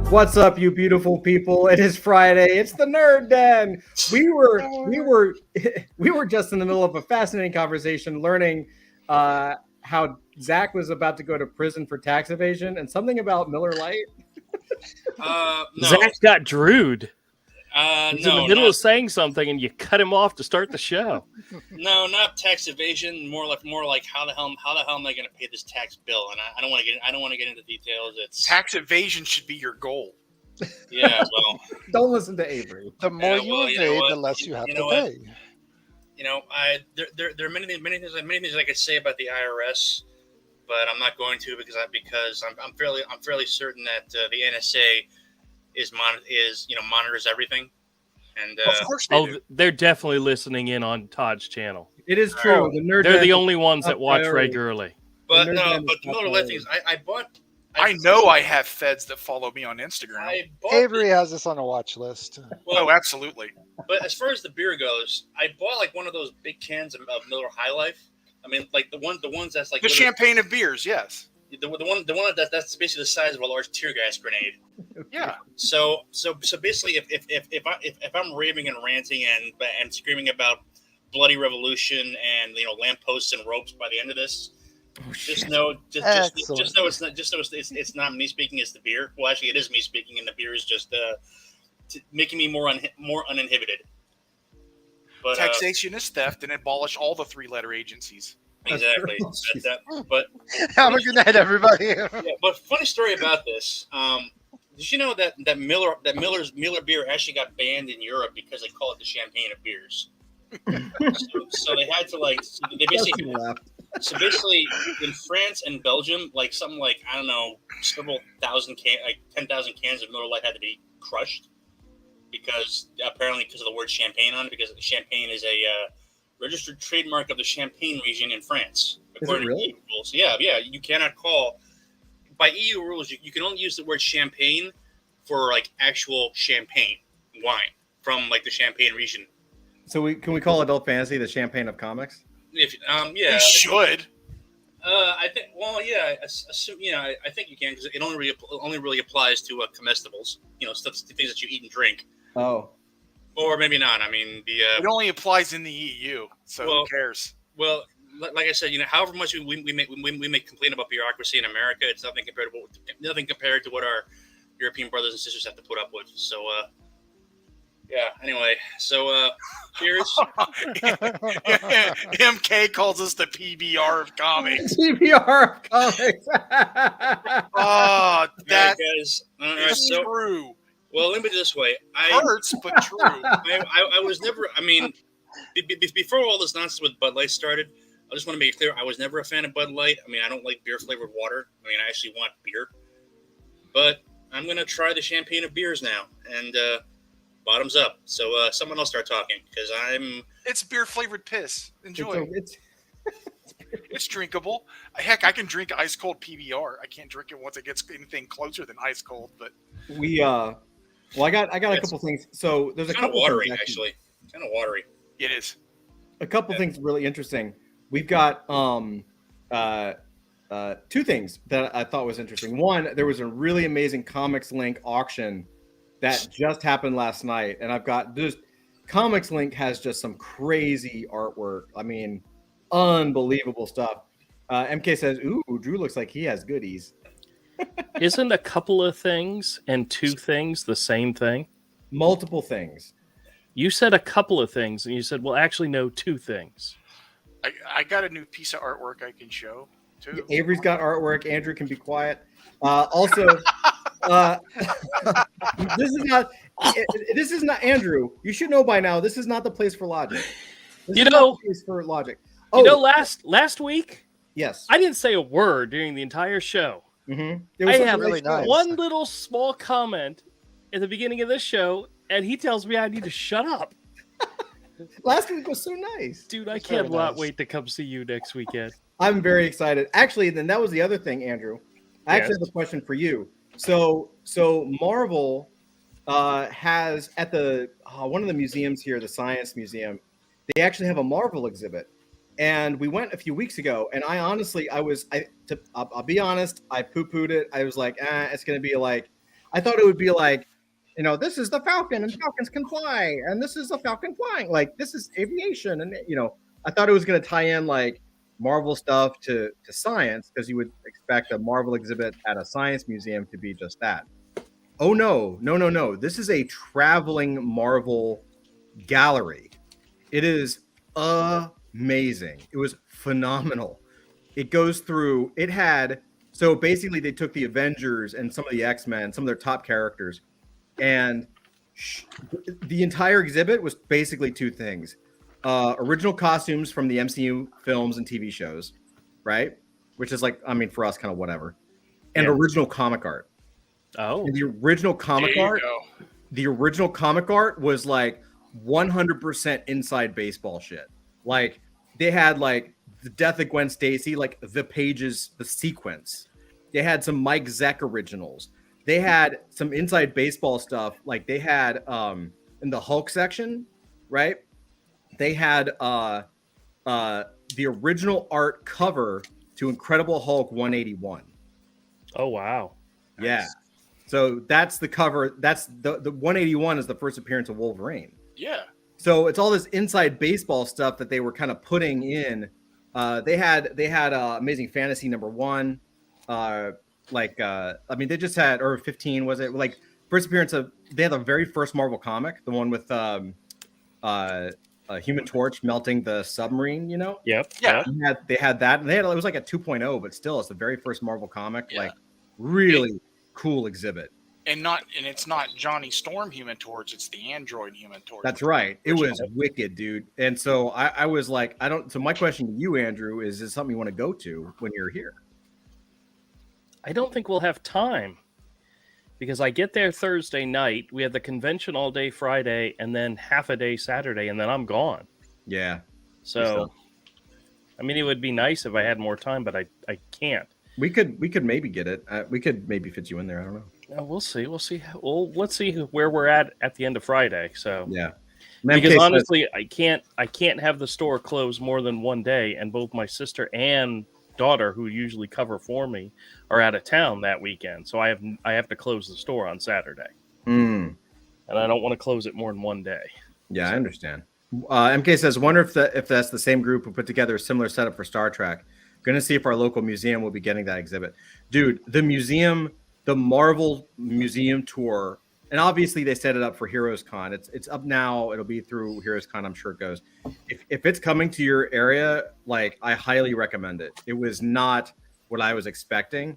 What's up, you beautiful people? It is Friday. It's the Nerd Den. We were just in the middle of a fascinating conversation, learning how Zach was about to go to prison for tax evasion and something about Miller Lite. No. Zach got Drewed. He's in No, the middle not, of saying something, and you cut him off to start the show. no, not tax evasion. More like how the hell am I going to pay this tax bill? And I don't want to get into details. It's tax evasion should be your goal. Yeah, well, Don't listen to Avery. The more you evade, the less you have to pay. You know, there are many things I could say about the IRS, but I'm not going to because I'm fairly certain that the NSA monitors everything. And Of course they do. They're definitely listening in on Todd's channel. It is true. The Nerd They're Den the is only ones that watch priority. regularly. But The Nerd no, Den but is the not Miller Lite priority. things I know I have feds that follow me on Instagram. I bought Avery has this on a watch list. Well, Oh, absolutely. but as far as the beer goes, I bought like one of those big cans of Miller High Life. I mean, like the ones that's like The champagne of beers, yes. the one that's basically the size of a large tear gas grenade. Yeah. So basically, if I'm raving and ranting and screaming about bloody revolution and lampposts and ropes by the end of this, just know it's not me speaking. It's the beer. Well, actually, it is me speaking, and the beer is just making me more uninhibited. But Taxation is theft, and abolish all the three-letter agencies. exactly. But Have a good night, everybody. yeah, but funny story about this. Did you know that Miller's beer actually got banned in Europe because they call it the champagne of beers? so they had to So basically, in France and Belgium, like something like I don't know, several thousand 10,000 cans of Miller Lite had to be crushed because of the word champagne on it. Because champagne is a registered trademark of the Champagne region in France. Is it really? To EU rules. Yeah. You cannot call by EU rules. You can only use the word champagne for like actual champagne wine from like the Champagne region. So can we call Adult Fantasy the champagne of comics? Yeah. You should. I think. Well, yeah. I think you can because it only really applies to comestibles. Things that you eat and drink. Oh, Or maybe not. I mean, It only applies in the EU, so who cares? Well, like I said, however much we may complain about bureaucracy in America, it's nothing compared to what our European brothers and sisters have to put up with. So, yeah. Anyway, so cheers. MK calls us the PBR of comics. PBR of comics. Oh, that guys. is true. Well, let me put it this way. Hurts, but true. I was never. I mean, before all this nonsense with Bud Light started, I just want to make it clear I was never a fan of Bud Light. I mean, I don't like beer flavored water. I mean, I actually want beer. But I'm gonna try the champagne of beers now, and bottoms up. So someone else start talking because It's beer flavored piss. Enjoy. It's drinkable. Heck, I can drink ice cold PBR. I can't drink it once it gets anything closer than ice cold. But well, I got a couple things. So there's a kind of couple watery, things, actually. Kind of watery. It is. A couple things really interesting. We've got two things that I thought was interesting. One, there was a really amazing Comics Link auction that just happened last night, and I've got just Comics Link has just some crazy artwork. I mean, unbelievable stuff. MK says, "Ooh, Drew looks like he has goodies." Isn't a couple of things and two things the same thing? Multiple things. You said a couple of things, and you said, well, actually, no, two things. I got a new piece of artwork I can show, too. Avery's got artwork. Andrew can be quiet. Also, this is not Andrew. You should know by now. This is not the place for logic. This is not the place for logic. Oh, last week, yes, I didn't say a word during the entire show. Mm-hmm. I have really nice. one little small comment at the beginning of this show, and he tells me I need to shut up. Last week was so nice. Dude, I cannot wait to come see you next weekend. I'm very excited. Actually, then that was the other thing, Andrew. I actually have a question for you. So Marvel has at the one of the museums here, the Science Museum, they actually have a Marvel exhibit. And we went a few weeks ago, and I'll be honest, I poo-pooed it. I was like, it's going to be like I thought it would be like, this is the Falcon and Falcons can fly, and this is a Falcon flying. Like, this is aviation, and I thought it was going to tie in like Marvel stuff to science, because you would expect a Marvel exhibit at a science museum to be just that. Oh no! This is a traveling Marvel gallery. It is amazing. It was phenomenal. It goes through. It had so basically they took the Avengers and some of the X-Men, some of their top characters, and the entire exhibit was basically two things: original costumes from the MCU films and TV shows, right? Which is like, I mean, for us, kind of whatever, and original comic art. Oh, And the original comic art was like 100% inside baseball shit. Like, they had like the death of Gwen Stacy, like the pages, the sequence. They had some Mike Zeck originals. They had some inside baseball stuff. Like, they had in the Hulk section, right? They had the original art cover to Incredible Hulk 181. Oh wow. Yeah. So that's the cover. That's the 181 is the first appearance of Wolverine. Yeah. So it's all this inside baseball stuff that they were kind of putting in. They had Amazing Fantasy #1. I mean, they just had, or 15 was it? Like, first appearance of, they had the very first Marvel comic, the one with Human Torch melting the submarine. Yep. Yeah. They had that, and it was like a 2.0, but still, it's the very first Marvel comic. Yeah. Like, really cool exhibit. And it's not Johnny Storm Human Torch, it's the android Human Torch. That's right. It was wicked, dude. And so I was like, so my question to you, Andrew, is this something you want to go to when you're here? I don't think we'll have time, because I get there Thursday night. We have the convention all day Friday, and then half a day Saturday, and then I'm gone. Yeah. So, I mean, it would be nice if I had more time, but I can't. We could maybe get it. We could maybe fit you in there. I don't know. We'll see. Well, let's see where we're at the end of Friday. So yeah, because honestly, I can't have the store closed more than one day, and both my sister and daughter, who usually cover for me, are out of town that weekend. So I have to close the store on Saturday, and I don't want to close it more than one day. Yeah, I understand. MK says, wonder if that's the same group who put together a similar setup for Star Trek. Going to see if our local museum will be getting that exhibit. Dude, the Marvel Museum tour, and obviously they set it up for Heroes Con. It's up now. It'll be through Heroes Con, I'm sure it goes. If it's coming to your area, like, I highly recommend it. It was not what I was expecting,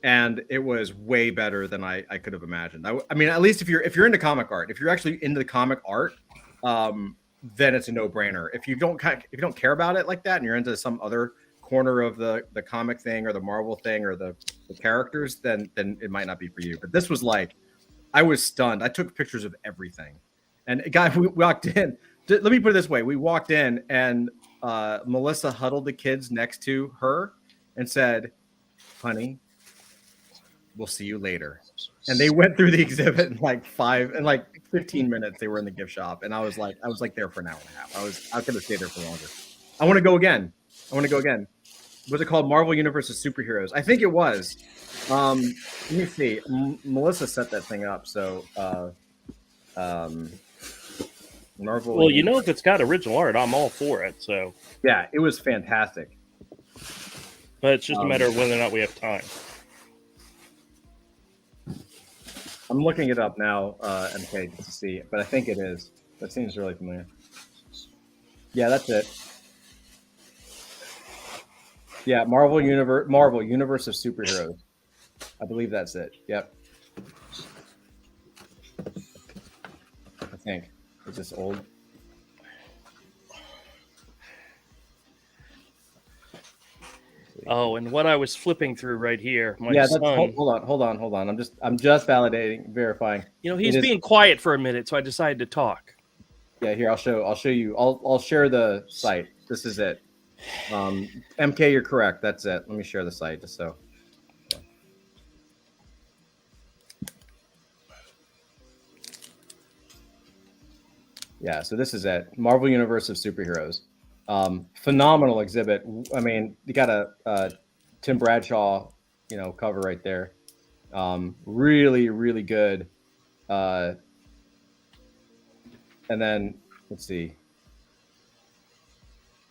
and it was way better than I could have imagined. I mean, at least if you're into comic art, if you're actually into the comic art, then it's a no-brainer. If you don't care about it like that, and you're into some other corner of the comic thing or the Marvel thing or the characters, then it might not be for you. But this was like, I was stunned. I took pictures of everything. And we walked in. Let me put it this way. We walked in, and Melissa huddled the kids next to her and said, "Honey, we'll see you later." And they went through the exhibit in like 15 minutes. They were in the gift shop. And I was like there for an hour and a half. I could have stayed there for longer. I want to go again. Was it called Marvel Universe of Superheroes? I think it was. Let me see. Melissa set that thing up. So, Marvel. Well, if it's got original art, I'm all for it. So yeah, it was fantastic. But it's just a matter of whether or not we have time. I'm looking it up now, MK, to see, but I think it is. That seems really familiar. Yeah, that's it. Yeah, Marvel Universe of Superheroes. I believe that's it. Yep. I think. Is this old? Oh, and what I was flipping through right here, my son. Hold on. I'm just verifying. He's being quiet for a minute, so I decided to talk. Yeah, here I'll show you. I'll share the site. This is it. MK, you're correct. That's it. Let me share the site just so. Yeah, so this is it. Marvel Universe of Superheroes. Phenomenal exhibit. I mean, you got a Tim Bradshaw, cover right there. Really, really good. And then let's see.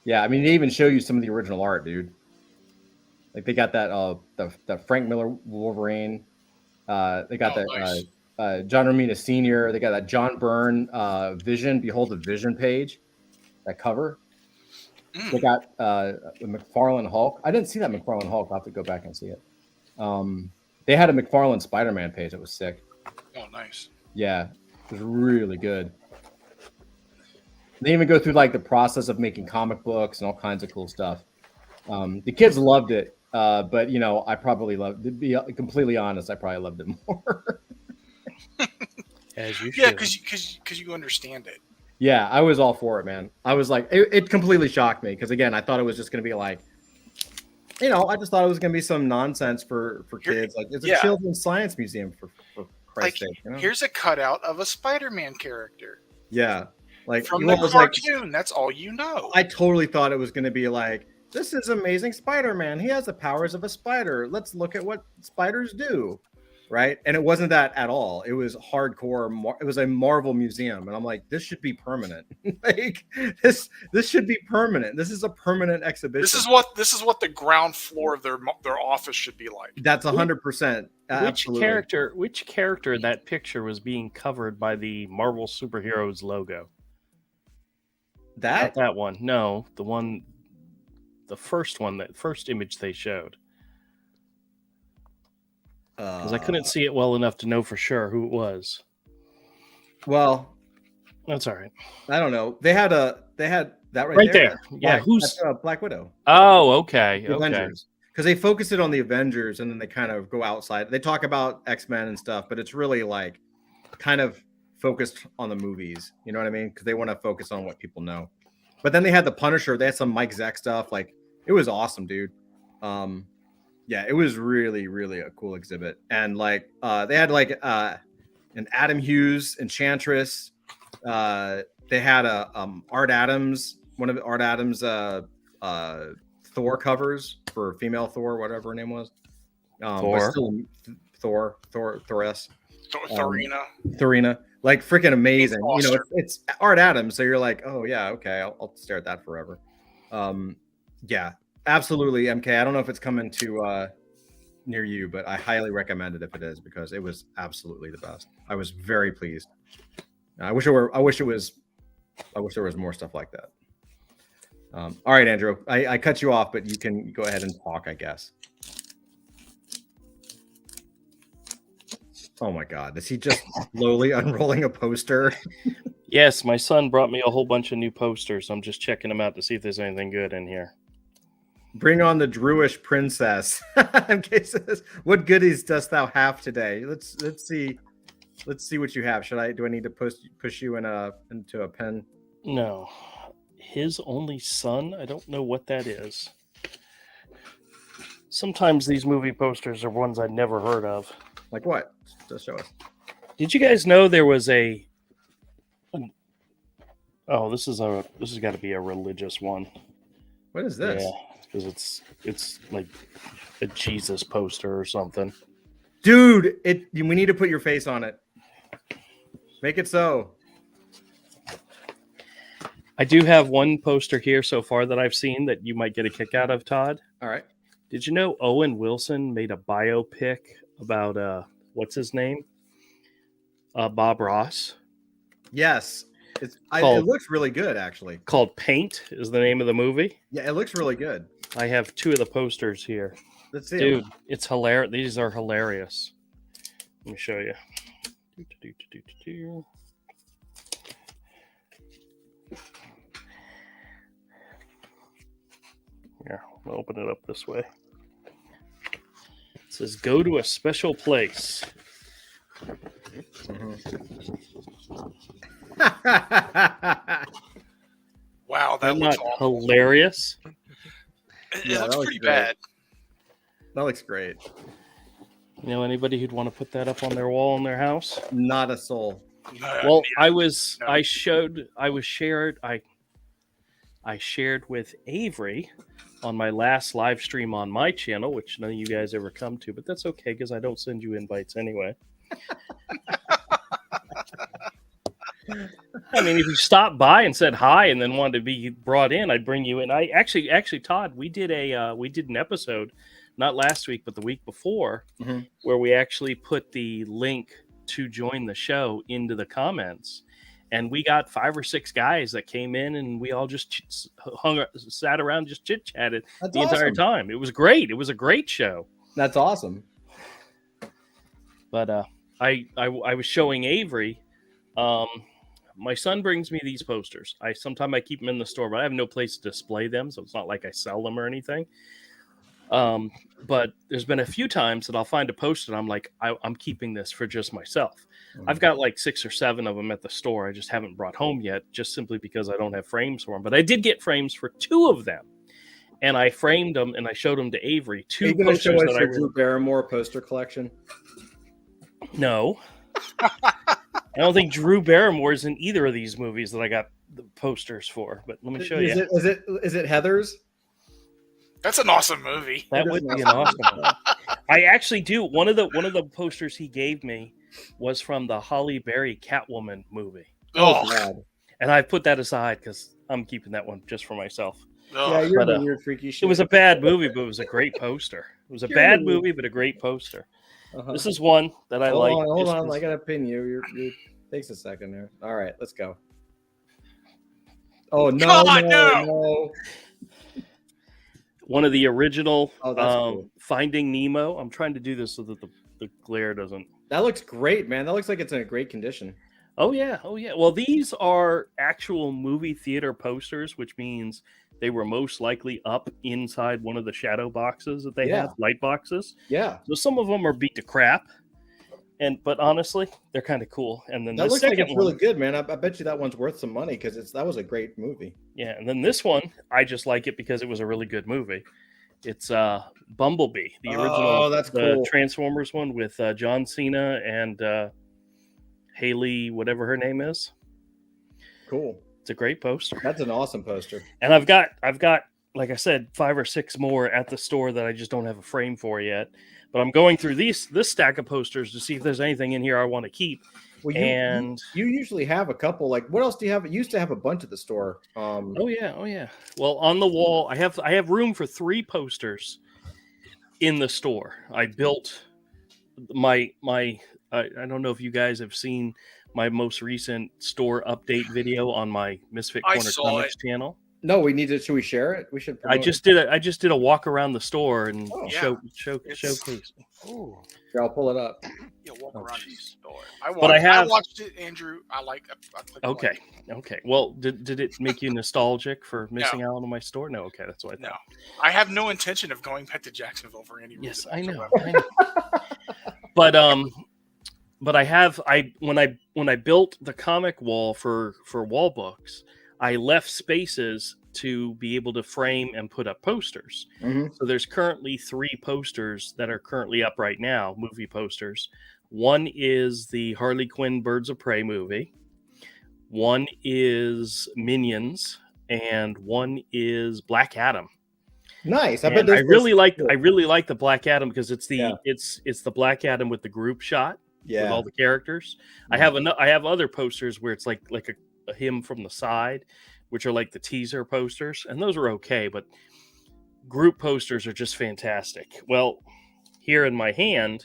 Yeah, I mean, they even show you some of the original art, dude. Like they got that the Frank Miller Wolverine. They got nice. John Romita Sr. They got that John Byrne Vision, Behold the Vision page, that cover. They got the McFarlane Hulk. I didn't see that McFarlane Hulk. I'll have to go back and see it. They had a McFarlane Spider-Man page that was sick. Oh, nice. Yeah, it was really good. They even go through like the process of making comic books and all kinds of cool stuff. The kids loved it, but you know, I probably loved. To be completely honest, I probably loved it more. As you Yeah, should. because you understand it. Yeah, I was all for it, man. I was like, it completely shocked me because again, I thought it was just going to be like, you know, I just thought it was going to be some nonsense for kids. Like it's a children's science museum for Christ's sake. You know? Here's a cutout of a Spider-Man character. Yeah, like from the cartoon. That's all you know. I totally thought it was going to be like, this is Amazing Spider-Man. He has the powers of a spider. Let's look at what spiders do, right? And it wasn't that at all. It was hardcore. It was a Marvel museum, and I'm like, this should be permanent. Like this should be permanent. This is a permanent exhibition. This is what the ground floor of their office should be like. That's 100%. Which character in that picture was being covered by the Marvel superheroes logo? Not that one. No, the first one, that first image they showed. Because I couldn't see it well enough to know for sure who it was. Well, that's all right. I don't know. They had that right there. Yeah, who's Black Widow? Oh, okay. Avengers. Because they focus it on the Avengers and then they kind of go outside. They talk about X-Men and stuff, but it's really like kind of focused on the movies. You know what I mean? Because they want to focus on what people know. But then they had the Punisher. They had some Mike Zeck stuff. Like it was awesome, dude. Yeah, it was really, really a cool exhibit. And like they had like an Adam Hughes Enchantress. They had Art Adams, one of Art Adams Thor covers for female Thor, whatever her name was. Thor. Thoress. Thorina. Like freaking amazing. You know, it's Art Adams, so you're like, oh yeah, okay, I'll stare at that forever. Yeah, absolutely, MK. I don't know if it's coming to near you, but I highly recommend it if it is, because it was absolutely the best. I was very pleased. I wish there was more stuff like that. All right, Andrew, I cut you off, but you can go ahead and talk, I guess. Oh my God, is he just slowly unrolling a poster? Yes, my son brought me a whole bunch of new posters. I'm just checking them out to see if there's anything good in here. Bring on the Druish princess. In case what goodies dost thou have today? Let's see what you have. Do I need to push you into a pen? No. His only son? I don't know what that is. Sometimes these movie posters are ones I'd never heard of. Like what? Just show us. Did you guys know there was this has got to be a religious one. What is this? Yeah, because it's like a Jesus poster or something. Dude, we need to put your face on it. Make it so. I do have one poster here so far that I've seen that you might get a kick out of, Todd. All right. Did you know Owen Wilson made a biopic about what's his name? Bob Ross. Yes. It looks really good, actually. Called Paint is the name of the movie. Yeah, it looks really good. I have two of the posters here. Let's see. Dude, it's hilarious. These are hilarious. Let me show you. Here, I'll open it up this way. It says, go to a special place. Wow, that looks hilarious. It looks pretty bad. That looks great. You know anybody who'd want to put that up on their wall in their house? Not a soul. Well, I shared with Avery on my last live stream on my channel, which none of you guys ever come to, but that's okay because I don't send you invites anyway. I mean, if you stopped by and said hi and then wanted to be brought in, I'd bring you in. I actually, Todd, we did an episode, not last week, but the week before, where we actually put the link to join the show into the comments. And we got 5 or 6 guys that came in, and we all just sat around, just chit chatted the entire time. It was great. It was a great show. That's awesome. But I was showing Avery. My son brings me these posters. Sometimes I keep them in the store, but I have no place to display them, so it's not like I sell them or anything. But there's been a few times that I'll find a poster and I'm like, I'm keeping this for just myself. I've got like 6 or 7 of them at the store. I just haven't brought home yet, just simply because I don't have frames for them. But I did get frames for 2 of them, and I framed them and I showed them to Avery. 2 posters that I Drew Barrymore poster collection. No, I don't think Drew Barrymore is in either of these movies that I got the posters for. But let me show you. Is it Heather's? That's an awesome movie. That would be an awesome one. I actually do. One of the posters he gave me was from the Halle Berry Catwoman movie. Oh, and I put that aside because I'm keeping that one just for myself. Yeah, you're a weird, freaky shit. It was a bad movie, but it was a great poster. It was a bad movie, but a great poster. This is one that I like. Hold on. I gotta pin you. You takes a second there. All right, let's go. Oh no. One of the original cool. Finding Nemo. I'm trying to do this so that the glare doesn't. That looks great, man. That looks like it's in a great condition. Oh yeah. Well, these are actual movie theater posters, which means they were most likely up inside one of the shadow boxes that they have, light boxes. Yeah. So some of them are beat to crap, but honestly, they're kind of cool. And then that looks like it's really good, man. I bet you that one's worth some money because that was a great movie. Yeah, and then this one, I just like it because it was a really good movie. It's Bumblebee, the original, that's cool. Transformers one with John Cena and Haley, whatever her name is. Cool. It's a great poster. That's an awesome poster. And I've got, like I said, 5 or 6 more at the store that I just don't have a frame for yet. But I'm going through this stack of posters to see if there's anything in here I want to keep. Well, you usually have a couple. Like, what else do you have? You used to have a bunch at the store. Oh yeah. Well, on the wall, I have room for 3 posters in the store. I built my. I don't know if you guys have seen my most recent store update video on my Misfit Corner Comics channel. No, we need to. Should we share it? We should. I just did a walk around the store and showcase. Oh, yeah, I'll pull it up. Yeah, walk around the store. I watched it, Andrew. I okay. Well, did it make you nostalgic for missing out on my store? No. Okay, that's what I thought. No, I have no intention of going back to Jacksonville for any reason. Yes, I know. But when I built the comic wall for wall books, I left spaces to be able to frame and put up posters. So there's currently 3 posters that are currently up right now, movie posters. One is the Harley Quinn Birds of Prey movie. One is Minions, and one is Black Adam. Nice. I really like the Black Adam because it's the Black Adam with the group shot with all the characters. I have other posters where it's like a him from the side, which are like the teaser posters, and those are okay, but group posters are just fantastic. Well, here in my hand,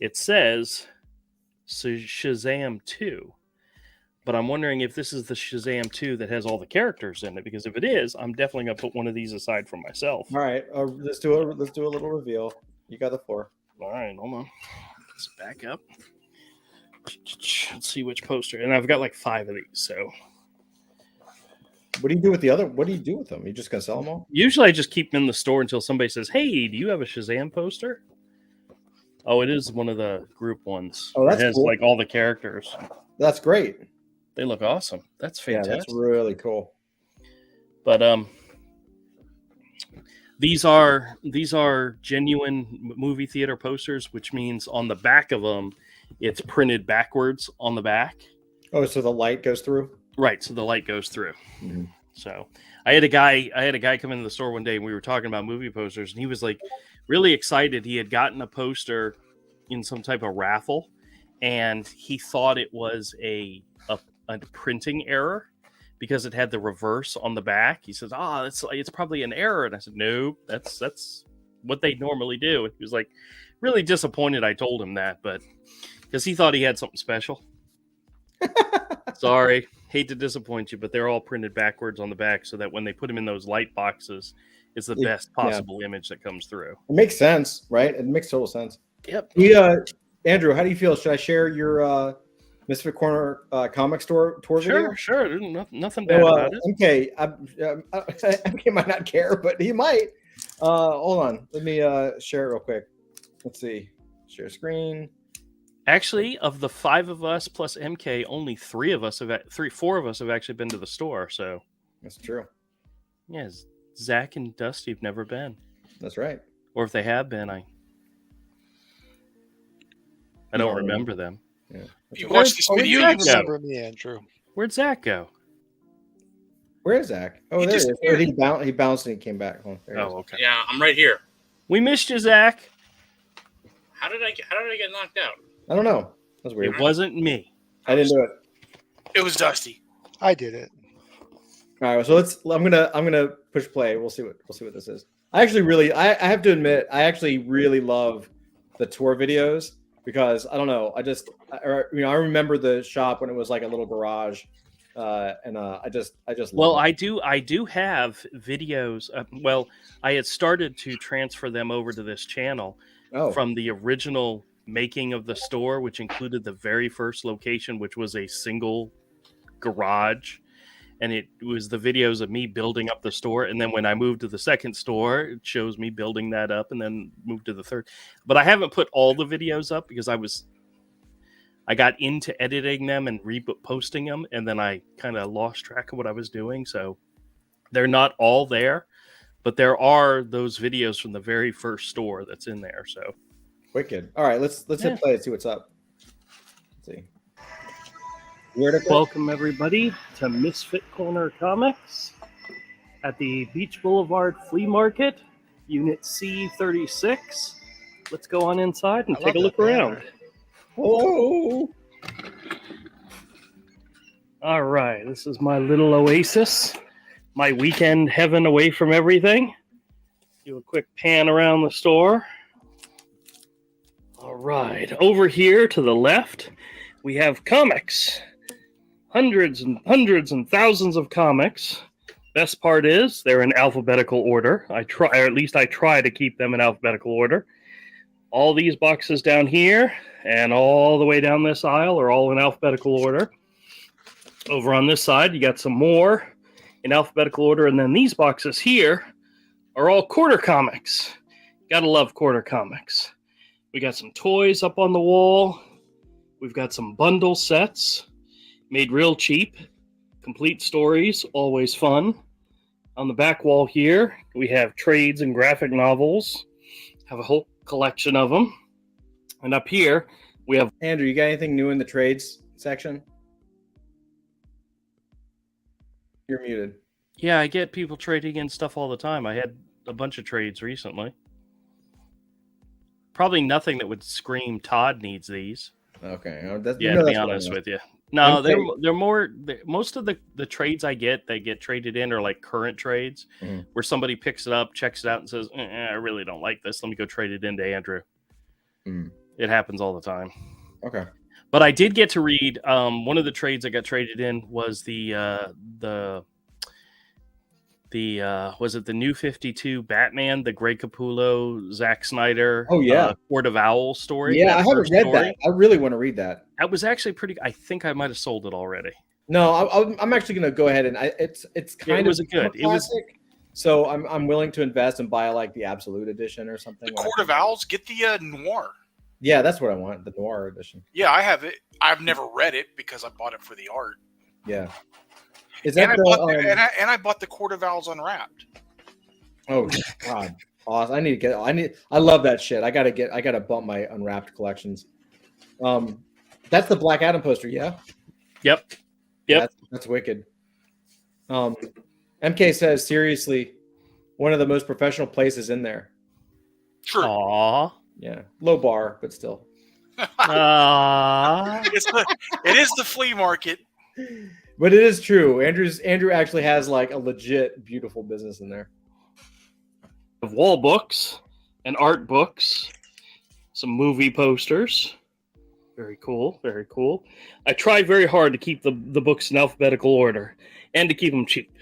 it says Shazam 2, but I'm wondering if this is the Shazam 2 that has all the characters in it, because if it is, I'm definitely going to put one of these aside for myself. All right, let's do a little reveal. You got the 4. All right, hold on. Let's back up. Let's see which poster. And I've got like 5 of these, so... What do you do with the other? What do you do with them? You just gonna sell them all? Usually I just keep them in the store until somebody says, "Hey, do you have a Shazam poster?" Oh, it is one of the group ones. Oh, that's it has cool. like all the characters. That's great. They look awesome. That's fantastic. Yeah, that's really cool. But these are genuine movie theater posters, which means on the back of them, it's printed backwards on the back. Oh, so the light goes through? Right, so the light goes through. Mm-hmm. So I had a guy come into the store one day and we were talking about movie posters, and he was like really excited. He had gotten a poster in some type of raffle, and he thought it was a printing error because it had the reverse on the back. He says, it's probably an error. And I said, no, that's what they normally do. And he was like really disappointed I told him that, but because he thought he had something special. Sorry, hate to disappoint you, but they're all printed backwards on the back so that when they put them in those light boxes, it's the best possible image that comes through. It makes sense, right? It makes total sense. Yep. Andrew, how do you feel? Should I share your Misfit Corner comic store tour video? Sure. Nothing bad about it. Okay, MK might not care, but he might. Hold on, let me share it real quick. Let's see. Share screen. Actually, of the 5 of us plus MK, only 4 of us have actually been to the store. So That's true. Yeah, Zach and Dusty have never been. That's right. Or if they have been, I don't remember them. Yeah. If you watch this video, you you will remember me, Andrew. Where'd Zach go? Where is Zach? Oh, He there he is. disappeared. He bounced and he came back. Oh, there he is. Okay. Yeah, I'm right here. We missed you, Zach. How did I get knocked out? I don't know. That's weird. It wasn't me. I didn't do it. It was Dusty. I did it. All right, so I'm gonna push play. We'll see what this is. I have to admit, I actually really love the tour videos because I don't know. I remember the shop when it was like a little garage, and I just Well, love it. I do have videos. I had started to transfer them over to this channel from the original making of the store, which included the very first location, which was a single garage. And it was the videos of me building up the store. And then when I moved to the second store, it shows me building that up and then moved to the third. But I haven't put all the videos up because I got into editing them and posting them. And then I kind of lost track of what I was doing. So they're not all there, but there are those videos from the very first store that's in there. So Wicked. All right, let's hit play and see what's up. Let's see. welcome everybody to Misfit Corner Comics at the Beach Boulevard Flea Market, Unit C36. Let's go on inside and take a look around. Oh, All right, this is my little oasis, my weekend heaven away from everything. Do a quick pan around the store. All right, over here to the left, we have comics. Hundreds and thousands of comics. Best part is they're in alphabetical order. I try to keep them in alphabetical order. All these boxes down here and all the way down this aisle are all in alphabetical order. Over on this side, you got some more in alphabetical order, and then these boxes here are all quarter comics. Gotta love quarter comics. We got some toys up on the wall. We've got some bundle sets made real cheap. Complete stories, always fun. On the back wall here, we have trades and graphic novels. Have a whole collection of them. And up here, we have... Andrew, you got anything new in the trades section? You're muted. Yeah, I get people trading in stuff all the time. I had a bunch of trades recently. Probably nothing that would scream Todd needs these. Okay. To be honest with you. No, they're more. Most of the trades I get, they get traded in, are like current trades where somebody picks it up, checks it out, and says, I really don't like this. Let me go trade it into Andrew. It happens all the time. Okay. But I did get to read one of the trades I got traded in was was it the New 52 Batman, the Greg Capullo, Zack Snyder, Court of Owls story? Yeah, I haven't read that. I really want to read that. That was actually pretty. I think I might have sold it already. No, I'm actually going to go ahead and it's kind of good. It was classic. So I'm willing to invest and buy like the Absolute edition or something. The Court of Owls, get the noir. Yeah, that's what I want. The noir edition. Yeah, I have it. I've never read it because I bought it for the art. Yeah. Is that I bought the Court of Owls unwrapped. Oh God, awesome! I love that shit. I gotta bump my unwrapped collections. That's the Black Adam poster, yeah. Yep. That's wicked. And MK says, seriously, one of the most professional places in there. True. Aw. Yeah. Low bar, but still. Aw. It is the flea market. But it is true. Andrew actually has like a legit beautiful business in there. Wall books and art books, some movie posters. Very cool, very cool. I try very hard to keep the books in alphabetical order and to keep them cheap.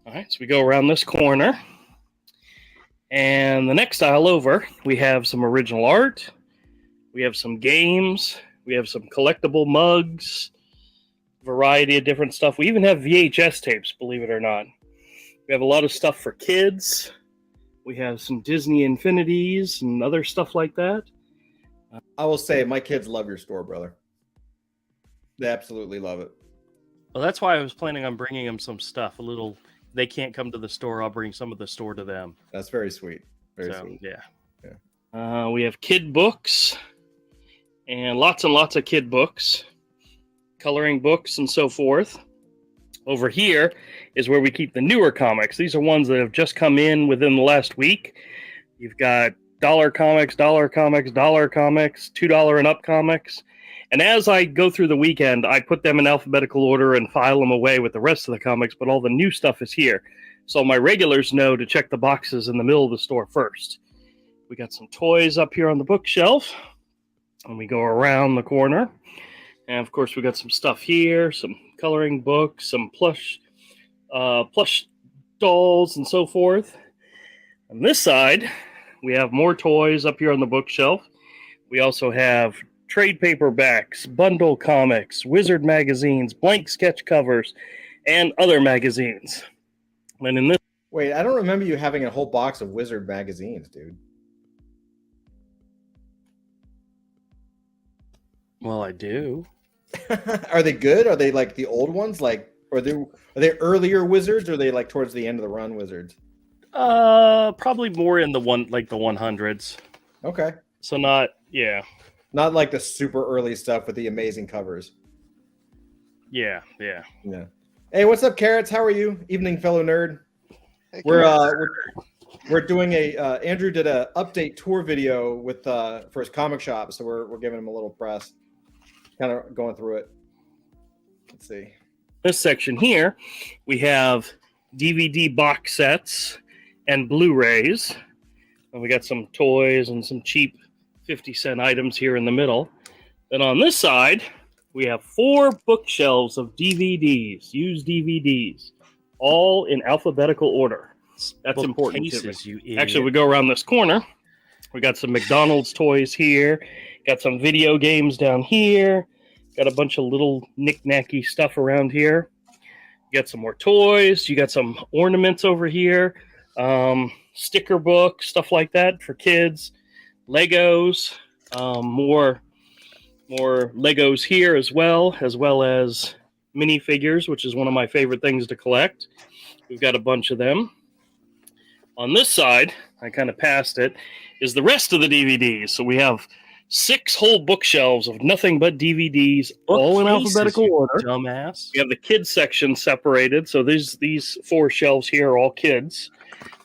All right, so we go around this corner. And the next aisle over, we have some original art. We have some games. We have some collectible mugs. Variety of different stuff. We even have VHS tapes, believe it or not. We have a lot of stuff for kids. We have some Disney Infinities and other stuff like that. I will say, my kids love your store, brother. They absolutely love it. Well, that's why I was planning on bringing them some stuff. They can't come to the store. I'll bring some of the store to them. That's very sweet. Very sweet. Yeah. We have kid books and lots of kid books, coloring books and so forth. Over here is where we keep the newer comics. These are ones that have just come in within the last week. You've got $1 comics, $2 and up comics. And as I go through the weekend, I put them in alphabetical order and file them away with the rest of the comics, but all the new stuff is here. So my regulars know to check the boxes in the middle of the store first. We got some toys up here on the bookshelf, and we go around the corner. And of course, we got some stuff here, some coloring books, some plush dolls, and so forth. On this side, we have more toys up here on the bookshelf. We also have trade paperbacks, bundle comics, wizard magazines, blank sketch covers, and other magazines. And in this, Wait, I don't remember you having a whole box of wizard magazines, dude. well, I do. Are they good? Are they like the old ones? Like, are they earlier wizards, or are they like towards the end of the run wizards? Probably more in the 100s. Okay. So not Not like the super early stuff with the amazing covers. yeah. Yeah. Hey, what's up, Carrots? How are you? Evening, fellow nerd. Hey, We're doing a Andrew did a update tour video with for his comic shop, so we're giving him a little press. Kind of going through it. Let's see. This section here, we have DVD box sets and Blu-rays. And we got some toys and some cheap 50-cent items here in the middle. Then on this side, we have 4 bookshelves of DVDs, used DVDs, all in alphabetical order. That's important to me. You idiot. Actually, we go around this corner. We got some McDonald's toys here. Got some video games down here. Got a bunch of little knick-knacky stuff around here. You got some more toys. You got some ornaments over here. Sticker book, stuff like that for kids. Legos. More Legos here as well as minifigures, which is one of my favorite things to collect. We've got a bunch of them. On this side, I kind of passed it, is the rest of the DVDs. So we have 6 whole bookshelves of nothing but DVDs, all in alphabetical order. Dumbass. We have the kids section separated. So these 4 shelves here are all kids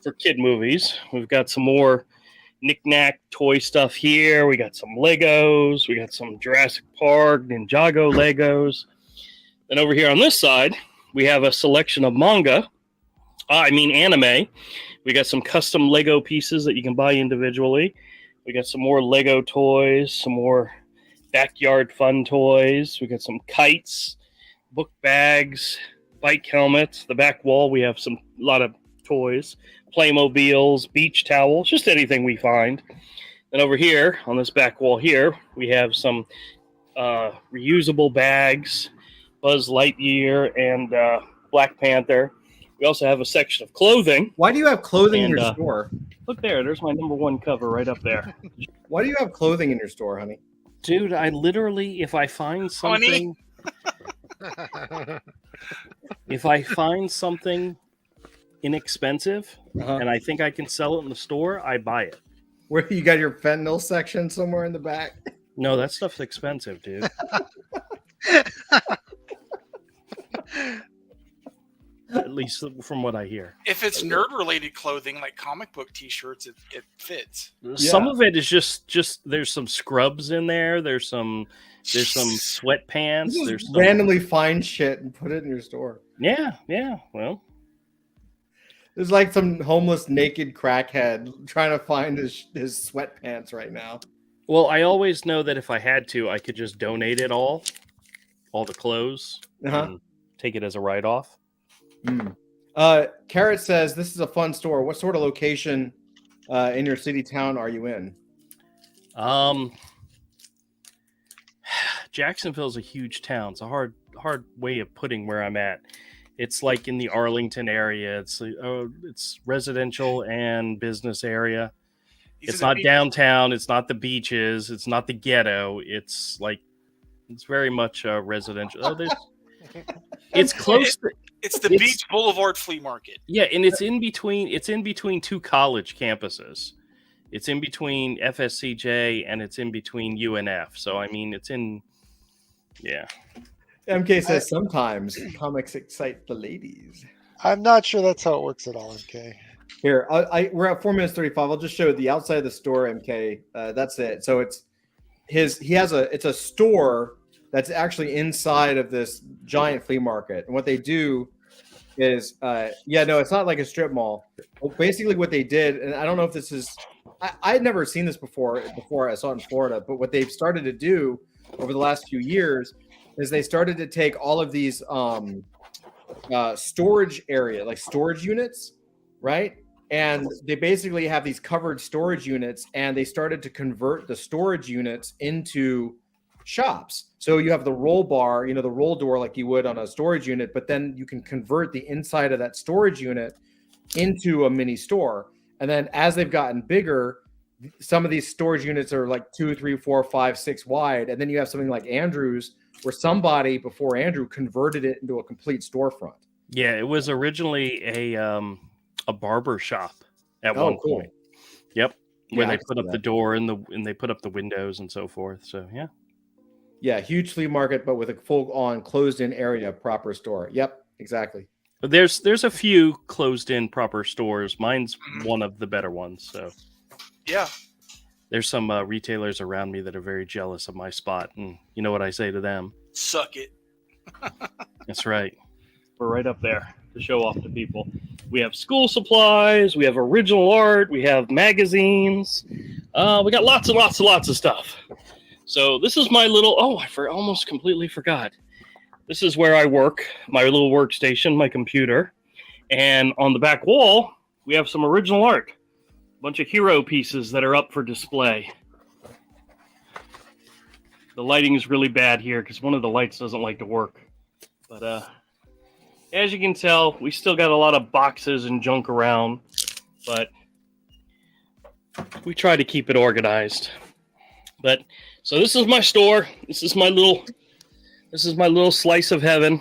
for kid movies. We've got some more knick-knack toy stuff here. We got some Legos. We got some Jurassic Park, Ninjago Legos. Then over here on this side, we have a selection of anime. We got some custom Lego pieces that you can buy individually. We got some more Lego toys, some more backyard fun toys. We got some kites, book bags, bike helmets. The back wall, we have a lot of toys, Playmobiles, beach towels, just anything we find. And over here, on this back wall here, we have some reusable bags, Buzz Lightyear and Black Panther. We also have a section of clothing. Why do you have clothing in your store? Look there. There's my #1 cover right up there. Why do you have clothing in your store, honey? Dude, I literally, if I find something inexpensive and I think I can sell it in the store, I buy it. Where you got your fentanyl section somewhere in the back? No, that stuff's expensive, dude. At least from what I hear. If it's nerd-related clothing like comic book T-shirts, it fits. Some of it is just there's some scrubs in there. There's some sweatpants. You There's just some, randomly find shit and put it in your store. yeah. Well, There's like some homeless naked crackhead trying to find his sweatpants right now. well, I always know that if I had to, I could just donate it all the clothes, and take it as a write-off. Carrot says this is a fun store. What sort of location in your city town are you in? Jacksonville's a huge town. It's a hard way of putting where I'm at. It's like in the Arlington area. It's residential and business area. It's not downtown. It's not the beaches. It's not the ghetto. It's very much residential. It's close. It's the Beach Boulevard Flea Market. Yeah, and it's in between. It's in between two college campuses. It's in between FSCJ and it's in between UNF. So I mean, it's in. Yeah. MK says sometimes comics excite the ladies. I'm not sure that's how it works at all, MK. Here, we're at 4 minutes 35. I'll just show the outside of the store, MK. That's it. So it's it's a store that's actually inside of this giant flea market. And what they do is, it's not like a strip mall. Well, basically what they did, and I don't know if this is, I had never seen this before I saw it in Florida, but what they've started to do over the last few years is they started to take all of these storage area, like storage units, right? And they basically have these covered storage units, and they started to convert the storage units into shops. So you have the roll bar, the roll door like you would on a storage unit, but then you can convert the inside of that storage unit into a mini store. And then as they've gotten bigger, some of these storage units are like 2, 3, 4, 5, 6 wide. And then you have something like Andrew's, where somebody before Andrew converted it into a complete storefront. Yeah, it was originally a barber shop at one point. Yep, where they put up the door and they put up the windows and so forth. So yeah, huge flea market, but with a full-on closed-in area, proper store. Yep, exactly. But there's a few closed-in proper stores. Mine's one of the better ones. So yeah, there's some retailers around me that are very jealous of my spot, and you know what I say to them? Suck it. That's right. We're right up there to show off to people. We have school supplies, we have original art, we have magazines, we got lots and lots and lots of stuff. So this is my little, almost completely forgot. This is where I work, my little workstation, my computer. And on the back wall, we have some original art. A bunch of hero pieces that are up for display. The lighting is really bad here because one of the lights doesn't like to work. But as you can tell, we still got a lot of boxes and junk around, but we try to keep it organized. But so this is my store. This is my little slice of heaven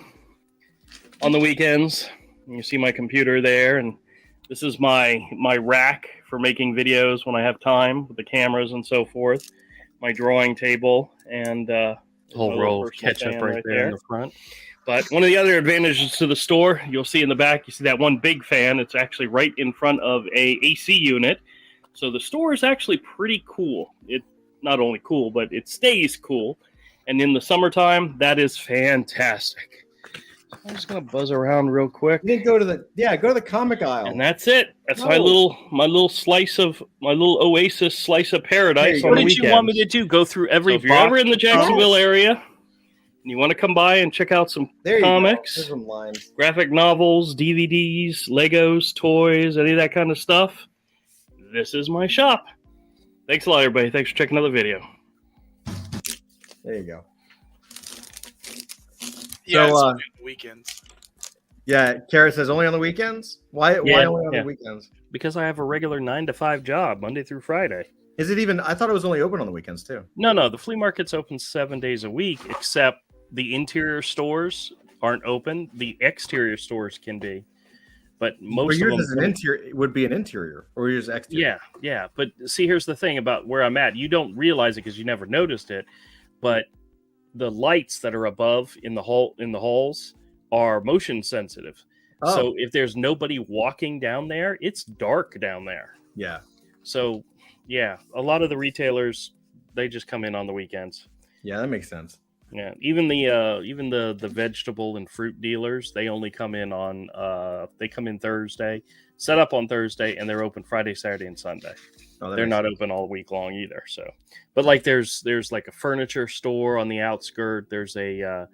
on the weekends. You see my computer there, and this is my rack for making videos when I have time with the cameras and so forth. My drawing table and a whole roll of ketchup right there in the front. But one of the other advantages to the store, you'll see in the back, you see that one big fan. It's actually right in front of a AC unit. So the store is actually pretty cool. It's not only cool, but it stays cool. And in the summertime, that is fantastic. So I'm just gonna buzz around real quick. You go to the comic aisle. And that's it. That's my little oasis slice of paradise. What did you want me to do? Go through every box? If you're ever in the Jacksonville area, and you want to come by and check out some comics, some lines, graphic novels, DVDs, Legos, toys, any of that kind of stuff, this is my shop. Thanks a lot, everybody. Thanks for checking out the video. There you go. Yeah, so, it's only on the weekends. Yeah, Kara says only on the weekends? Why only on the weekends? Because I have a regular 9 to 5 job, Monday through Friday. Is it even? I thought it was only open on the weekends too. No. The flea market's open 7 days a week, except the interior stores aren't open. The exterior stores can be, but most yours of them is an interior. Would be an interior, or yours exterior. Yeah. But see, here's the thing about where I'm at. You don't realize it because you never noticed it, but the lights that are above in the halls are motion sensitive. Oh. So if there's nobody walking down there, it's dark down there. Yeah. So yeah, a lot of the retailers, they just come in on the weekends. Yeah, that makes sense. Yeah, even the vegetable and fruit dealers, they only come in on they come in Thursday, set up on Thursday, and they're open Friday, Saturday, and Sunday. Oh, They're not open all week long either. So, but like there's like a furniture store on the outskirt. There's a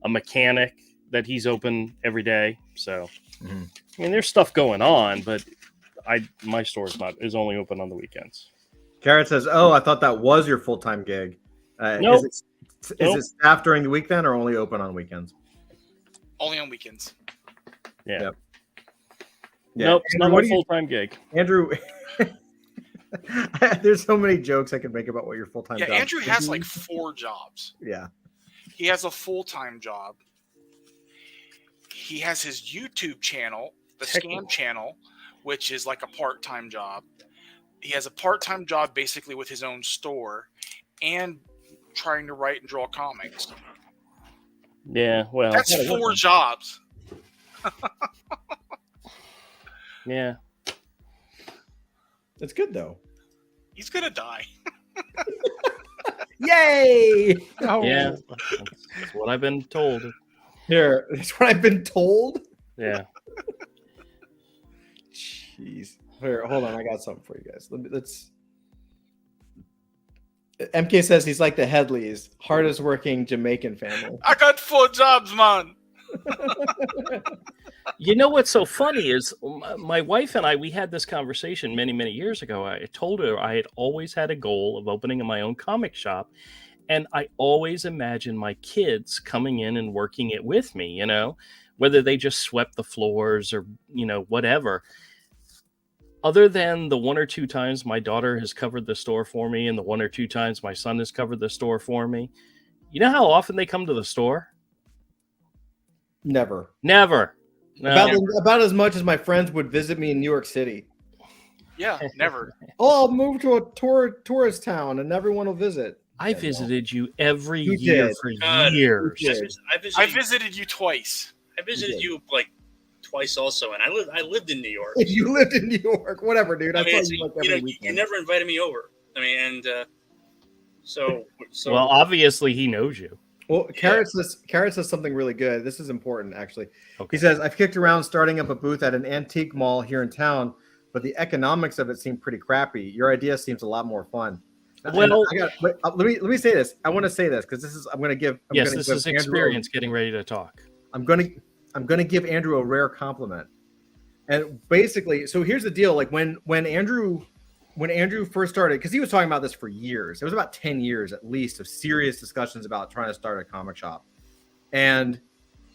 mechanic that he's open every day. So, Mhm. I mean, there's stuff going on, but my store is only open on the weekends. Carrot says, "Oh, I thought that was your full-time gig. Nope. Is it staffed during the week then, or only open on weekends?" Only on weekends. Yeah. Yep. Nope, it's not What my do you- full-time gig. Andrew, there's so many jokes I could make about what your full-time Yeah, job Andrew is. has like 4 jobs. Yeah. He has a full-time job. He has his YouTube channel, the Scam Channel, which is like a part-time job. He has a part-time job basically with his own store and trying to write and draw comics. Yeah, well, That's 4 jobs. yeah. It's good though. He's gonna die. Yay! Oh, Yeah, that's what I've been told. Here, that's what I've been told. Yeah. Jeez. Here, hold on. I got something for you guys. Let's. MK says he's like the Headleys, hardest working Jamaican family. I got 4 jobs, man. You know what's so funny is my wife and I, we had this conversation many, many years ago. I told her I had always had a goal of opening my own comic shop. And I always imagined my kids coming in and working it with me, you know, whether they just swept the floors or, you know, whatever. Other than the 1 or 2 times my daughter has covered the store for me and the 1 or 2 times my son has covered the store for me, you know how often they come to the store? Never. Never. No. About as much as my friends would visit me in New York City. Yeah, never. Oh, I'll move to a tourist town and everyone will visit. I visited you every You year did. for God, years. you did. I visited you twice. I visited you like twice also, and I lived in New York. You lived in New York, whatever, dude. I I mean, saw you like you every know, you weekend. never invited me over. I mean, and so Well, obviously he knows you. Well, Carrot says something really good. This is important, actually. Okay. He says, I've kicked around starting up a booth at an antique mall here in town, but the economics of it seem pretty crappy. Your idea seems a lot more fun. Well, let me say this. I want to say this because this is this is experience getting ready to talk. I'm gonna give Andrew a rare compliment. And basically, so here's the deal. Like when Andrew first started, because he was talking about this for years. It was about 10 years at least of serious discussions about trying to start a comic shop. And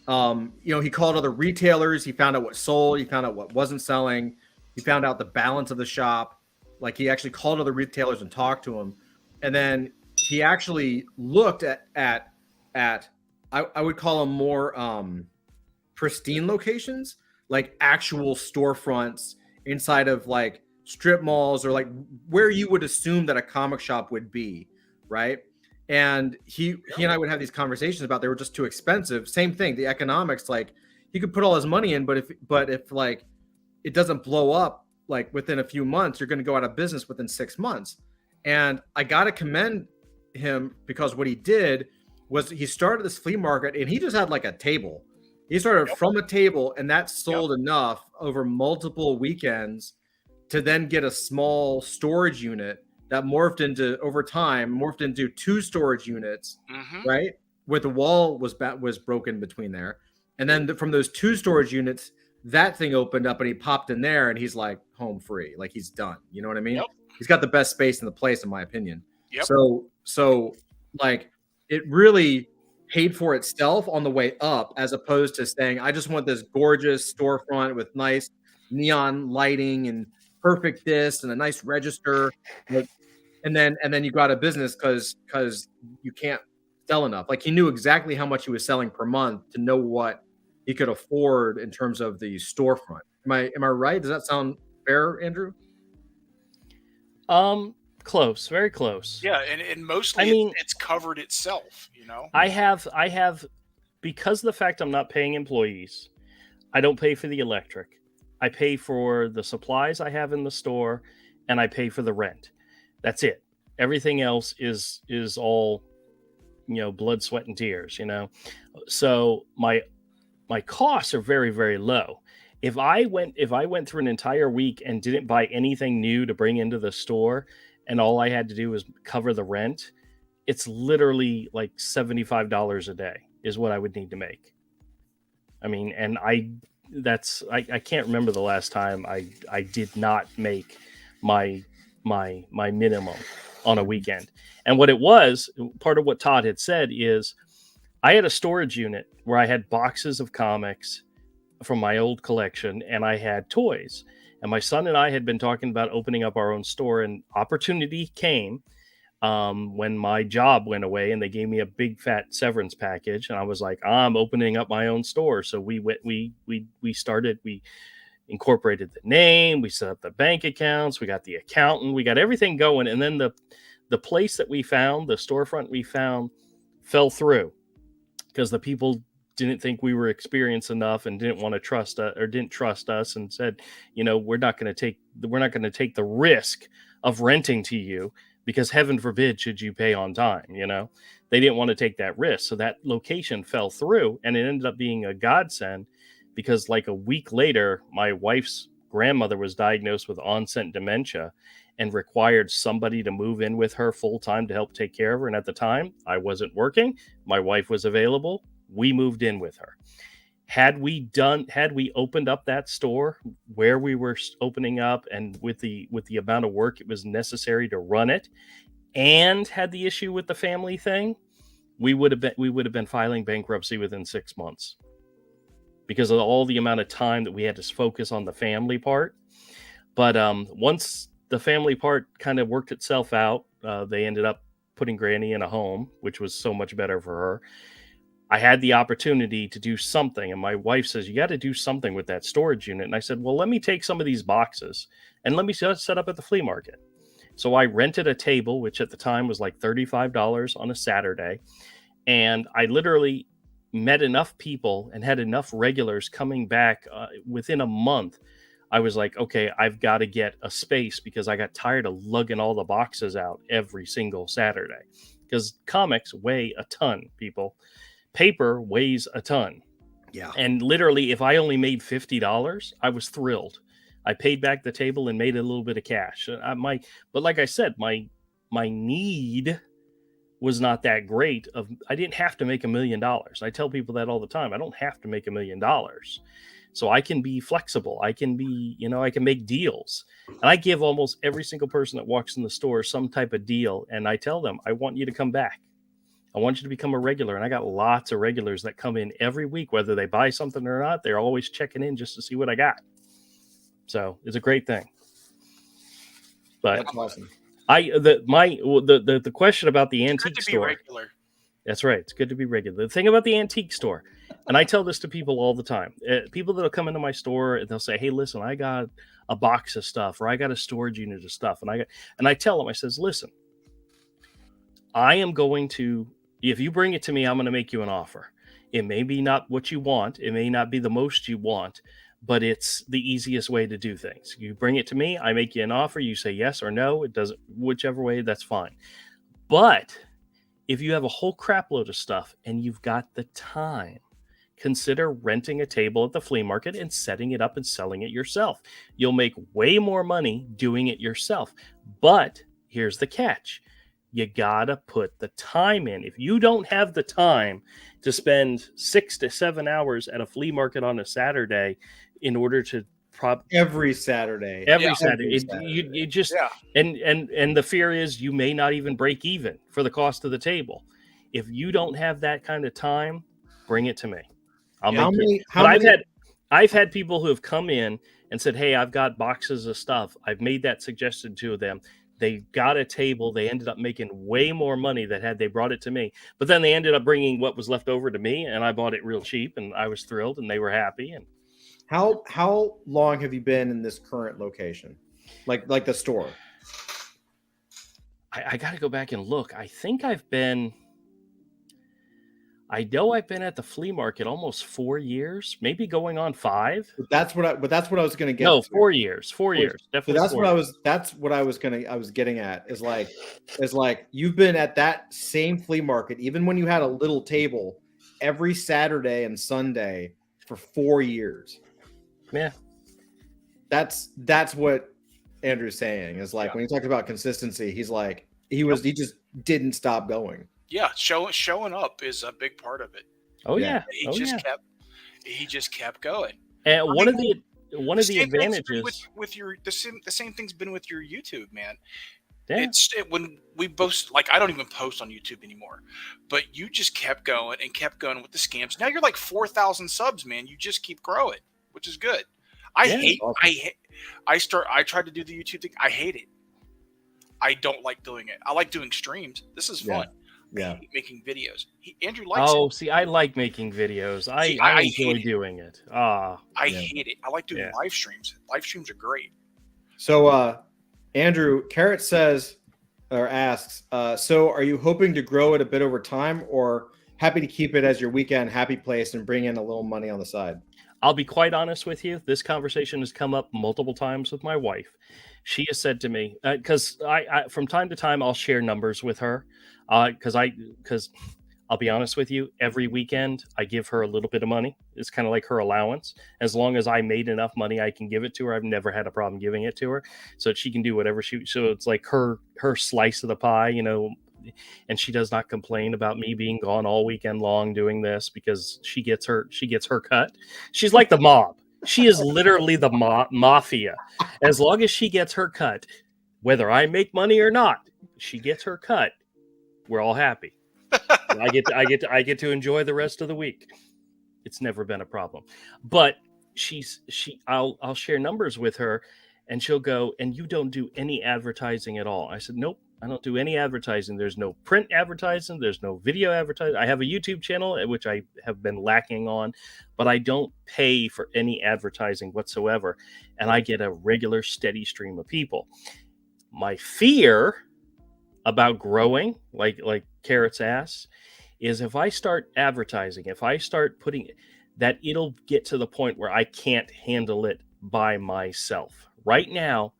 he called other retailers, he found out what sold, he found out what wasn't selling, he found out the balance of the shop. Like he actually called other retailers and talked to them. And then he actually looked at I would call them more pristine locations, like actual storefronts inside of like strip malls or like where you would assume that a comic shop would be, right? And he and I would have these conversations about they were just too expensive. Same thing, the economics, like he could put all his money in, but if like it doesn't blow up like within a few months, you're going to go out of business within 6 months. And I got to commend him because what he did was he started this flea market and he just had like a table. He started from a table and that sold enough over multiple weekends to then get a small storage unit that morphed into 2 storage units, right? Where the wall was broken between there. And then from those 2 storage units, that thing opened up and he popped in there and he's like home free. Like he's done. You know what I mean? Yep. He's got the best space in the place, in my opinion. Yep. So like it really paid for itself on the way up, as opposed to saying, I just want this gorgeous storefront with nice neon lighting and perfect this and a nice register. Like, and then you got a business because you can't sell enough. Like he knew exactly how much he was selling per month to know what he could afford in terms of the storefront. Am I right? Does that sound fair, Andrew? Close, very close. Yeah, and mostly I mean, it's covered itself, you know. I have because of the fact I'm not paying employees, I don't pay for the electric. I pay for the supplies I have in the store, and I pay for the rent. That's it. Everything else is all, blood, sweat, and tears. So my costs are very, very low. If I went through an entire week and didn't buy anything new to bring into the store, and all I had to do was cover the rent, it's literally like $75 a day is what I would need to make. I mean, and I can't remember the last time I did not make my minimum on a weekend. And what it was, part of what Todd had said is, I had a storage unit where I had boxes of comics from my old collection, and I had toys. And my son and I had been talking about opening up our own store, and opportunity came when my job went away, and they gave me a big fat severance package, and I was like, I'm opening up my own store. So we incorporated the name, we set up the bank accounts, we got the accountant, we got everything going, and then the place that we found, the storefront we found, fell through because the people didn't think we were experienced enough and didn't want to trust us, or didn't trust us, and said, we're not going to take the risk of renting to you, because heaven forbid should you pay on time. They didn't want to take that risk. So that location fell through, and it ended up being a godsend, because like a week later, my wife's grandmother was diagnosed with onset dementia and required somebody to move in with her full time to help take care of her. And at the time, I wasn't working. My wife was available. We moved in with her. Had we opened up that store where we were opening up, and with the amount of work it was necessary to run it, and had the issue with the family thing, we would have been filing bankruptcy within 6 months, because of all the amount of time that we had to focus on the family part. But once the family part kind of worked itself out, they ended up putting Granny in a home, which was so much better for her. I had the opportunity to do something, and my wife says, you got to do something with that storage unit. And I said, well, let me take some of these boxes and let me set up at the flea market. So I rented a table, which at the time was like $35 on a Saturday. And I literally met enough people and had enough regulars coming back within a month. I was like, okay, I've got to get a space, because I got tired of lugging all the boxes out every single Saturday, because comics weigh a ton, people. Paper weighs a ton. Yeah. And literally, if I only made $50, I was thrilled. I paid back the table and made a little bit of cash. But like I said, my need was not that great. I didn't have to make $1 million. I tell people that all the time. I don't have to make $1 million. So I can be flexible. I can be, I can make deals. And I give almost every single person that walks in the store some type of deal. And I tell them, I want you to come back. I want you to become a regular. And I got lots of regulars that come in every week, whether they buy something or not. They're always checking in just to see what I got. So it's a great thing. But that's awesome. The question about the antique store. Regular. That's right. It's good to be regular. The thing about the antique store, and I tell this to people all the time, people that'll come into my store and they'll say, hey, listen, I got a box of stuff, or I got a storage unit of stuff. And I tell them, I says, listen, I am going to, if you bring it to me, I'm going to make you an offer. It may be not what you want. It may not be the most you want, but it's the easiest way to do things. You bring it to me, I make you an offer. You say yes or no. It doesn't, whichever way, that's fine. But if you have a whole crap load of stuff and you've got the time, consider renting a table at the flea market and setting it up and selling it yourself. You'll make way more money doing it yourself. But here's the catch. You gotta put the time in. If you don't have the time to spend 6 to 7 hours at a flea market on a Saturday in order to every Saturday, you just and the fear is you may not even break even for the cost of the table. If you don't have that kind of time, bring it to me. I've had people who have come in and said, hey, I've got boxes of stuff. I've made that suggestion to them. They got a table. They ended up making way more money than had they brought it to me. But then they ended up bringing what was left over to me, and I bought it real cheap, and I was thrilled, and they were happy. And how long have you been in this current location, like the store? I got to go back and look. I think I've been I know I've been at the flea market almost 4 years, maybe going on 5. But that's what I was going to get No, to. 4 years. 4 years. So Definitely that's 4 what years. I was getting at is like you've been at that same flea market even when you had a little table every Saturday and Sunday for 4 years. Yeah. That's what Andrew's saying is like when he talks about consistency, he's like he just didn't stop going. Yeah, showing up is a big part of it. Oh Yeah. yeah. He just kept going. And one of the Same thing's been advantages with your the same thing's been with your YouTube, man. yeah. When we both, like, I don't even post on YouTube anymore, but you just kept going with the scams. Now you're like 4,000 subs, man. You just keep growing, which is good. I tried to do the YouTube thing. I hate it. I don't like doing it. I like doing streams. This is fun. Yeah. I hate making videos. Andrew likes it. Oh, see, I like making videos. I enjoy doing it. I hate it. I like doing live streams. Live streams are great. So Andrew, Carrot says or asks, so are you hoping to grow it a bit over time or happy to keep it as your weekend happy place and bring in a little money on the side? I'll be quite honest with you. This conversation has come up multiple times with my wife. She has said to me, because I from time to time I'll share numbers with her, because I'll be honest with you, every weekend I give her a little bit of money. It's kind of like her allowance. As long as I made enough money, I can give it to her. I've never had a problem giving it to her, so that she can do whatever so it's like her slice of the pie, you know. And she does not complain about me being gone all weekend long doing this because she gets her cut. She's like the mob. She is literally the mafia. As long as she gets her cut, whether I make money or not, she gets her cut. We're all happy. I get to enjoy the rest of the week. It's never been a problem. But I'll share numbers with her and she'll go, and you don't do any advertising at all. I said, nope. I don't do any advertising. There's no print advertising. There's no video advertising. I have a YouTube channel, which I have been lacking on, but I don't pay for any advertising whatsoever. And I get a regular, steady stream of people. My fear about growing, like Carrot's ass, is if I start advertising, if I start putting that, it'll get to the point where I can't handle it by myself. Right now,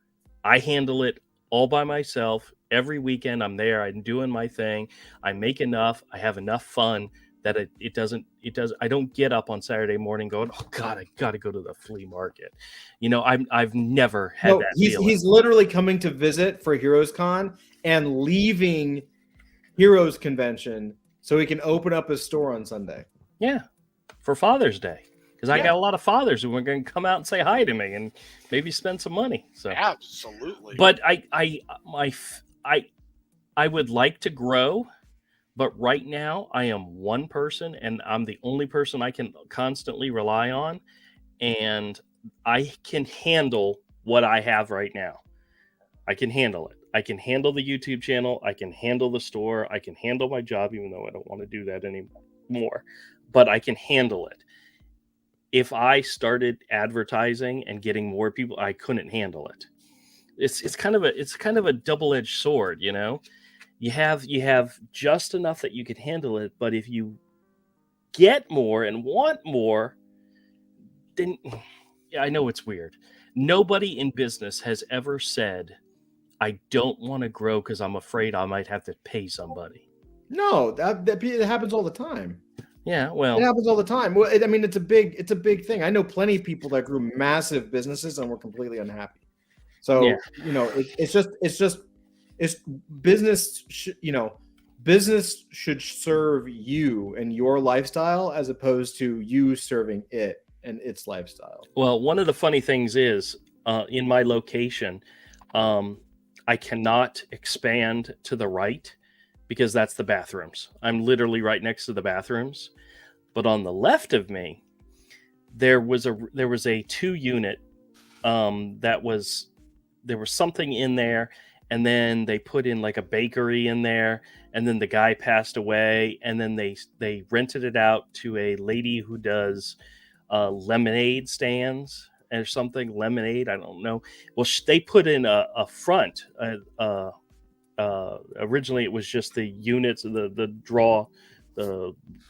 I handle it all by myself. Every weekend I'm there, I'm doing my thing. I make enough, I have enough fun that I don't get up on Saturday morning going, oh God, I got to go to the flea market. You know, I've never had that feeling. He's literally coming to visit for Heroes Con and leaving Heroes Convention so he can open up his store on Sunday. Yeah, for Father's Day. Because I got a lot of fathers who are going to come out and say hi to me and maybe spend some money. So absolutely. But I would like to grow, but right now I am one person and I'm the only person I can constantly rely on, and I can handle what I have right now. I can handle it. I can handle the YouTube channel. I can handle the store. I can handle my job, even though I don't want to do that anymore, but I can handle it. If I started advertising and getting more people, I couldn't handle it. It's kind of a double-edged sword, you know. You have just enough that you can handle it, but if you get more and want more, then I know it's weird. Nobody in business has ever said, I don't want to grow because I'm afraid I might have to pay somebody. No, that happens all the time. Yeah, well, it happens all the time. Well, I mean, it's a big thing. I know plenty of people that grew massive businesses and were completely unhappy. So, you know, it's business. Business should serve you and your lifestyle as opposed to you serving it and its lifestyle. Well, one of the funny things is in my location, I cannot expand to the right because that's the bathrooms. I'm literally right next to the bathrooms. But on the left of me, there was a 2-unit there was something in there, and then they put in like a bakery in there, and then the guy passed away, and then they rented it out to a lady who does lemonade stands or something. Lemonade, I don't know. Well, they put in a front. Originally, it was just the units, the draw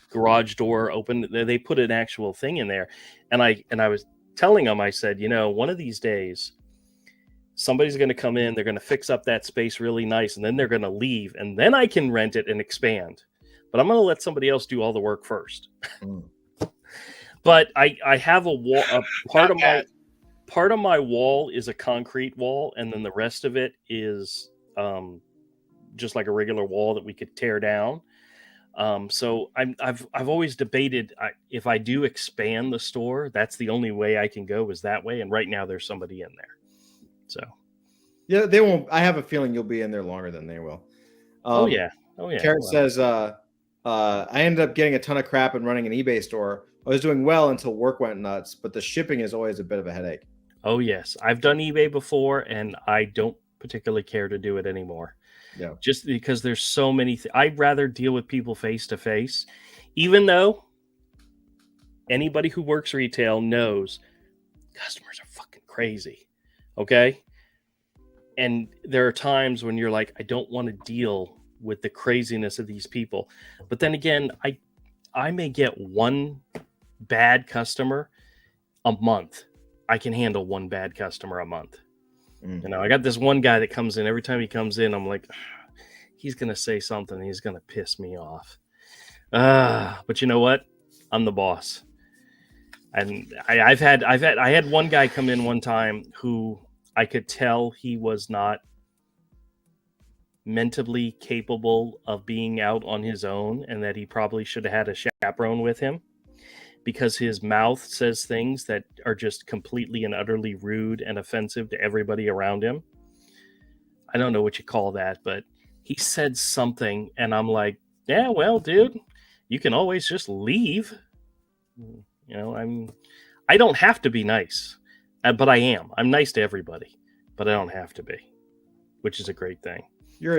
garage door open. They put an actual thing in there, and I was telling them, I said, one of these days, somebody's going to come in, they're going to fix up that space really nice, and then they're going to leave, and then I can rent it and expand. But I'm going to let somebody else do all the work first. But I have a wall. Part of my wall is a concrete wall, and then the rest of it is just like a regular wall that we could tear down. So I've always debated if I do expand the store, that's the only way I can go is that way. And right now there's somebody in there. So yeah, they won't. I have a feeling you'll be in there longer than they will. Oh yeah. Carrot says, I ended up getting a ton of crap and running an eBay store. I was doing well until work went nuts, but the shipping is always a bit of a headache. Oh yes, I've done eBay before, and I don't particularly care to do it anymore. Yeah, just because there's so many. I'd rather deal with people face to face, even though anybody who works retail knows customers are fucking crazy. Okay, and there are times when you're like, I don't want to deal with the craziness of these people, but then again, I may get one bad customer a month. I can handle one bad customer a month. I got this one guy that comes in. Every time he comes in, I'm like, he's gonna say something. He's gonna piss me off. But you know what? I'm the boss. And I had one guy come in one time who I could tell he was not mentally capable of being out on his own, and that he probably should have had a chaperone with him, because his mouth says things that are just completely and utterly rude and offensive to everybody around him. I don't know what you call that, but he said something, and I'm like, yeah, well, dude, you can always just leave. I don't have to be nice, but I am. I'm nice to everybody, but I don't have to be, which is a great thing.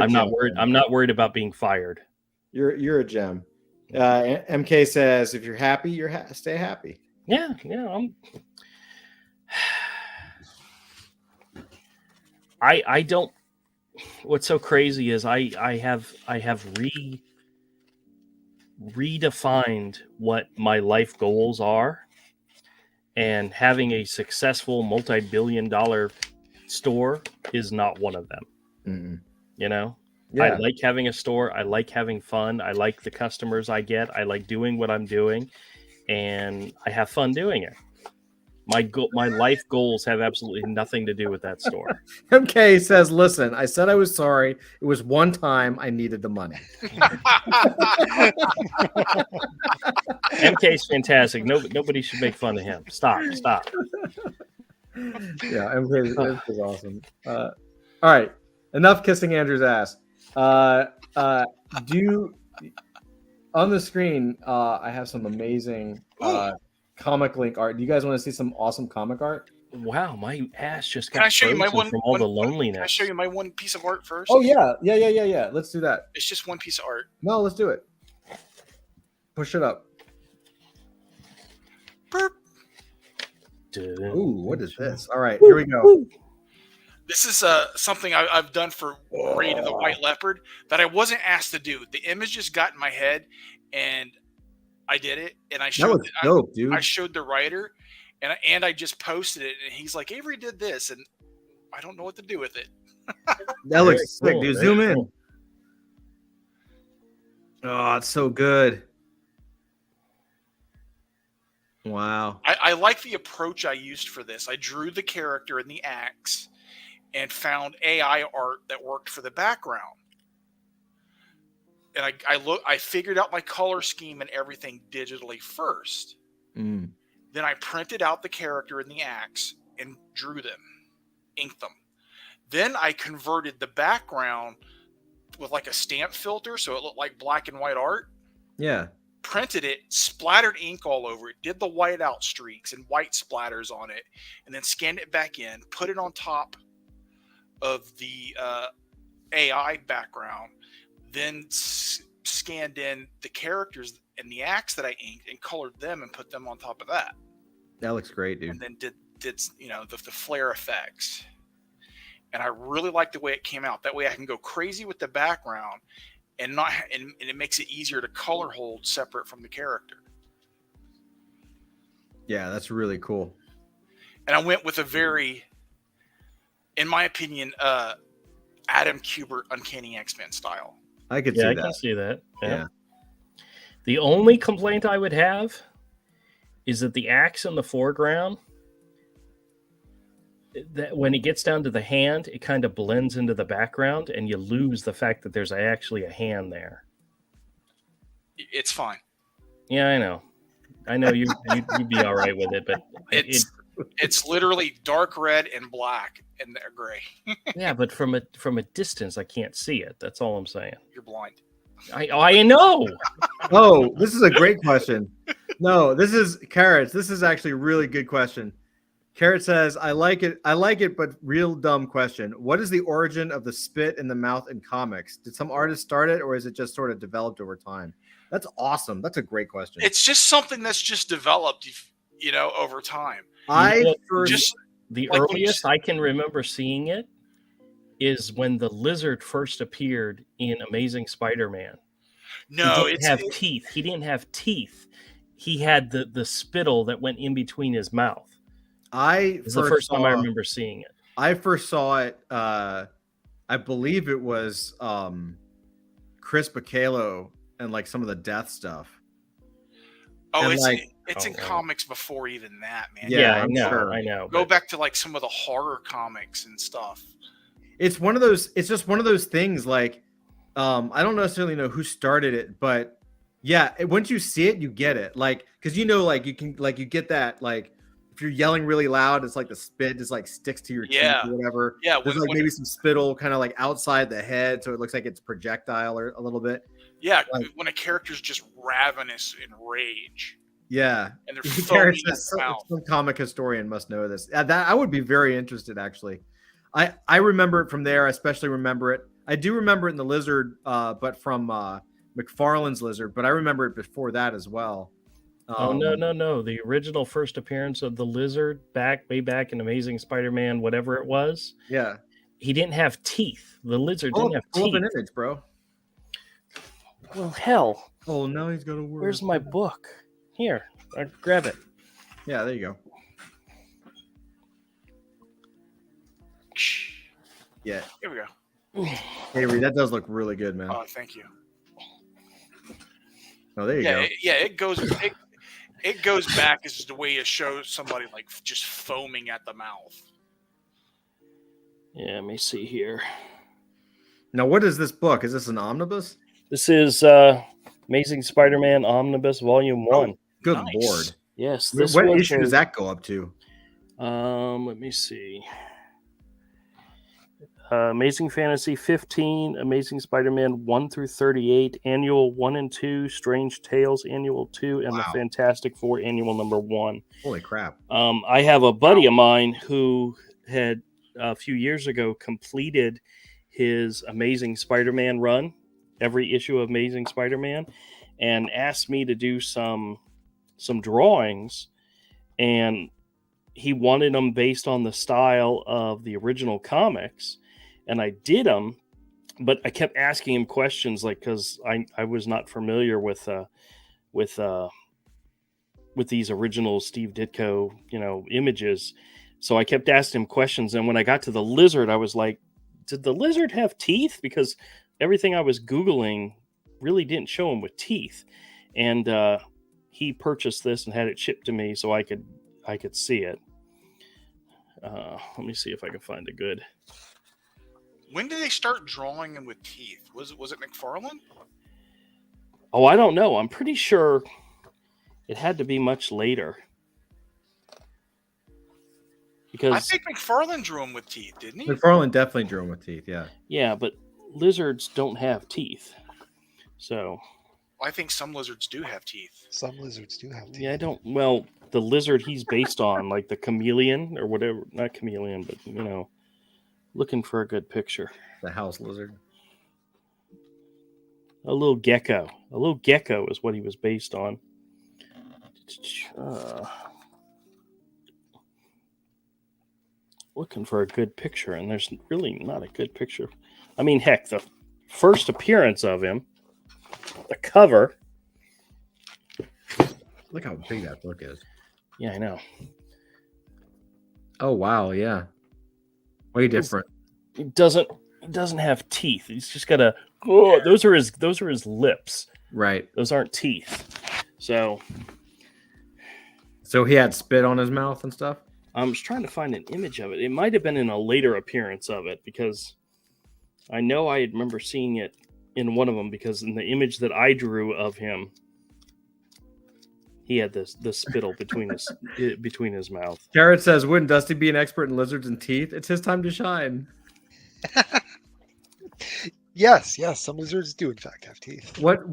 I'm not worried. I'm not worried about being fired. You're a gem. MK says, if you're happy, stay happy. Yeah. I don't. What's so crazy is I have redefined what my life goals are, and having a successful multi-billion-dollar store is not one of them. Yeah. I like having a store. I like having fun. I like the customers I get. I like doing what I'm doing, and I have fun doing it. My life goals have absolutely nothing to do with that store. MK says, listen, I said I was sorry. It was one time I needed the money. MK's fantastic. Nobody should make fun of him. Stop. Yeah, MK is awesome. All right. Enough kissing Andrew's ass. On the screen, I have some amazing comic link art. Do you guys want to see some awesome comic art? Wow, my ass just got Can I show you my frozen from all the loneliness. Can I show you my one piece of art first? Oh yeah. Let's do that. It's just one piece of art. No, let's do it. Push it up. Burp. Ooh, what is this? All right, here we go. This is something I've done for Raid and the White Leopard that I wasn't asked to do. The image just got in my head, and I did it. And I showed dope, dude. I showed the writer, and I just posted it. And he's like, Avery did this, and I don't know what to do with it. That looks sick, cool. dude. Very Zoom in. cool. Oh, it's so good. Wow. I like the approach I used for this. I drew the character in the axe and found AI art that worked for the background. And I figured out my color scheme and everything digitally first. Then I printed out the character in the axe and drew them, inked them. Then I converted the background with like a stamp filter so it looked like black and white art. Yeah. Printed it, splattered ink all over it, did the white out streaks and white splatters on it, and then scanned it back in, put it on top of the AI background, then scanned in the characters and the axe that I inked and colored them and put them on top of that. That looks great, dude. And then did the flare effects. And I really like the way it came out. That way I can go crazy with the background and it makes it easier to color hold separate from the character. Yeah, that's really cool. And I went with a very, in my opinion, Adam Kubert Uncanny X-Men style. I could Yeah, see I that. can see that. Yeah. The only complaint I would have is that the axe in the foreground, that when it gets down to the hand, it kind of blends into the background, and you lose the fact that there's actually a hand there. It's fine. Yeah, I know. You'd be all right with it, but It's literally dark red and black and gray. yeah, but from a distance, I can't see it. That's all I'm saying. You're blind. I know. Oh, this is a great question. No, this is Carrots. This is actually a really good question. Carrot says, I like it, but real dumb question. What is the origin of the spit in the mouth in comics? Did some artist start it, or is it just sort of developed over time? That's awesome. That's a great question. It's just something that's just developed, over time. The like earliest I can remember seeing it is when the lizard first appeared in Amazing Spider-Man. No, he didn't have teeth. He didn't have teeth. He had the spittle that went in between his mouth. It's the first time I remember seeing it. I first saw it. I believe it was Chris Bacalo and like some of the death stuff. Oh, and it's in comics before even that, man. Yeah, I know. Go back to like some of the horror comics and stuff. It's one of those. It's just one of those things. Like, I don't necessarily know who started it, but yeah, once you see it, you get it. Like, because like you get that. Like, if you're yelling really loud, it's like the spit just like sticks to your teeth or whatever. Yeah, there's maybe some spittle kind of like outside the head, so it looks like it's projectile or a little bit. Yeah, when a character's just ravenous in rage. Yeah, and they're foaming at the mouth. Some comic historian must know this. That I would be very interested, actually. I remember it from there. I especially remember it. I do remember it in the Lizard, but from McFarlane's Lizard. But I remember it before that as well. No! The original first appearance of the Lizard way back in Amazing Spider-Man, whatever it was. Yeah, he didn't have teeth. The Lizard didn't have teeth. Pull up an image, bro. Well, hell. Oh, now he's got a word. Where's my book? Here, grab it. Yeah, there you go. Yeah. Here we go. Avery, that does look really good, man. Oh, thank you. Oh, there you go. It goes back as the way it shows somebody like just foaming at the mouth. Yeah, let me see here. Now, what is this book? Is this an omnibus? This is Amazing Spider-Man Omnibus Volume 1. Oh, good Lord. Yes. What issue does that go up to? Let me see. Amazing Fantasy 15, Amazing Spider-Man 1 through 38, Annual 1 and 2, Strange Tales Annual 2, and the Fantastic Four Annual number 1. Holy crap. I have a buddy of mine who had a few years ago completed his Amazing Spider-Man run, every issue of Amazing Spider-Man, and asked me to do some drawings, and he wanted them based on the style of the original comics, and I did them, but I kept asking him questions, like, because I was not familiar with these original Steve Ditko images, so I kept asking him questions, and when I got to the Lizard, I was like, did the Lizard have teeth? Because everything I was Googling really didn't show him with teeth. And he purchased this and had it shipped to me so I could see it. Let me see if I can find a good. When did they start drawing him with teeth? Was it McFarlane? Oh, I don't know. I'm pretty sure it had to be much later. Because I think McFarlane drew him with teeth, didn't he? McFarlane definitely drew him with teeth, yeah. Yeah, but lizards don't have teeth. So I think some lizards do have teeth. Some lizards do have teeth. Yeah, I don't. Well, the lizard he's based on, like the chameleon or whatever, not chameleon, but looking for a good picture. The house lizard. A little gecko. A little gecko is what he was based on. Looking for a good picture, and there's really not a good picture. I mean, heck, the first appearance of him. The cover. Look how big that book is. Yeah, I know. Oh wow, yeah. Way different. It doesn't have teeth. He's just got a. Oh, those are his lips. Right. Those aren't teeth. So he had spit on his mouth and stuff. I'm just trying to find an image of it. It might have been in a later appearance of it because I know I remember seeing it in one of them because in the image that I drew of him, he had the spittle between his mouth. Garrett says, "Wouldn't Dusty be an expert in lizards and teeth? It's his time to shine." Yes, some lizards do in fact have teeth. What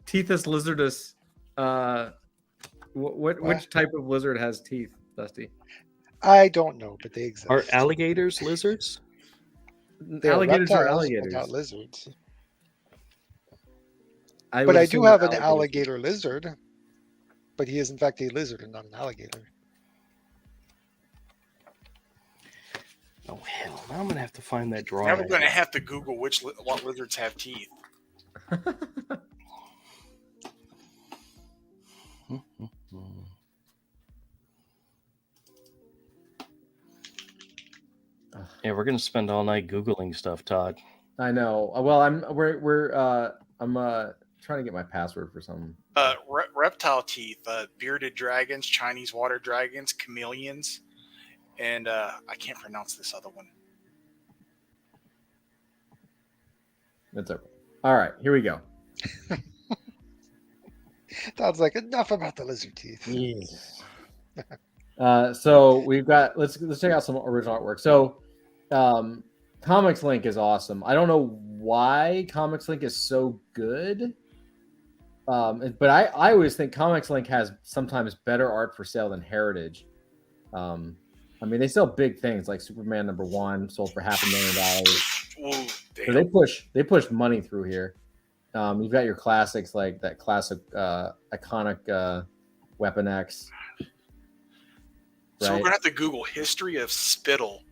teethus lizardus? Which type of lizard has teeth, Dusty? I don't know, but they exist. Are alligators lizards? They're Alligators are reptiles, but alligators. not lizards. But But I do have an alligator lizard, but he is in fact a lizard and not an alligator. Oh hell! Now I'm gonna have to find that drawing. Now we're going to have to Google what lizards have teeth. Yeah, we're gonna spend all night googling stuff, Todd. I know. Well, I'm trying to get my password for something. Reptile teeth, bearded dragons, Chinese water dragons, chameleons, and I can't pronounce this other one. That's okay. All right, here we go. Sounds like enough about the lizard teeth. So we've got let's check out some original artwork. So Comics Link is awesome. I don't know why Comics Link is so good. But I always think Comics Link has sometimes better art for sale than Heritage. I mean, they sell big things like Superman #1 sold for $500,000. Ooh, So they push money through here. You've got your classics like that classic iconic Weapon X. So we're Right? gonna have to Google history of spittle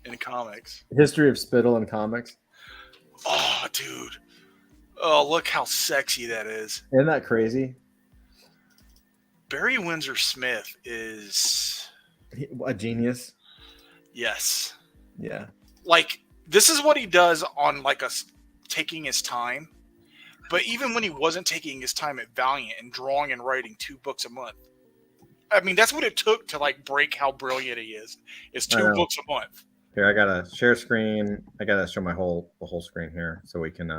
in comics. History of spittle in comics. Oh, dude. Oh, look how sexy that is. Isn't that crazy? Barry Windsor Smith is A genius. yes. Yeah. Like this is what he does on like taking his time. But even when he wasn't taking his time at Valiant and drawing and writing 2 books a month, I mean that's what it took to like break how brilliant he is. It's 2 books a month. Here, I gotta share screen. I gotta show the whole screen here so we can.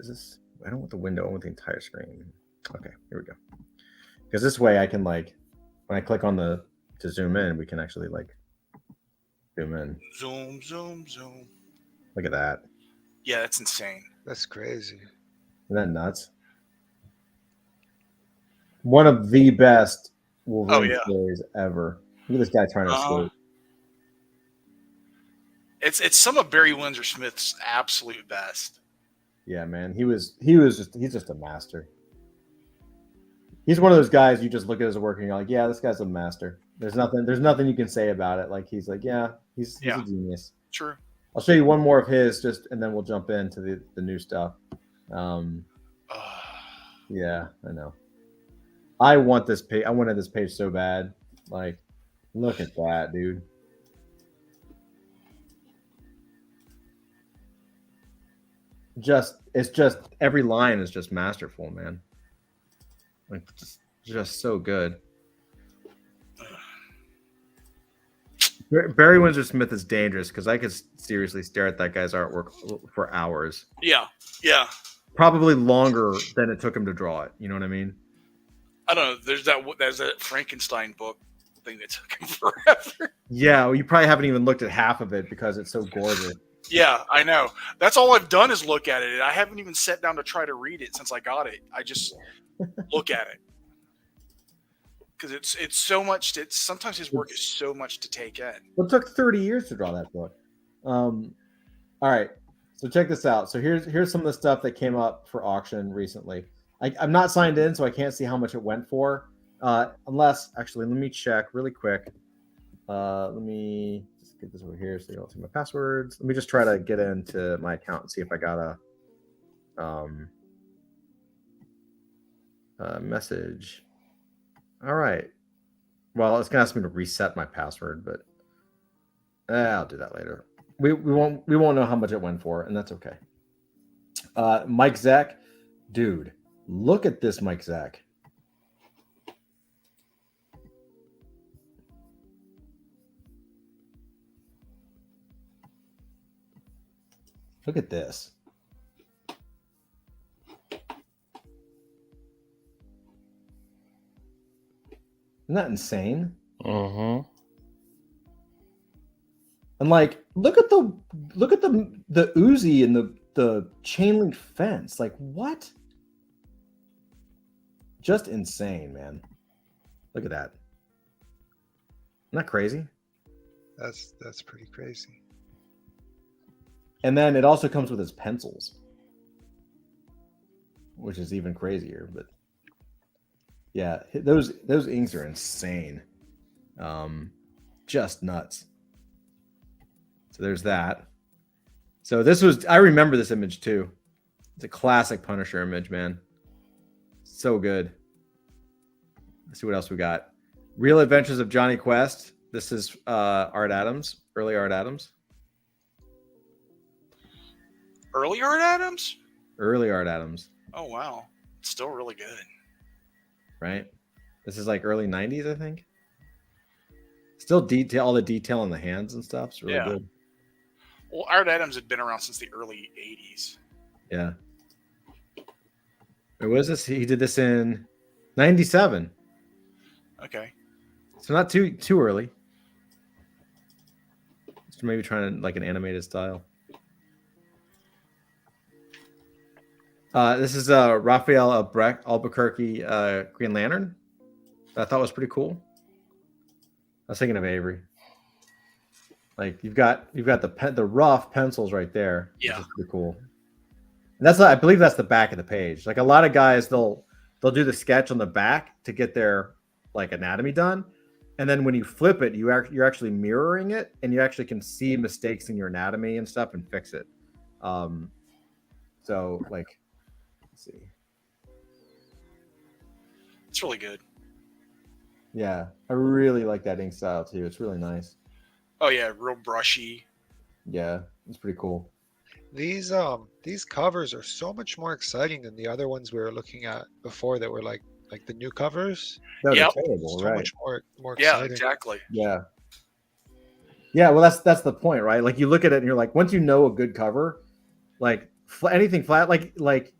Is this? I don't want the window. I want the entire screen. Okay, here we go. Because this way I can like, when I click on to zoom in, we can actually like zoom in. Zoom, zoom, zoom. Look at that. Yeah, that's insane. That's crazy. Isn't that nuts? One of the best Wolverine stories ever. Look at this guy trying to escape. It's some of Barry Windsor Smith's absolute best. Yeah, man. He's just a master. He's one of those guys you just look at his work and you're like, yeah, this guy's a master. There's nothing you can say about it. Like he's like, yeah, he's a genius. True. I'll show you one more of his and then we'll jump into the new stuff. Yeah, I know. I want this page. I wanted this page so bad. Like, look at that, dude. It's just every line is just masterful, man. Like, just so good. Barry Windsor Smith is dangerous because I could seriously stare at that guy's artwork for hours. Yeah. Probably longer than it took him to draw it. You know what I mean? I don't know. There's that Frankenstein book thing that took him forever. Yeah, well, you probably haven't even looked at half of it because it's so gorgeous. Yeah, I know. That's all I've done is look at it. I haven't even sat down to try to read it since I got it. I just look at it because it's so much. Sometimes his work is so much to take in. Well, it took 30 years to draw that book. All right, so check this out. So here's some of the stuff that came up for auction recently. I'm not signed in, so I can't see how much it went for. Unless, actually, let me check really quick. Let me just get this over here so you don't see my passwords. Let me just try to get into my account and see if I got a message. All right. Well, it's gonna ask me to reset my password, but I'll do that later. We won't know how much it went for, and that's okay. Mike Zach, dude, look at this, Mike Zach. Look at this. Isn't that insane? Uh-huh. And like, look at the Uzi and the chain link fence. Like, what? Just insane, man. Look at that. Isn't that crazy? That's pretty crazy. And then it also comes with his pencils, which is even crazier. But yeah, those inks are insane. Just nuts. So there's that. So I remember this image too. It's a classic Punisher image, man. So good. Let's see what else we got. Real Adventures of Johnny Quest. This is Art Adams, early Art Adams. Early Art Adams? Early Art Adams. Oh, wow. Still really good. Right? This is like early 90s, I think. Still all the detail in the hands and stuff. It's really good. Well, Art Adams had been around since the early 80s. Yeah. Where was this? He did this in 97. Okay. So not too early. Just maybe trying to like an animated style. This is Raphael Albuquerque Green Lantern. I thought was pretty cool. I was thinking of Avery. Like you've got the rough pencils right there. Yeah, which is pretty cool. And I believe that's the back of the page. Like a lot of guys, they'll do the sketch on the back to get their like anatomy done, and then when you flip it, you're actually mirroring it, and you actually can see mistakes in your anatomy and stuff and fix it. So like. See, it's really good. Yeah, I really like that ink style too. It's really nice. Oh yeah, real brushy. Yeah, it's pretty cool. These covers are so much more exciting than the other ones we were looking at before that were like the new covers. No, Yep. they're terrible, So right? much more Yeah, exciting. exactly. Yeah. Yeah, well, that's the point, right? Like you look at it and you're like, once you know a good cover, like anything flat, like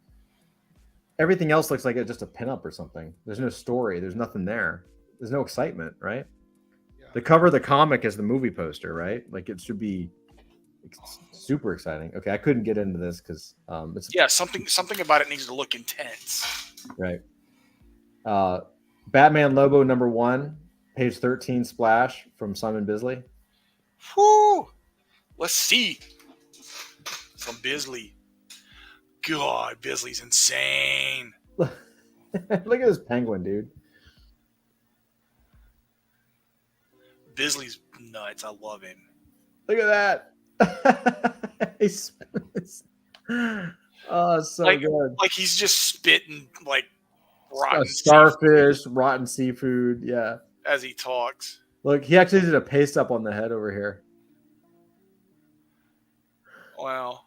everything else looks like it's just a pinup or something. There's no story. There's nothing there. There's no excitement, right? Yeah. The cover of the comic is the movie poster, right? Like it should be super exciting. Okay, I couldn't get into this because it's something about it needs to look intense. right. Batman Lobo #1, page 13 splash from Simon Bisley. Whoo! Let's see. From Bisley. God, Bisley's insane. Look at this penguin, dude. Bisley's nuts. I love him. Look at that. Oh, it's so good. Like he's just spitting like rotten starfish, rotten seafood. Yeah. as he talks. Look, he actually did a paste up on the head over here. Wow.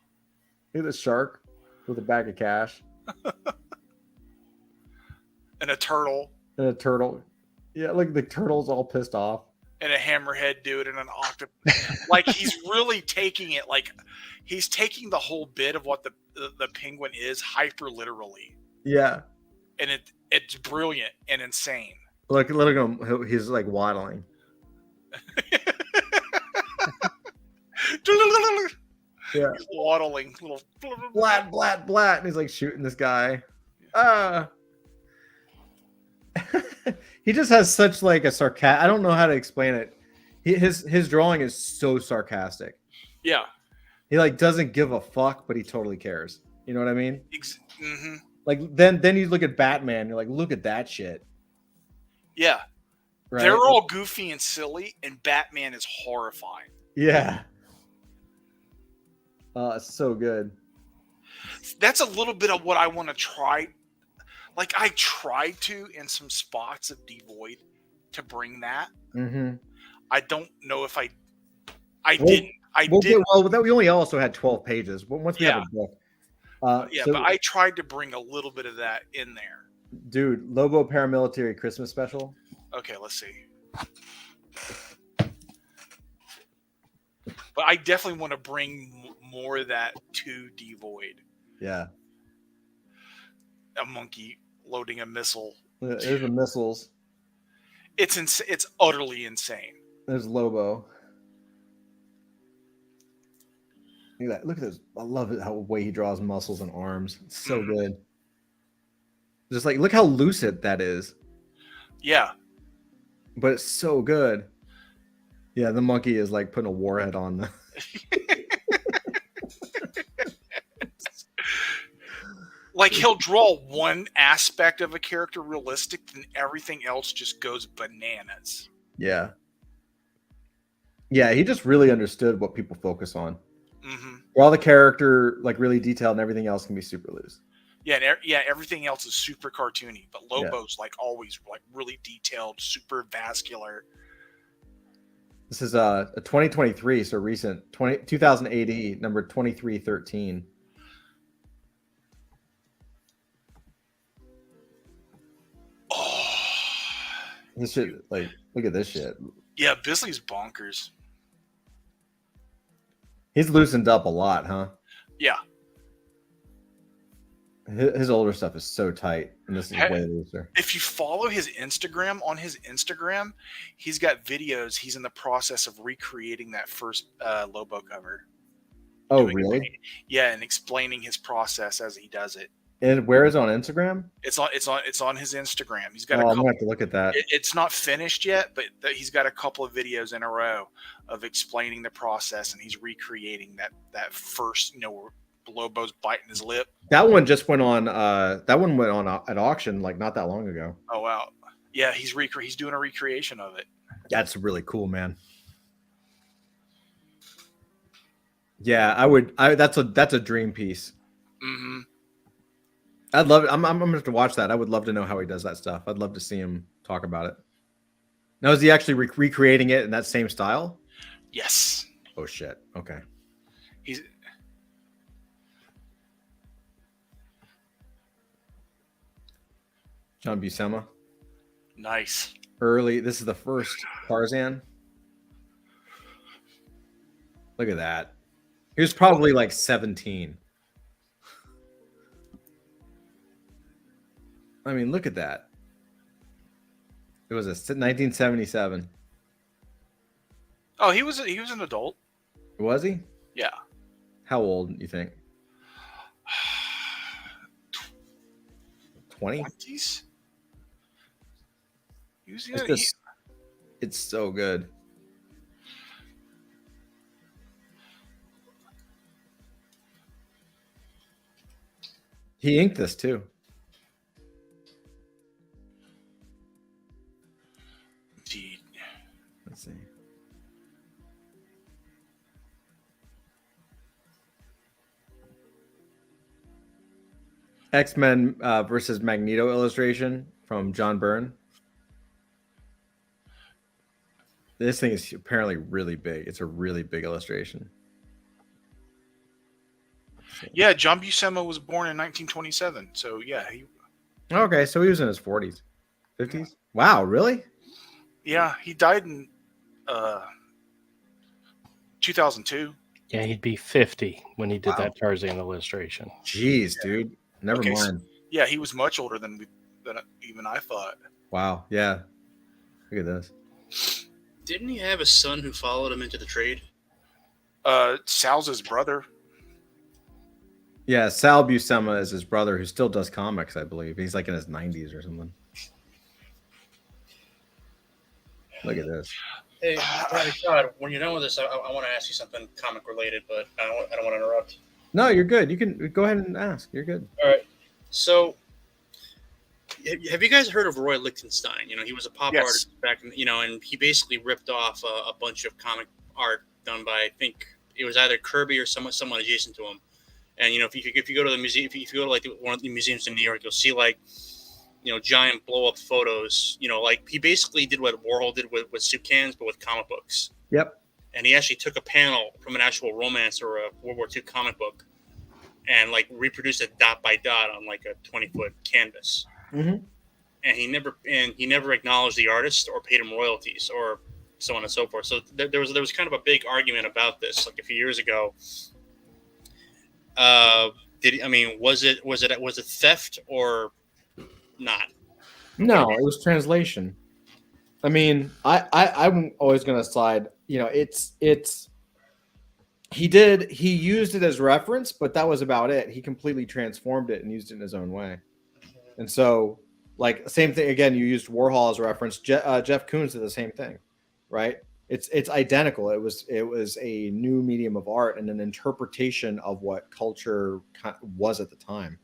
Look at the shark with a bag of cash. And a turtle. And a turtle. Yeah, look, the turtle's all pissed off. And a hammerhead dude and an octopus. Like he's really taking it, like he's taking the whole bit of what the penguin is hyper literally. Yeah. And it's brilliant and insane. Look at him. He's like waddling. Yeah. He's waddling. Little Blat, blat, blat. And he's like shooting this guy. He just has such like a sarcastic. I don't know how to explain it. His drawing is so sarcastic. Yeah. He like doesn't give a fuck, but he totally cares. You know what I mean? Mm-hmm. Like then you look at Batman. You're like, look at that shit. Yeah. Right? They're all goofy and silly, and Batman is horrifying. Yeah. It's so good. That's a little bit of what I want to try. Like I tried to in some spots of Devoid to bring that. Mm-hmm. I don't know if I We'll- didn't. I Well, did. we only also had 12 pages. But once we have Yeah. a book, Yeah, so, but I tried to bring a little bit of that in there. dude, Lobo Paramilitary Christmas special. Okay, let's see. But I definitely want to bring more of that to Devoid. Yeah. A monkey loading a missile. There's the missiles. It's utterly insane. There's Lobo. Look at this. I love it how way he draws muscles and arms. It's so good. Just like look how lucid that is. Yeah. But it's so good. Yeah, the monkey is like putting a warhead on the Like he'll draw one aspect of a character realistic, and everything else just goes bananas. Yeah. Yeah, he just really understood what people focus on. Mm-hmm. All the character like really detailed and everything else can be super loose. Yeah, everything else is super cartoony, but Lobo's like always like really detailed, super vascular. This is a 2023, so recent 2000 AD, number 2313. Oh, This shit, like, look at this shit. yeah, Bisley's bonkers. He's loosened up a lot, huh? Yeah, His older stuff is so tight, and this is Hey. way looser. if you follow his Instagram, on his Instagram, he's got videos. He's in the process of recreating that first Lobo cover. Oh, Doing it- really? Yeah, and explaining his process as he does it. And where is it on Instagram? It's on his Instagram. He's got Oh, a I'm couple. gonna have to look at that. It's not finished yet, but he's got a couple of videos in a row of explaining the process, and he's recreating that first, where Lobo's biting his lip. that one just went on. That one went on at auction like not that long ago. Oh wow, yeah, he's doing a recreation of it. That's really cool, man. Yeah, I would. That's a dream piece. Mm-hmm. I'd love it. I'm gonna have to watch that. I would love to know how he does that stuff. I'd love to see him talk about it. Now, is he actually recreating it in that same style? Yes, Oh shit. Okay. he's John Buscema. nice. Early. This is the first Tarzan. Look at that. He was probably like 17. I mean, look at that. It was 1977. Oh, he was an adult. Was he? Yeah, How old do you think? 20? 20s. He was, It's so good. He inked this too. indeed. Let's see. X-Men versus Magneto illustration from John Byrne. This thing is apparently really big. It's a really big illustration. Yeah, John Buscema was born in 1927. So yeah, Okay, so he was in his 40s, 50s. Wow, really? he died in 2002. Yeah, he'd be 50 when he did Wow. that Tarzan illustration. Jeez, dude. Never Okay, so- mind. Yeah, he was much older than even I thought. Wow. Yeah. Look at this. Didn't he have a son who followed him into the trade? Sal's his brother. Yeah, Sal Buscema is his brother who still does comics, I believe. He's like in his 90s or something. Look at this. Hey, Todd, when you're done with this, I want to ask you something comic related, but I don't want to interrupt. No, you're good. You can go ahead and ask. You're good. All right. So, have you guys heard of Roy Lichtenstein? He was a pop Yes. artist back in, and he basically ripped off a bunch of comic art done by, I think it was either Kirby or someone adjacent to him. And if you go to the museum, if you go to like one of the museums in New York, you'll see like giant blow up photos. Like he basically did what Warhol did with soup cans, but with comic books. Yep. And he actually took a panel from an actual romance or a World War II comic book and like reproduced it dot by dot on like a 20-foot canvas. Mm-hmm. And he never acknowledged the artist or paid him royalties or so on and so forth. So there was kind of a big argument about this like a few years ago. Was it theft or not? No, it was translation. I mean, I'm always going to side. He used it as reference, but that was about it. He completely transformed it and used it in his own way. And so, like, same thing again. You used Warhol as a reference. Jeff Koons did the same thing, right? It's identical. It was a new medium of art and an interpretation of what culture was at the time.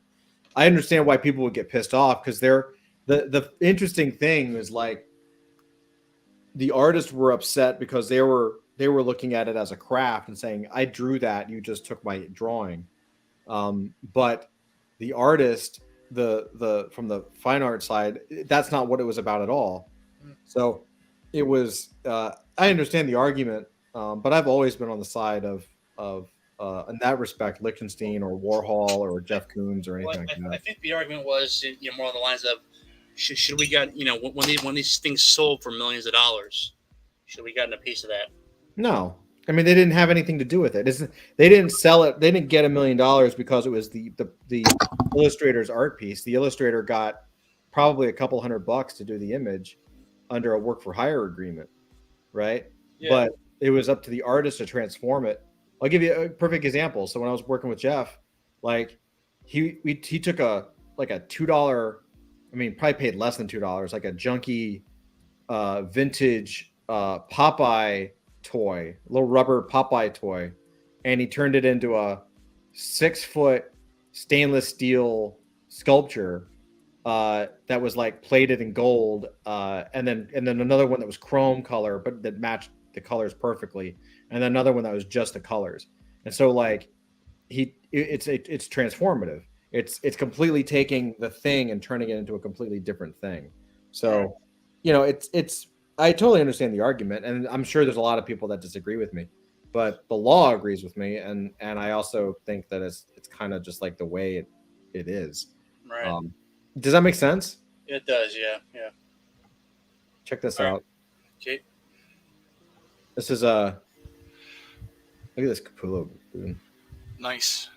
I understand why people would get pissed off because the interesting thing is like the artists were upset because they were looking at it as a craft and saying, I drew that, you just took my drawing. But the artist, the from the fine art side, that's not what it was about at all. So it was I understand the argument, but I've always been on the side of in that respect, Lichtenstein or Warhol or Jeff Koons or anything like that. I think the argument was more on the lines of should we get when these things sold for millions of dollars, should we gotten a piece of that? No, I mean they didn't have anything to do with it. They didn't sell it. They didn't get $1 million because it was the illustrator's art piece. The illustrator got probably a couple $100 to do the image under a work for hire agreement, right? Yeah. But it was up to the artist to transform it. I'll give you a perfect example. So when I was working with Jeff, like he took a $2, I mean, probably paid less than $2, like a junky vintage Popeye toy, little rubber Popeye toy, and he turned it into a 6-foot stainless steel sculpture that was like plated in gold, and then another one that was chrome color, but that matched the colors perfectly, and then another one that was just the colors. And so like it's transformative. It's completely taking the thing and turning it into a completely different thing. So, it's I totally understand the argument, and I'm sure there's a lot of people that disagree with me, but the law agrees with me, and I also think that it's kind of just like the way it is. Right. Does that make sense? It does, yeah. Check this out. Okay. This is look at this Capullo, dude. Nice.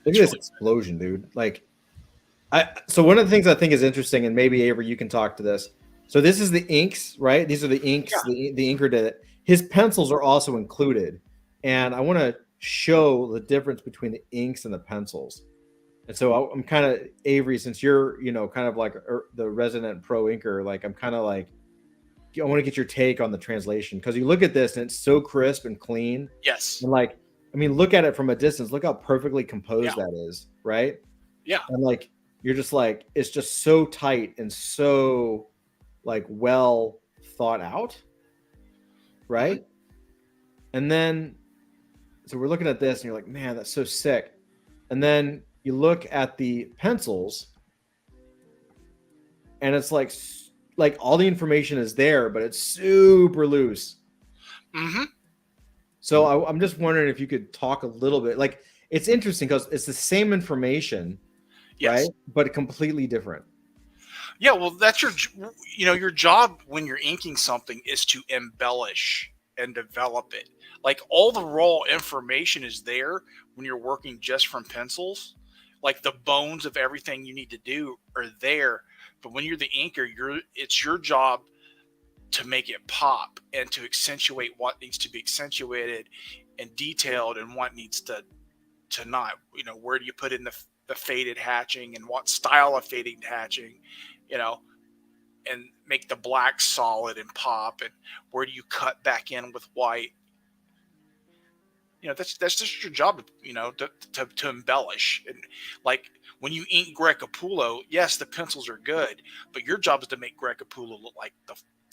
Look at this explosion, dude. Like, so one of the things I think is interesting, and maybe Avery, you can talk to this. So this is the inks, right? These are the inks. Yeah. The inker did it. His pencils are also included, and I want to show the difference between the inks and the pencils. And so I'm kind of, Avery, since you're kind of like the resident pro inker, like I'm kind of like, I want to get your take on the translation, because you look at this and it's so crisp and clean. Yes. And like, I mean, look at it from a distance. Look how perfectly composed that is, right? Yeah. And like, you're just like, it's just so tight and so like well thought out, right? And then, so we're looking at this and you're like, man, that's so sick. And then you look at the pencils and it's like all the information is there, but it's super loose. Mm-hmm. So I'm just wondering if you could talk a little bit. Like, it's interesting because it's the same information, yes, right? But completely different. Yeah, well, that's your job when you're inking something is to embellish and develop it. Like, all the raw information is there when you're working just from pencils. Like, the bones of everything you need to do are there. But when you're the inker, it's your job to make it pop and to accentuate what needs to be accentuated and detailed and what needs to not. Where do you put in the faded hatching and what style of faded hatching, and make the black solid and pop, and where do you cut back in with white? That's just your job, to embellish. And like when you ink Greg Capullo, yes, the pencils are good, but your job is to make Greg Capullo look like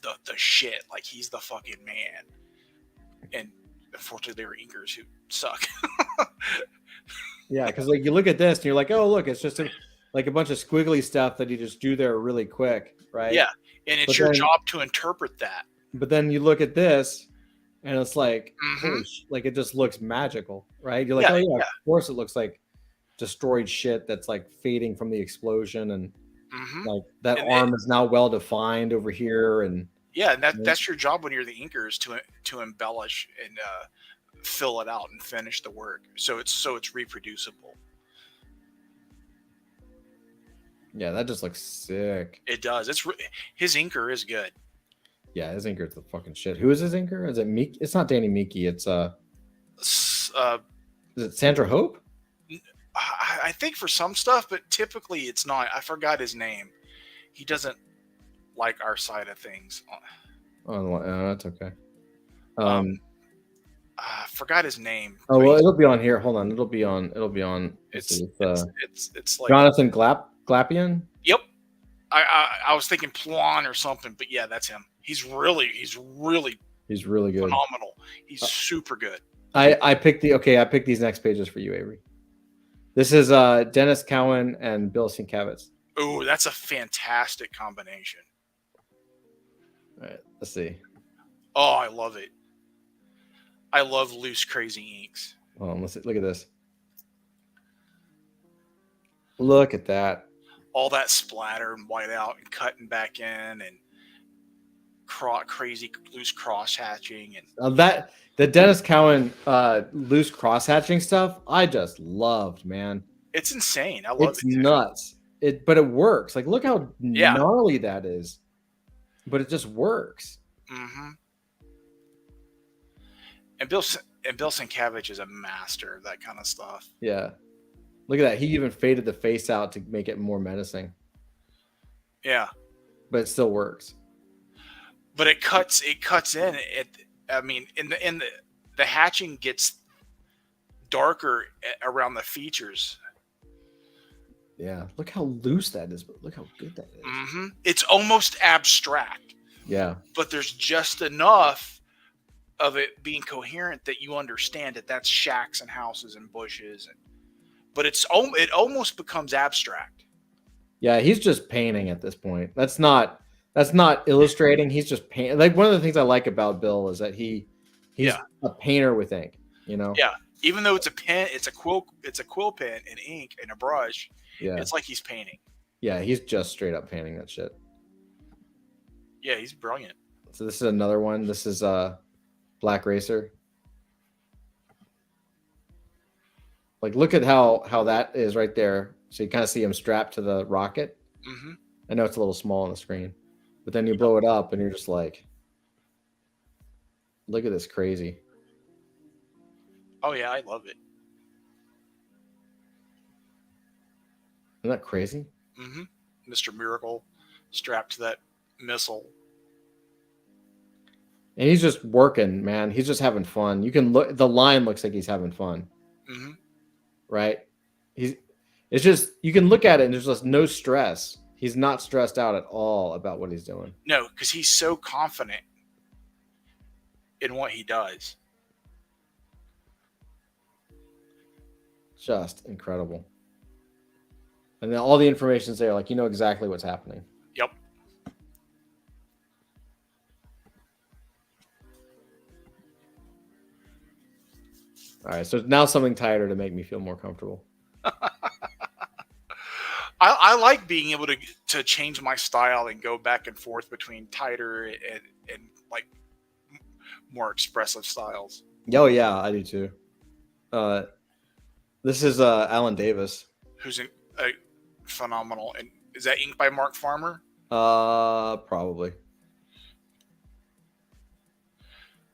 the shit. Like he's the fucking man. And unfortunately, there are inkers who suck. Yeah, because like you look at this and you're like, oh look, it's just like a bunch of squiggly stuff that you just do there really quick, right? Yeah, and it's But your then- job to interpret that. But then you look at this, and it's like, Mhm. holy like it just looks magical, right? You're like, Yeah, oh yeah, yeah. of course it looks like destroyed shit that's like fading from the explosion, and Hmm. like that And arm is now well defined over here, and Yeah, and Yeah. that's your job when you're the inker is to embellish and fill it out and finish the work so it's reproducible. yeah, that just looks sick. It does. His inker is good. Yeah, his inker is the fucking shit. Who is his inker? Is it Meek? It's not Danny Meeky. It's is it Sandra Hope? I think for some stuff, but typically it's not. I forgot his name. He doesn't like our side of things. Oh, that's okay. I forgot his name. Oh but well, it'll be on here. Hold on, it'll be on. it's like Jonathan Glapian. Yep. I was thinking Plon or something, but yeah, that's him. He's really He's really good. phenomenal. He's super good. I picked these next pages for you, Avery. This is Dennis Cowan and Bill Sienkiewicz. Oh, that's a fantastic combination. All right, let's see. Oh, I love it. I love loose, crazy inks. Hold on, let's see. Look at this. Look at that. All that splatter and white out and cutting back in and crazy loose cross hatching and The Dennis Cowan loose cross hatching stuff, I just loved, man. it's insane. I love It's it. Too. nuts. But it works. Like, look how Yeah. gnarly that is. But it just works. Mm-hmm. And Bill Sienkiewicz is a master of that kind of stuff. Yeah. Look at that. He even faded the face out to make it more menacing. Yeah, But it still works. but it cuts in. The hatching gets darker around the features. Yeah. Look how loose that is, but look how good that is. Mm-hmm. It's almost abstract, Yeah. but there's just enough of it being coherent that you understand that that's shacks and houses and bushes, but it almost becomes abstract. Yeah, he's just painting at this point. That's not illustrating. He's just painting. Like, one of the things I like about Bill is that he's a painter with ink, you know? Yeah. Even though it's a pen, it's a quill pen and ink and a brush. Yeah. It's like he's painting. Yeah, he's just straight up painting that shit. Yeah, he's brilliant. So this is another one. This is Black Racer. Like, look at how that is right there. So you kind of see him strapped to the rocket. Mm-hmm. I know it's a little small on the screen, but then you blow it up and you're just like, look at this crazy. Oh yeah, I love it. Isn't that crazy? Mm-hmm. Mr. Miracle strapped to that missile. And he's just working, man. He's just having fun. You can look. The line looks like he's having fun, Mm-hmm. right? It's just, you can look at it and there's just no stress. He's not stressed out at all about what he's doing. No, because he's so confident in what he does. Just incredible. And then all the information's there, like, you know exactly what's happening. Yep. All right, so now something tighter to make me feel more comfortable. I like being able to change my style and go back and forth between tighter and like more expressive styles. Oh yeah, I do too. This is Alan Davis. Who's phenomenal. And is that ink by Mark Farmer? Probably.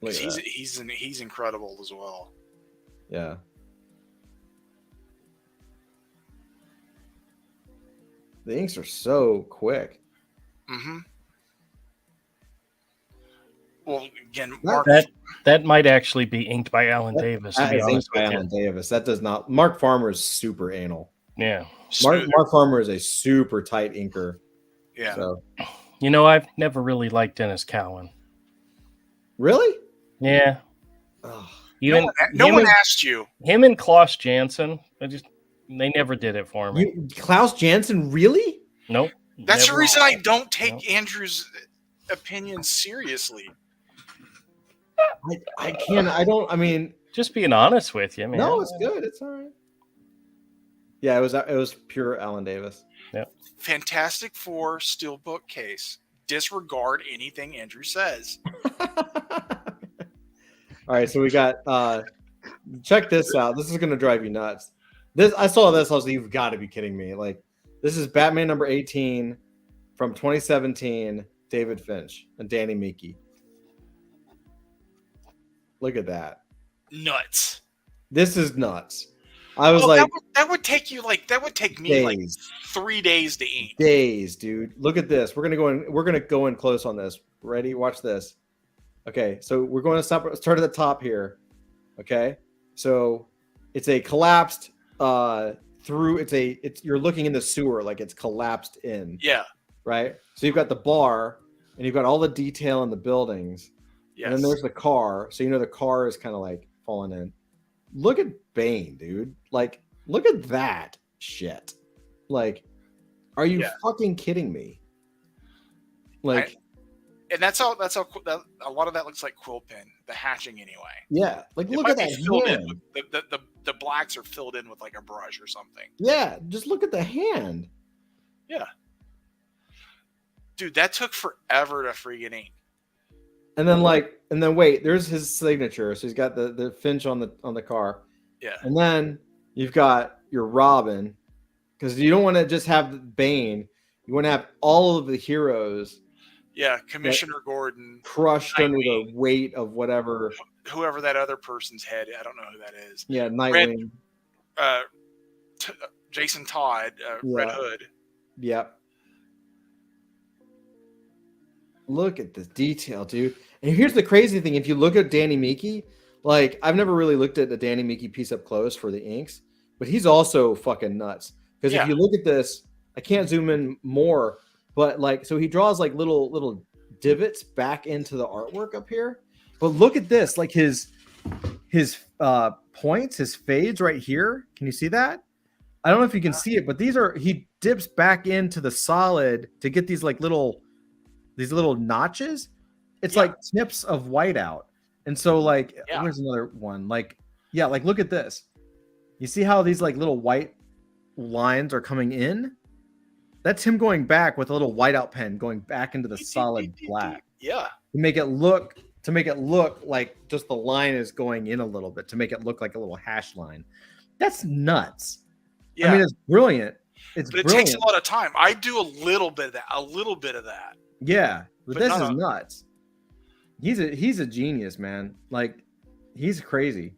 Look at that. He's incredible as well. Yeah. The inks are so quick. Mm-hmm. Well, again, Mark, That might actually be inked by Alan Davis. To that be is honest inked by with you. Alan Davis. That does not. Mark Farmer is super anal. Yeah. Mark Farmer is a super tight inker. Yeah. So You know, I've never really liked Dennis Cowan. Really? Yeah. Oh, Even No him one and- asked you. him and Klaus Janson, they never did it for me. Klaus Janson, really? Nope. That's the never. reason I don't take Nope. Andrew's opinion seriously. I can't. I don't. I mean, Just being honest with you, man. no, it's good. It's all right. Yeah, it was pure Alan Davis. Fantastic Four steelbook case. Disregard anything Andrew says. All right, so we got check this out. This is gonna drive you nuts. I saw this, I was like, you've got to be kidding me. Like, this is Batman number 18 from 2017, David Finch and Danny Meeke. Look at that. Nuts. This is nuts. I was like, that would take me days. like 3 days to ink. Days, dude. Look at this. We're gonna go in close on this. Ready? Watch this. Okay, so we're going to start at the top here. Okay, so it's a collapsed you're looking in the sewer, like it's collapsed in. Yeah. Right. So you've got the bar and you've got all the detail in the buildings. Yes. And then there's the car. So the car is kind of like falling in. Look at Bane, dude. Like, look at that shit. Like, are you fucking kidding me? Like, and that's how a lot of that looks like quill pen, the hatching anyway. yeah. Like, It look might at that be filled in hand. with, the blacks are filled in with like a brush or something. Yeah. Just look at the hand. Yeah. Dude, that took forever to friggin' ink. And then wait, there's his signature. So he's got the Finch on the car. Yeah. And then you've got your Robin, because you don't want to just have Bane. You want to have all of the heroes. Yeah, Commissioner Gordon Crushed under the weight of whatever. Whoever that other person's head, I don't know who that is. Yeah, Nightwing. Jason Todd, Red Hood. Yep. Look at the detail, dude. And here's the crazy thing. If you look at Danny Meeke, like, I've never really looked at a Danny Meeke piece up close for the inks, but he's also fucking nuts. Because if you look at this, I can't zoom in more, but like, so he draws like little divots back into the artwork up here. But look at this, like his points, his fades right here. Can you see that? I don't know if you can see it, but he dips back into the solid to get these little notches. It's like tips of white out. And so where's another one? Like look at this. You see how these little white lines are coming in? That's him going back with a little whiteout pen going back into the solid black. Yeah. To make it look like just the line is going in a little bit, to make it look like a little hash line. That's nuts. Yeah. I mean, it's brilliant. But it takes a lot of time. I do a little bit of that. Yeah. But this is nuts. He's a genius, man. Like, he's crazy.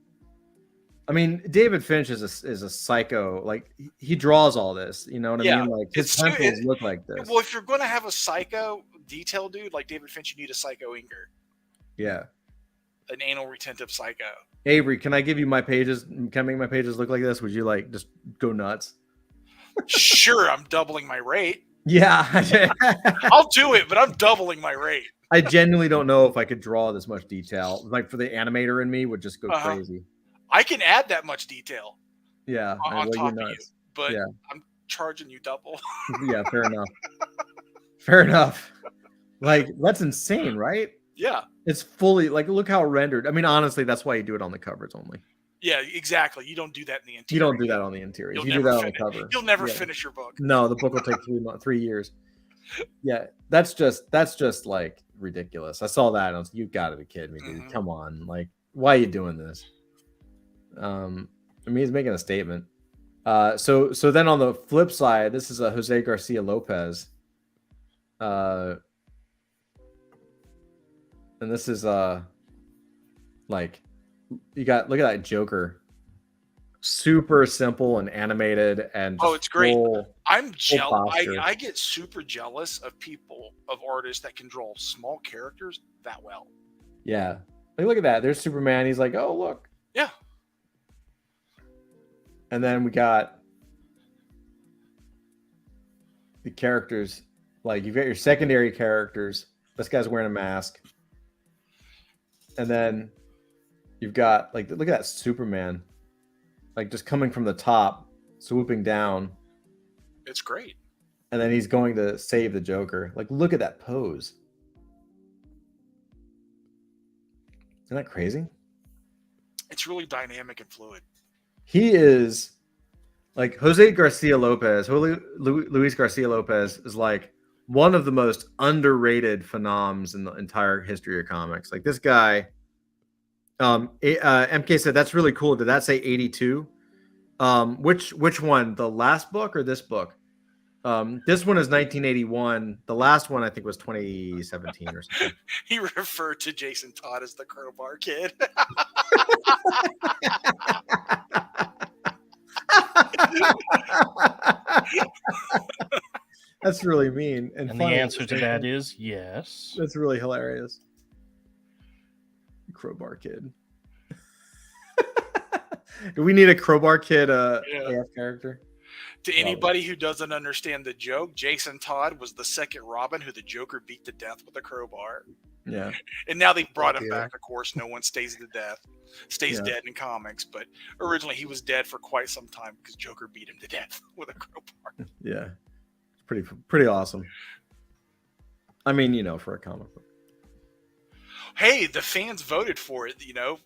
I mean, David Finch is a psycho. Like, he draws all this. You know what I mean? Like, his pencils look like this. Well, if you're going to have a psycho detail dude like David Finch, you need a psycho inker. Yeah. An anal retentive psycho. Avery, can I give you my pages? Can I make my pages look like this? Would you just go nuts? Sure, I'm doubling my rate. Yeah. I'll do it, but I'm doubling my rate. I genuinely don't know if I could draw this much detail. Like, for the animator in me would just go crazy. I can add that much detail. Yeah. On top of you, but I'm charging you double. Yeah, fair enough. Fair enough. Like, that's insane, right? Yeah. It's fully look how rendered. I mean, honestly, that's why you do it on the covers only. Yeah, exactly. You don't do that in the interior. You don't do that on the interior. You do that on the cover. You'll never finish your book. No, the book will take 3 years. Yeah, that's just like ridiculous. I saw that and I was, you got to be kidding me, dude. Mm-hmm. Come on, like, why are you doing this? I mean, he's making a statement. So then on the flip side, this is a Jose Garcia Lopez. And this is like, look at that Joker. Super simple and animated and it's great. I'm jealous. I get super jealous of artists that can draw small characters that well. Yeah. Like, look at that. There's Superman. He's like, oh, look. Yeah. And then we got the characters Like you've got your secondary characters. This guy's wearing a mask. And then you've got like look at that Superman. Like just coming from the top, swooping down. It's great. And then he's going to save the Joker. Like look at that pose. Isn't that crazy? It's really dynamic and fluid. He is like Luis Garcia Lopez is like one of the most underrated phenoms in the entire history of comics. Like this guy, MK said, that's really cool. Did that say 82? Which one? The last book or this book? This one is 1981. The last one I think was 2017 or something. He referred to Jason Todd as the Crowbar Kid. That's really mean. And the funny. answer to that is yes. That's really hilarious. Crowbar Kid. Do we need a Crowbar Kid AF character? To anybody who doesn't understand the joke, Jason Todd was the second Robin who the Joker beat to death with a crowbar. Yeah. And now they brought him back. Of course, no one stays dead in comics, but originally he was dead for quite some time because Joker beat him to death with a crowbar. Yeah. It's pretty awesome. I mean, for a comic book. Hey, the fans voted for it.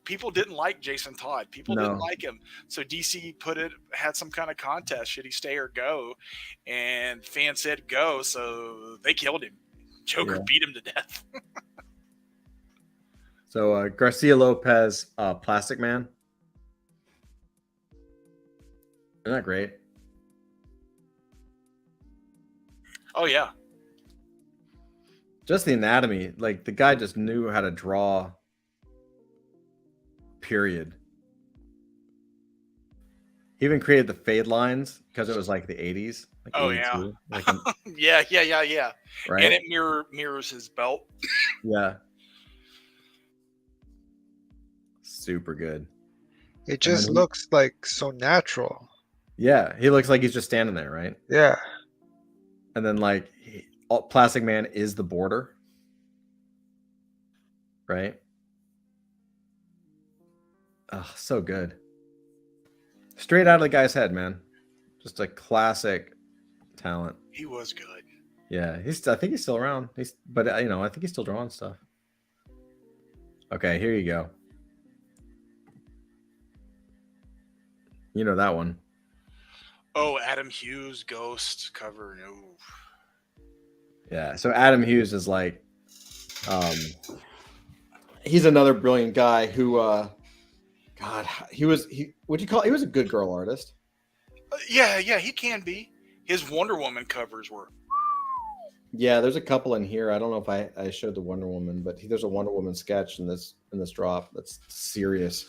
People didn't like Jason Todd. People didn't like him. So DC had some kind of contest. Should he stay or go? And fans said go. So they killed him. Joker beat him to death. So Garcia Lopez, Plastic Man. Isn't that great? Oh, yeah. Just the anatomy, like the guy just knew how to draw. Period. He even created the fade lines because it was like the 80s. Like oh 82, yeah, like yeah. Right. And it mirrors his belt. Yeah. Super good. It just looks like so natural. Yeah, he looks like he's just standing there, right? Yeah. And then like Plastic Man is the border, right? Oh, so good. Straight out of the guy's head, man. Just a classic talent. He was good. Yeah, I think he's still around. I think he's still drawing stuff. Okay, here you go. You know that one. Oh, Adam Hughes Ghost cover. No. Yeah, so Adam Hughes is like, he's another brilliant guy who, he was a good girl artist. Yeah, he can be. His Wonder Woman covers were. Yeah, there's a couple in here. I don't know if I showed the Wonder Woman, but there's a Wonder Woman sketch in this drop that's serious.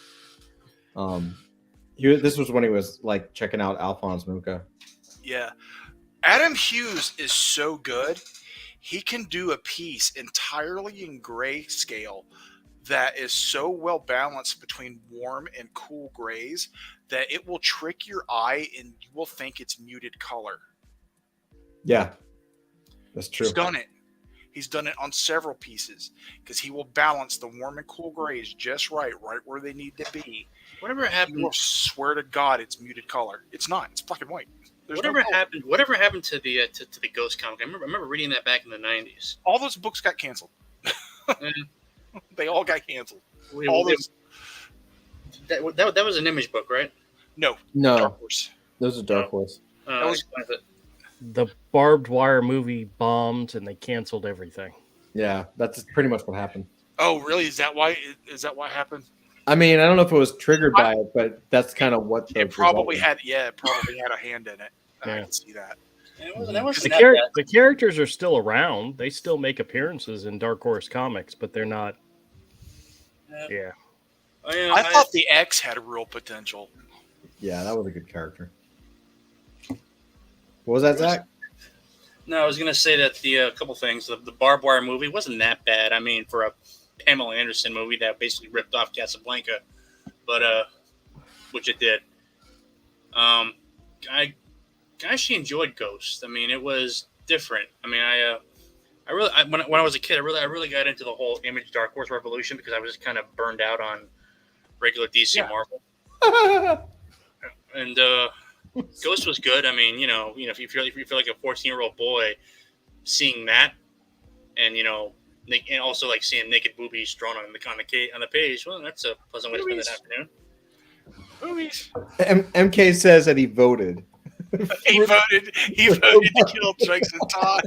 This was when he was like checking out Alphonse Mucha. Yeah, Adam Hughes is so good. He can do a piece entirely in grayscale that is so well balanced between warm and cool grays that it will trick your eye and you will think it's muted color. Yeah, that's true. He's done it on several pieces because he will balance the warm and cool grays just right where they need to be. Whatever happened? You will swear to God, it's muted color. It's not. It's black and white. Whatever happened to the Ghost comic? I remember reading that back in the 90s. All those books got canceled. They all got canceled. That was an Image book, right? No. Dark Horse. Those are Dark Horse. The Barbed Wire movie bombed and they canceled everything. Yeah, that's pretty much what happened. Oh, really? Is that why happened? I mean, I don't know if it was triggered by it, but that's kind of what it probably had. Yeah, it probably had a hand in it. Yeah. I can see that. The characters are still around. They still make appearances in Dark Horse comics, but they're not. Yeah. I thought the X had a real potential. Yeah, that was a good character. What was that, Zach? No, I was going to say that the couple things. The Barbed Wire movie wasn't that bad. I mean, for a Pamela Anderson movie that basically ripped off Casablanca, but which it I actually enjoyed Ghost. I mean, it was different. I mean, when I was a kid, I really got into the whole Image Dark Horse revolution because I was just kind of burned out on regular DC Yeah. Marvel. And Ghost was good. I mean, if you feel like a 14-year-old boy seeing that, and and also like seeing naked boobies drawn on the page, well, that's a pleasant way to spend an afternoon. Movies. MK says that he voted. He voted to kill Drakes and Todd.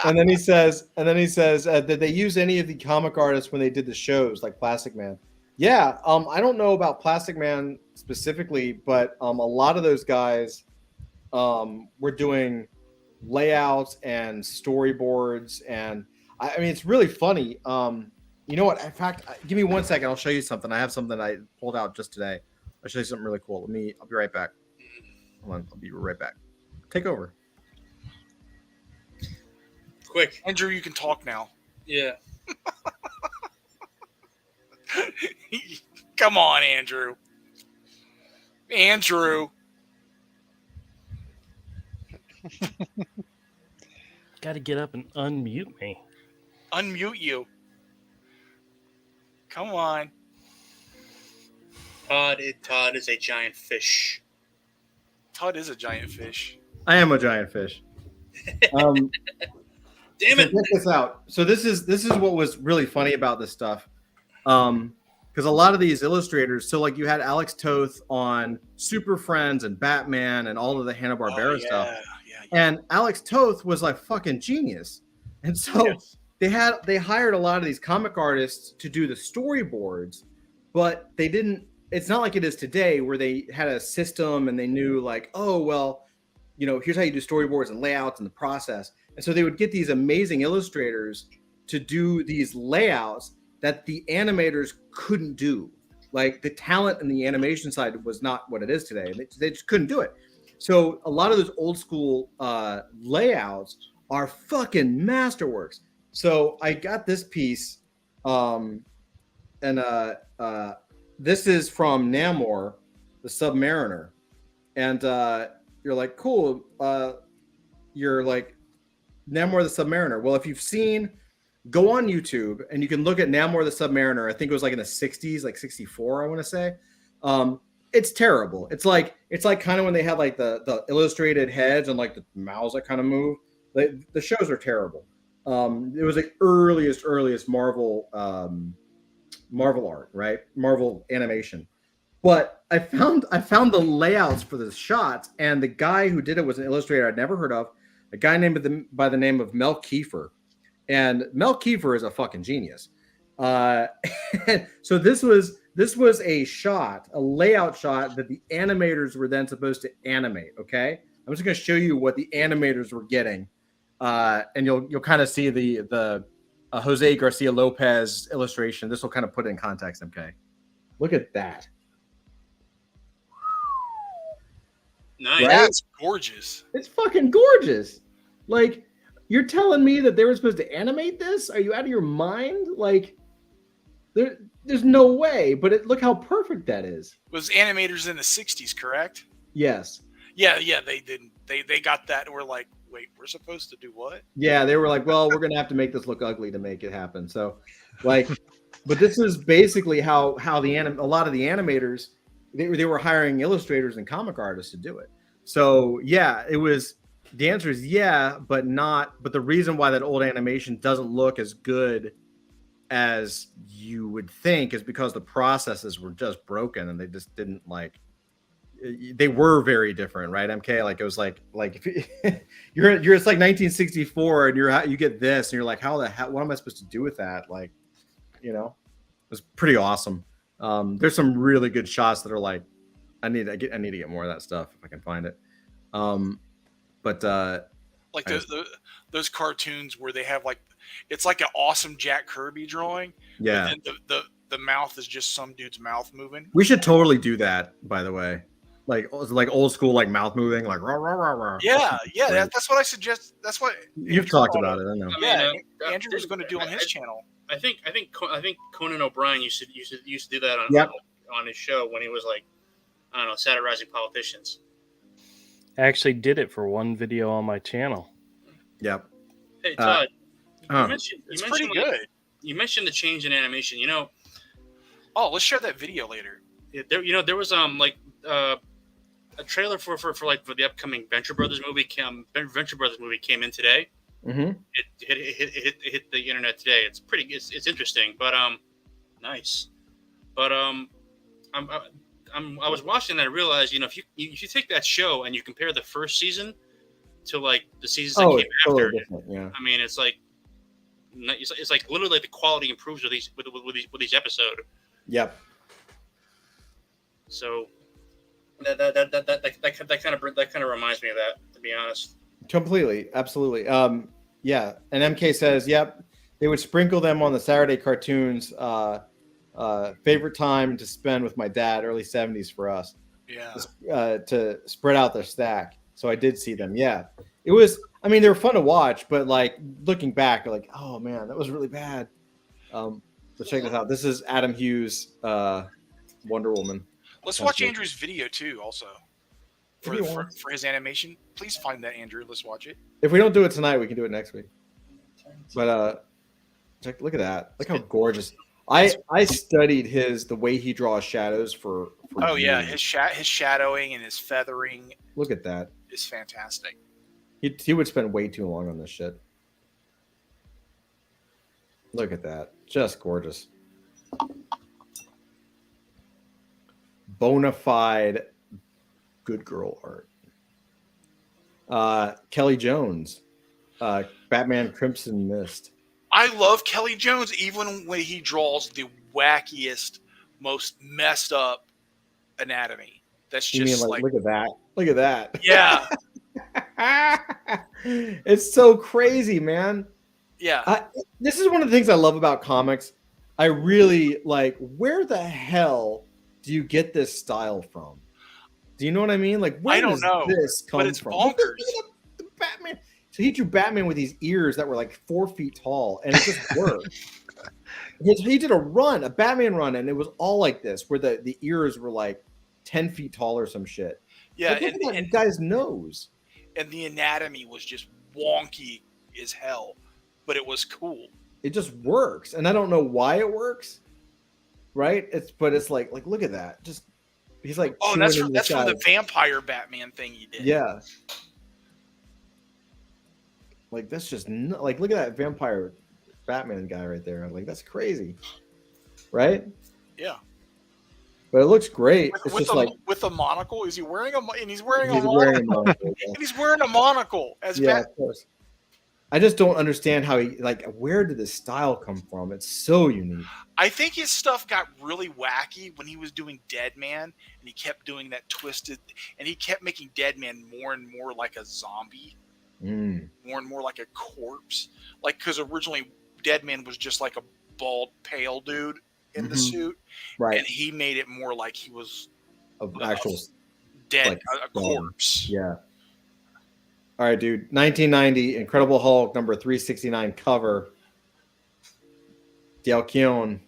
And then he says, did they use any of the comic artists when they did the shows like Plastic Man? Yeah, I don't know about Plastic Man specifically, but a lot of those guys were doing layouts and storyboards, and I mean it's really funny. You know what? In fact, give me 1 second. I'll show you something. I have something I pulled out just today. I'll show you something really cool. I'll be right back. Hold on, I'll be right back. Take over. Quick, Andrew, you can talk now. yeah. Come on, Andrew. Andrew. Got to get up and unmute me. Unmute you. Come on. Todd is a giant fish. Todd is a giant fish. I am a giant fish. Damn it! Check this out. So this is what was really funny about this stuff, because a lot of these illustrators. So like you had Alex Toth on Super Friends and Batman and all of the Hanna-Barbera stuff, and Alex Toth was like fucking genius, and so they hired a lot of these comic artists to do the storyboards, but they didn't. It's not like it is today where they had a system and they knew like, oh well, here's how you do storyboards and layouts and the process. And so they would get these amazing illustrators to do these layouts that the animators couldn't do. Like the talent in the animation side was not what it is today. They just couldn't do it. So a lot of those old school layouts are fucking masterworks. So I got this piece, and this is from Namor, the Submariner. And you're like, cool. You're like, Namor the Submariner. Well, if you've seen, go on YouTube and you can look at Namor the Submariner. I think it was like in the 60s, like 64, I want to say. It's terrible. It's like kind of when they had like the illustrated heads and like the mouths that kind of move. The shows are terrible. It was the earliest Marvel art, right? Marvel animation. But I found the layouts for the shots, and the guy who did it was an illustrator I'd never heard of, a guy named by the name of Mel Kiefer. And Mel Kiefer is a fucking genius. So this was a layout shot that the animators were then supposed to animate. Okay, I'm just going to show you what the animators were getting, and you'll kind of see the Jose Garcia Lopez illustration. This will kind of put it in context. Okay, look at that. Nice. Right? That's gorgeous. It's fucking gorgeous. Like, you're telling me that they were supposed to animate this? Are you out of your mind? Like, there's no way. But look how perfect that is. It was animators in the 60s, correct? Yes. Yeah, they didn't. They got that and were like, wait, we're supposed to do what? Yeah, they were like, well, we're going to have to make this look ugly to make it happen. So, like, but this is basically how a lot of the animators, they were hiring illustrators and comic artists to do it. So, yeah, the answer is yeah, but the reason why that old animation doesn't look as good as you would think is because the processes were just broken and they just didn't they were very different, right? MK, like it was like if you're it's like 1964 and you get this and you're like, how the hell, what am I supposed to do with that? Like, it was pretty awesome. There's some really good shots that are like, I need to get more of that stuff if I can find it. But like those cartoons where they have like, it's like an awesome Jack Kirby drawing. Yeah. But then the mouth is just some dude's mouth moving. We should totally do that, by the way. Like old school, like mouth moving, like rah, rah, rah, rah. Yeah. That's what I suggest. That's what You've talked about it. I know. Yeah, Andrew was going to do on his channel. I think Conan O'Brien used to do that on his show when he was like, I don't know, satirizing politicians. I actually did it for one video on my channel. Yep. Hey Todd, huh. It's pretty good. You mentioned the change in animation. You know, Oh, let's share that video later. there was a trailer for the upcoming Venture Brothers movie. Venture Brothers movie came in today. Mm-hmm. It hit the internet today. It's interesting, but nice. But I was watching and I realized, if you take that show and you compare the first season to like the seasons that came totally after, different. Yeah. I mean, it's like literally the quality improves with each episode. Yep. So that kind of reminds me of that, to be honest. Completely, absolutely. Yeah. And MK says, yep, they would sprinkle them on the Saturday cartoons. Favorite time to spend with my dad, early 70s for us. Yeah. To spread out their stack. So I did see them. Yeah. It was, I mean, they were fun to watch, but like looking back, like, oh man, that was really bad. So check this out. This is Adam Hughes, Wonder Woman. Let's watch Andrew's video too, also for his animation. Please find that, Andrew. Let's watch it. If we don't do it tonight, we can do it next week. But look at that. Look how gorgeous. I studied the way he draws shadows for Oh yeah, years. his shadowing and his feathering. Look at that. Is fantastic. He would spend way too long on this shit. Look at that. Just gorgeous. Bonafide good girl art. Kelly Jones. Batman Crimson Mist. I love Kelly Jones even when he draws the wackiest, most messed up anatomy. That's just like look at that. Look at that. Yeah. It's so crazy, man. Yeah. This is one of the things I love about comics. I really like, where the hell do you get this style from? Do you know what I mean? Like, where does this come but it's from? bonkers. Look at the Batman. So he drew Batman with these ears that were like 4 feet tall, and it just worked. He did a Batman run, and it was all like this, where the ears were like 10 feet tall or some shit. Yeah, like, look at that guy's nose. And the anatomy was just wonky as hell, but it was cool. It just works, and I don't know why it works. Right? It's like look at that. Just he's like, oh, that's from the vampire Batman thing he did. Yeah. Like that's just like, look at that vampire Batman guy right there. Like that's crazy, right? Yeah. But it looks great. It's just like with a monocle. Is he wearing he's wearing a monocle? And he's wearing a monocle as Of course. I just don't understand how where did this style come from? It's so unique. I think his stuff got really wacky when he was doing Dead Man, and he kept doing that twisted, and he kept making Dead Man more and more like a zombie, more and more like a corpse. Like, because originally Dead Man was just like a bald, pale dude in the suit, right? And he made it more like he was actual dead, like, a corpse. Yeah. All right, dude. 1990 Incredible Hulk number 369 cover. Dale Keown.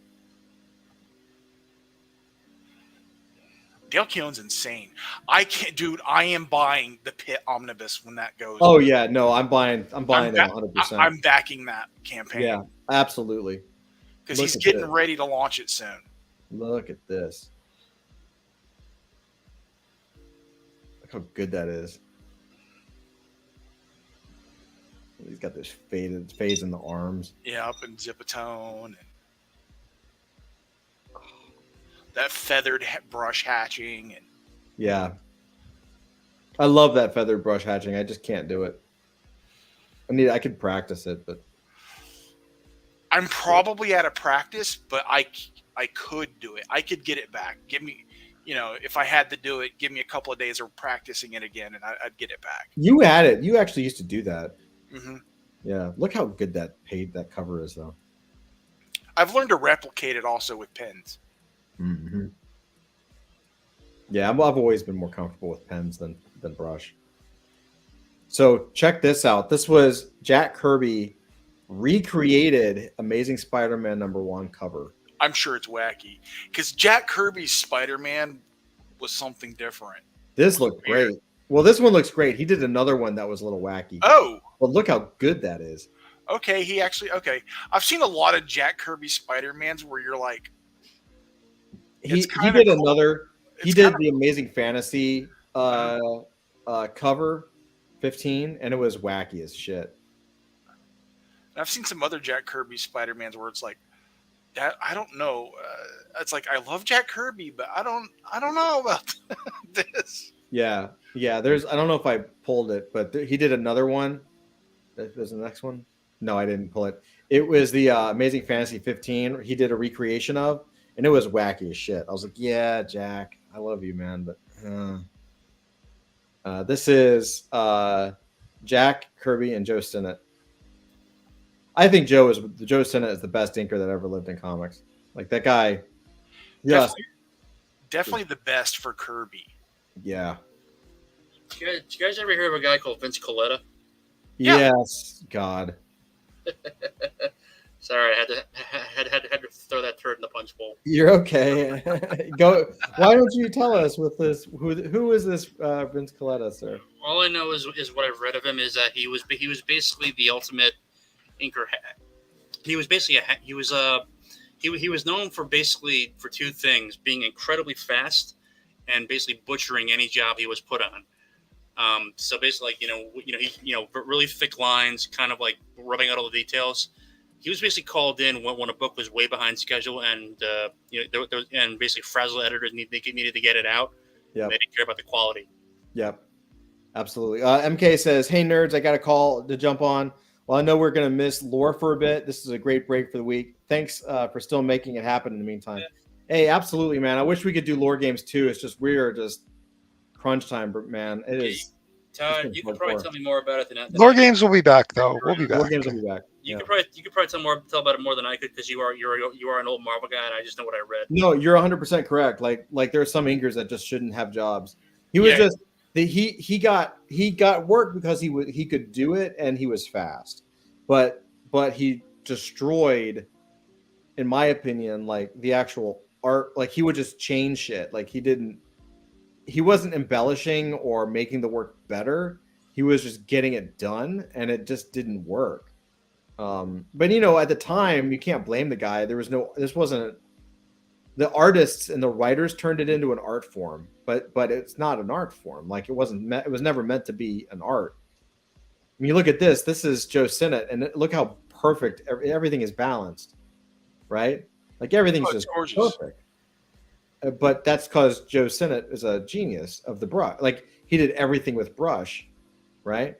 Dale Keown's insane. I can't, dude. I am buying the Pit Omnibus when that goes. Oh yeah, no, I'm buying it 100%. I'm backing that campaign. Yeah, absolutely. Because he's getting ready to launch it soon. Look at this. Look how good that is. He's got this fades in the arms. Yeah, up in Zipatone. And that feathered brush hatching. And yeah. I love that feathered brush hatching. I just can't do it. I could practice it, but I'm probably out of practice, but I could do it. I could get it back. Give me, if I had to do it, give me a couple of days of practicing it again, and I'd get it back. You had it. You actually used to do that. Mm-hmm. Yeah. Look how good that cover is, though. I've learned to replicate it also with pens. Mm-hmm. Yeah, I've always been more comfortable with pens than brush. So check this out. This was Jack Kirby recreated Amazing Spider-Man #1 cover. I'm sure it's wacky because Jack Kirby's Spider-Man was something different. This looked great. Well, this one looks great. He did another one that was a little wacky. Oh, But look how good that is. okay. I've seen a lot of Jack Kirby Spider-Mans where you're like, He It's kinda did cool. another. He It's did kinda- the Amazing Fantasy cover 15, and it was wacky as shit. I've seen some other Jack Kirby Spider-Mans where it's like that. I don't know. It's like I love Jack Kirby, but I don't know about this. Yeah, There's. I don't know if I pulled it, but he did another one. That was the next one. No, I didn't pull it. It was the Amazing Fantasy 15. He did a recreation of, and it was wacky as shit. I was like, yeah, Jack, I love you, man, but this is Jack Kirby and Joe Sinnott. I think Joe Sinnott is the best inker that ever lived in comics. Like that guy. Yes. Definitely the best for Kirby. Yeah. Did you guys ever hear of a guy called Vince Coletta? Yeah. Yes. God. Sorry, I had to throw that turd in the punch bowl. You're okay. Go. Why don't you tell us with this? Who is this Vince Coletta, sir? All I know is what I've read of him is that he was basically the ultimate inker. He was basically he was known for two things: being incredibly fast and basically butchering any job he was put on. So basically, he really thick lines, kind of like rubbing out all the details. He was basically called in when a book was way behind schedule, and and basically frazzled editors needed to get it out. Yeah, they didn't care about the quality. Yep, absolutely. MK says, "Hey nerds, I got a call to jump on. Well, I know we're gonna miss lore for a bit. This is a great break for the week. Thanks for still making it happen in the meantime." Yeah. Hey, absolutely, man. I wish we could do lore games too. It's just we're just crunch time, man. It is. Todd, you can probably tell me more about it than that. Lore games will be back, though. We'll be back. Lore games will be back. You could probably tell about it more than I could because you are an old Marvel guy, and I just know what I read. No, you're 100% correct. Like there are some inkers that just shouldn't have jobs. He was just he got work because he could do it and he was fast, but he destroyed, in my opinion, like the actual art. Like he would just change shit. Like he wasn't embellishing or making the work better. He was just getting it done, and it just didn't work. But at the time, you can't blame the guy. This wasn't the artists and the writers turned it into an art form, but it's not an art form. Like it was never meant to be an art. I mean, you look at this. This is Joe Sinnott, and look how perfect everything is balanced, right? Like everything's just gorgeous. Perfect. But that's because Joe Sinnott is a genius of the brush. Like he did everything with brush, right?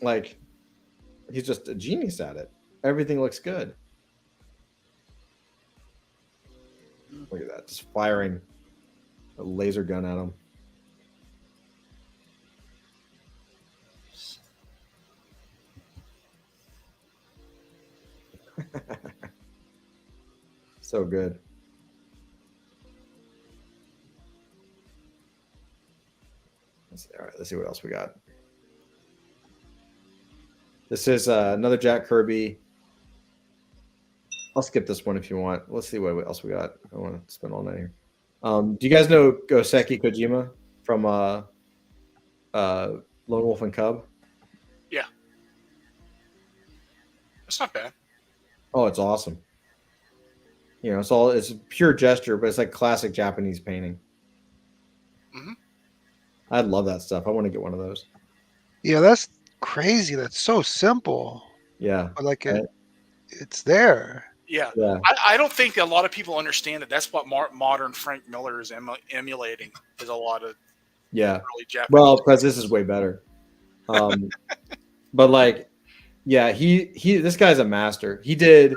Like he's just a genius at it. Everything looks good. Look at that, just firing a laser gun at him. So good. All right, let's see what else we got. This is another Jack Kirby. I'll skip this one if you want. Let's see what else we got. I don't want to spend all night here. Do you guys know Goseki Kojima from Lone Wolf and Cub? Yeah. It's not bad. Oh, it's awesome. It's a pure gesture, but it's like classic Japanese painting. Mm-hmm. I love that stuff. I want to get one of those. Yeah, that's crazy. That's so simple. Yeah. But like it's there. Yeah. I don't think a lot of people understand that that's what modern Frank Miller is emulating is a lot of early Japanese. Well, because this is way better. But like, yeah, this guy's a master. He did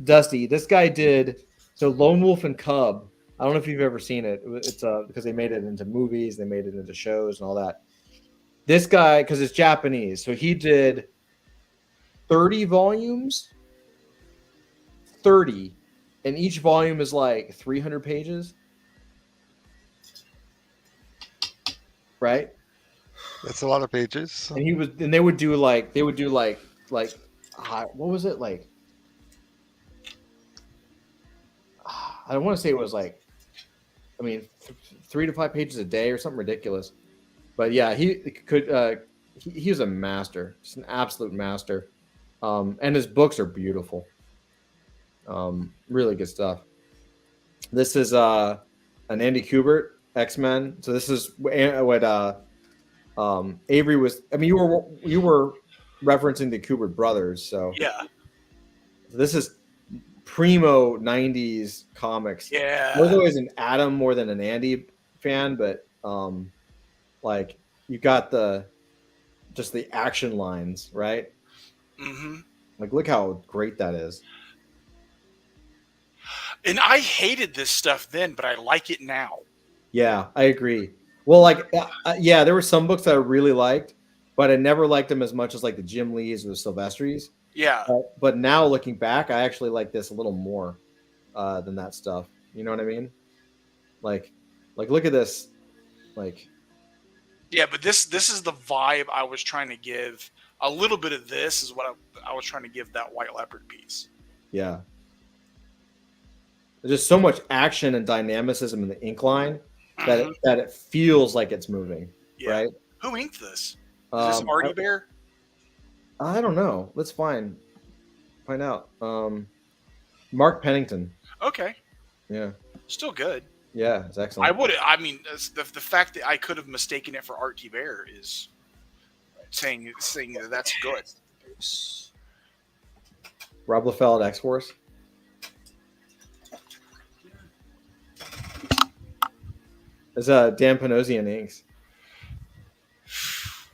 Dusty. This guy did Lone Wolf and Cub. I don't know if you've ever seen it. It's because they made it into movies, they made it into shows and all that. This guy, because it's Japanese, so he did 30 volumes. 30, and each volume is like 300 pages, right? That's a lot of pages. And they would do like what was it like? I don't want to say it was like I mean, 3 to 5 pages a day or something ridiculous. But yeah, he could. He was a master, just an absolute master. And his books are beautiful. Really good stuff. This is an Andy Kubert X-Men. So this is what Avery was. I mean, you were referencing the Kubert brothers. So Yeah. this is primo 90s comics. Yeah. I was always an Adam more than an Andy fan, but like you got just the action lines, right? Mm-hmm. Like, look how great that is. And I hated this stuff then, but I like it now. Yeah, I agree. Well, like, yeah, there were some books that I really liked, but I never liked them as much as like the Jim Lees or the Silvestris. Yeah. But now looking back, I actually like this a little more than that stuff. You know what I mean? Like look at this. Like, Yeah, but this is the vibe I was trying to give. A little bit of this is what I was trying to give that White Leopard piece. yeah. There's just so much action and dynamicism in the ink line that it feels like it's moving, Yeah. right? Who inked this? Is this Artie Bear? I don't know. Let's find out. Mark Pennington. Okay. Yeah. Still good. Yeah, it's excellent. I mean, the fact that I could have mistaken it for Artie Bear is saying that that's good. Rob Liefeld, X-Force. There's Dan Panosian inks.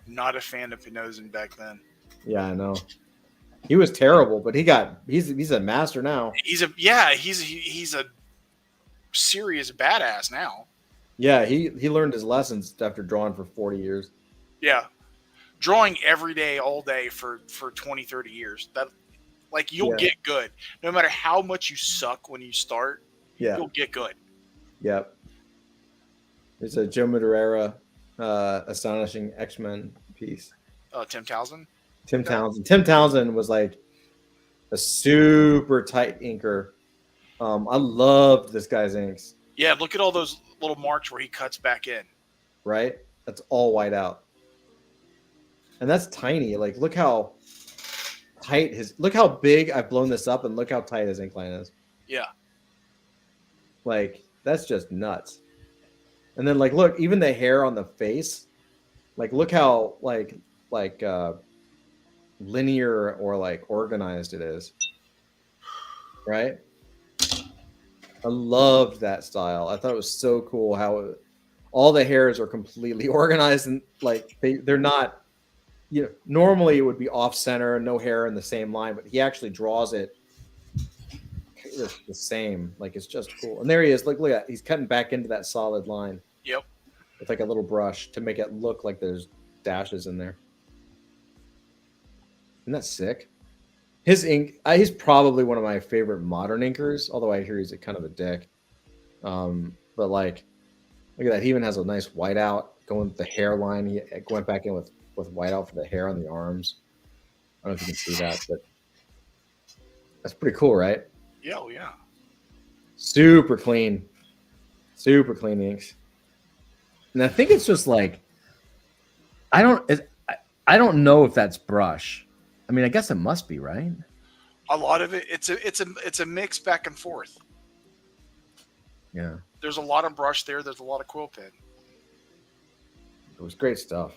Not a fan of Pinozin back then. Yeah, I know. He was terrible, but he's a master now. He's a serious badass now. Yeah, he learned his lessons after drawing for 40 years. Yeah. Drawing every day, all day for 20, 30 years. That, like, you'll get good. No matter how much you suck when you start, you'll get good. Yep. There's a Joe Madureira astonishing X-Men piece. Tim Townsend? Tim Townsend. Tim Townsend was like a super tight inker. I loved this guy's inks. Yeah, look at all those little marks where he cuts back in. Right? That's all white out. And that's tiny. Like, look how tight look how big I've blown this up and look how tight his ink line is. Yeah. Like, that's just nuts. And then, like, look, even the hair on the face, like, look how like linear or like organized it is. Right? I loved that style. I thought it was so cool how all the hairs are completely organized and like they're not, you know, normally it would be off center, no hair in the same line, but he actually draws it the same. Like, it's just cool. And there he is. Look at that. He's cutting back into that solid line. Yep. With like a little brush to make it look like there's dashes in there. Isn't that sick? His ink, he's probably one of my favorite modern inkers, although I hear he's a kind of a dick. But like, look at that. He even has a nice whiteout going with the hairline. He went back in with whiteout for the hair on the arms. I don't know if you can see that, but that's pretty cool, right? Yeah, oh yeah. Super clean inks. And I think it's just like, I don't know if that's brush. I mean, I guess it must be, right? A lot of it, it's a mix back and forth. Yeah. There's a lot of brush there. There's a lot of quill pen. It was great stuff.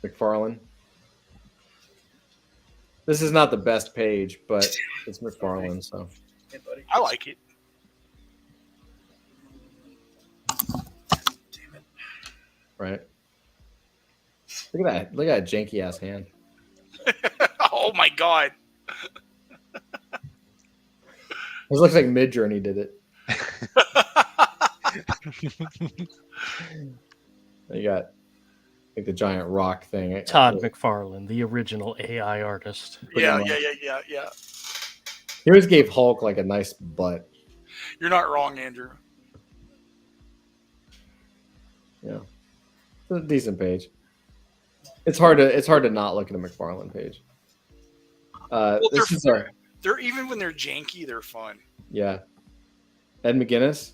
McFarlane. This is not the best page, but it's McFarlane, so. Hey, buddy. I like it. Damn it. Right. Look at that. Look at that janky ass hand. Oh my god. This looks like Midjourney did it. You got like the giant rock thing. Todd McFarlane, the original AI artist. Yeah. He always gave Hulk like a nice butt. You're not wrong, Andrew. Yeah. It's a decent page. It's hard to not look at a McFarlane page. Well, This is our they're even when they're janky, they're fun. Yeah. Ed McGuinness.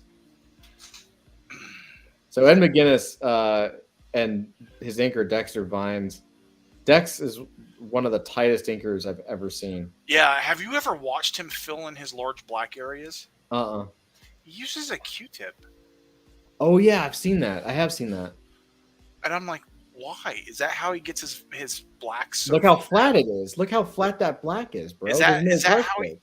So Ed McGuinness and his inker Dexter Vines. Dex is one of the tightest inkers I've ever seen. Yeah, have you ever watched him fill in his large black areas? He uses a Q-tip. Oh yeah, I've seen that. I have seen that. And I'm like, why? Is that how he gets his blacks? So Look how flat it is. Look how flat that black is, bro. Is that how he?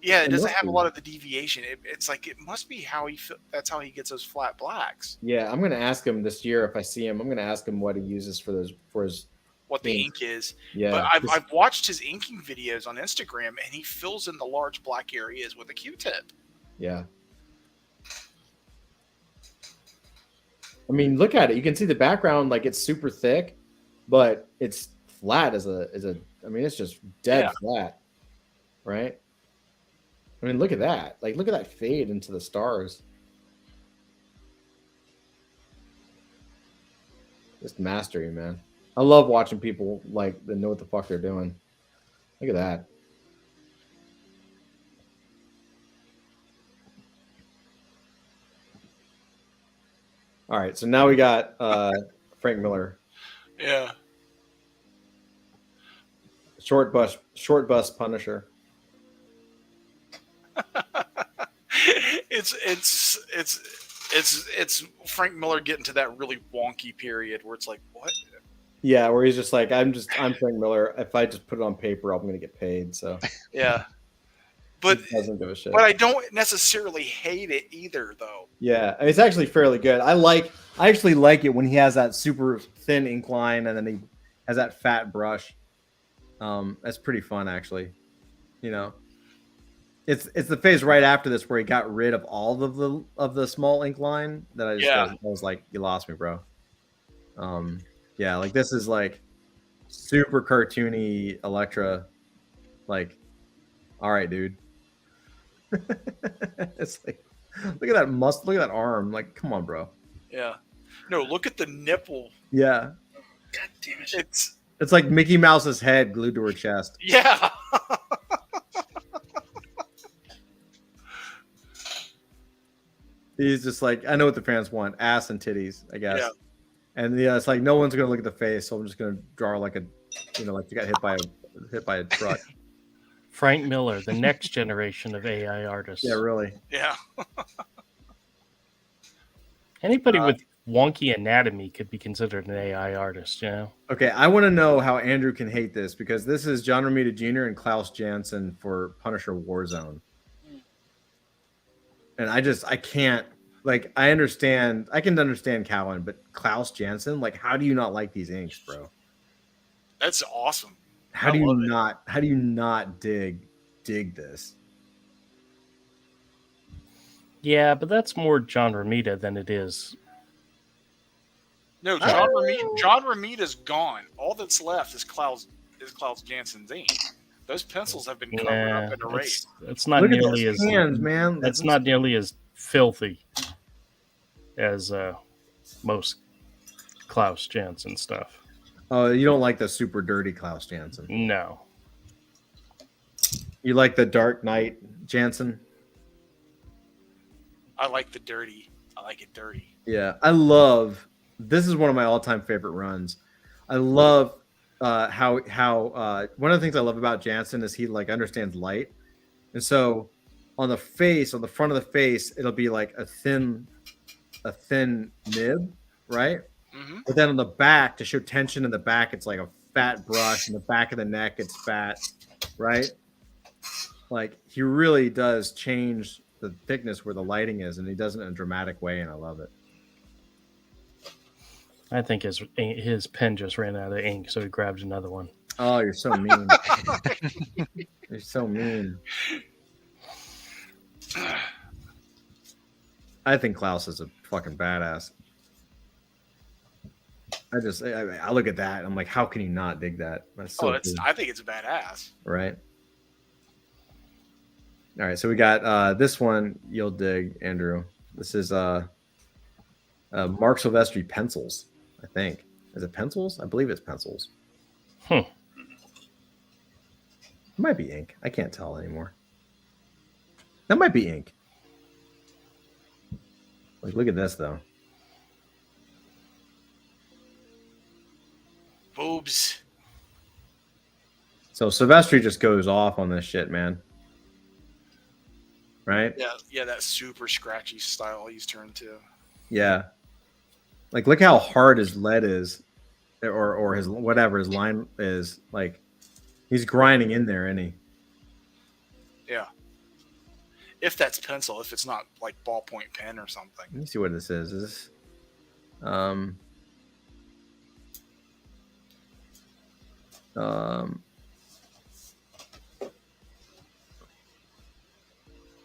Yeah, it It doesn't must have a be. lot of the deviation. It's like it must be how that's how he gets those flat blacks. Yeah, I'm gonna ask him this year if I see him. I'm gonna ask him what he uses for his. What the ink. ink is. Yeah, But I've watched his inking videos on Instagram, and he fills in the large black areas with a Q-tip. Yeah. I mean, look at it. You can see the background, like it's super thick, but it's flat as a. I mean, it's just dead flat, right? I mean, look at that. Like, look at that fade into the stars. Just mastery, man. I love watching people like that know what the fuck they're doing. Look at that. All right, so now we got Frank Miller. Yeah. Short bus Punisher. It's Frank Miller getting to that really wonky period where it's like, what? Yeah, where he's just like, I'm Frank Miller. If I just put it on paper, I'm gonna get paid. So yeah. But he doesn't give a shit. But I don't necessarily hate it either, though. Yeah, it's actually fairly good. I actually like it when he has that super thin ink line and then he has that fat brush. That's pretty fun, actually. You know, it's the phase right after this where he got rid of all of the small ink line that I was like, you lost me, bro. Yeah, like this is like super cartoony Elektra. Like, all right, dude. It's like, look at that muscle, look at that arm. Like, come on, bro. Yeah. No, look at the nipple. Yeah. God damn it. It's like Mickey Mouse's head glued to her chest. Yeah. He's just like, I know what the fans want, ass and titties, I guess. Yeah. And yeah, it's like no one's gonna look at the face, so I'm just gonna draw like a, like you got hit by a truck. Frank Miller, the next generation of AI artists. Yeah, really. Yeah. Anybody with wonky anatomy could be considered an AI artist, you know? Okay, I want to know how Andrew can hate this because this is John Romita Jr. and Klaus Janson for Punisher Warzone. And I can't, like, I can understand Cowan, but Klaus Janson, like, how do you not like these inks, bro? That's awesome. How do you not dig this? Yeah, but that's more John Romita than it is. No, John Romita's gone. All that's left is Klaus Jansen's ink. Those pencils have been covered up and erased. It's not Look nearly at those as hands, man. That's not nearly as filthy as most Klaus Janson stuff. Oh, you don't like the super dirty Klaus Janson? No. You like the Dark Knight Janson? I like the dirty. I like it dirty. Yeah, this is one of my all-time favorite runs. I love how one of the things I love about Janson is he like understands light, and so on the front of the face, it'll be like a thin nib, right? Mm-hmm. But then on the back, to show tension in the back, it's like a fat brush, and the back of the neck, it's fat, right? Like he really does change the thickness where the lighting is, and he does it in a dramatic way, and I love it. I think his pen just ran out of ink, so he grabbed another one. Oh, you're so mean. You're so mean. I think Klaus is a fucking badass. I look at that and I'm like, how can you not dig that? That's so cool. I think it's badass. Right. All right, so we got this one you'll dig, Andrew. This is Mark Silvestri pencils, I think. Is it pencils? I believe it's pencils. It might be ink. I can't tell anymore. That might be ink. Like, look at this though. Boobs. So Silvestri just goes off on this shit, man. Right? Yeah, that super scratchy style he's turned to. Yeah. Like, look how hard his lead is, or his whatever his line is. Like, he's grinding in there, isn't he? Yeah. If that's pencil, if it's not like ballpoint pen or something. Let me see what this is. Is this,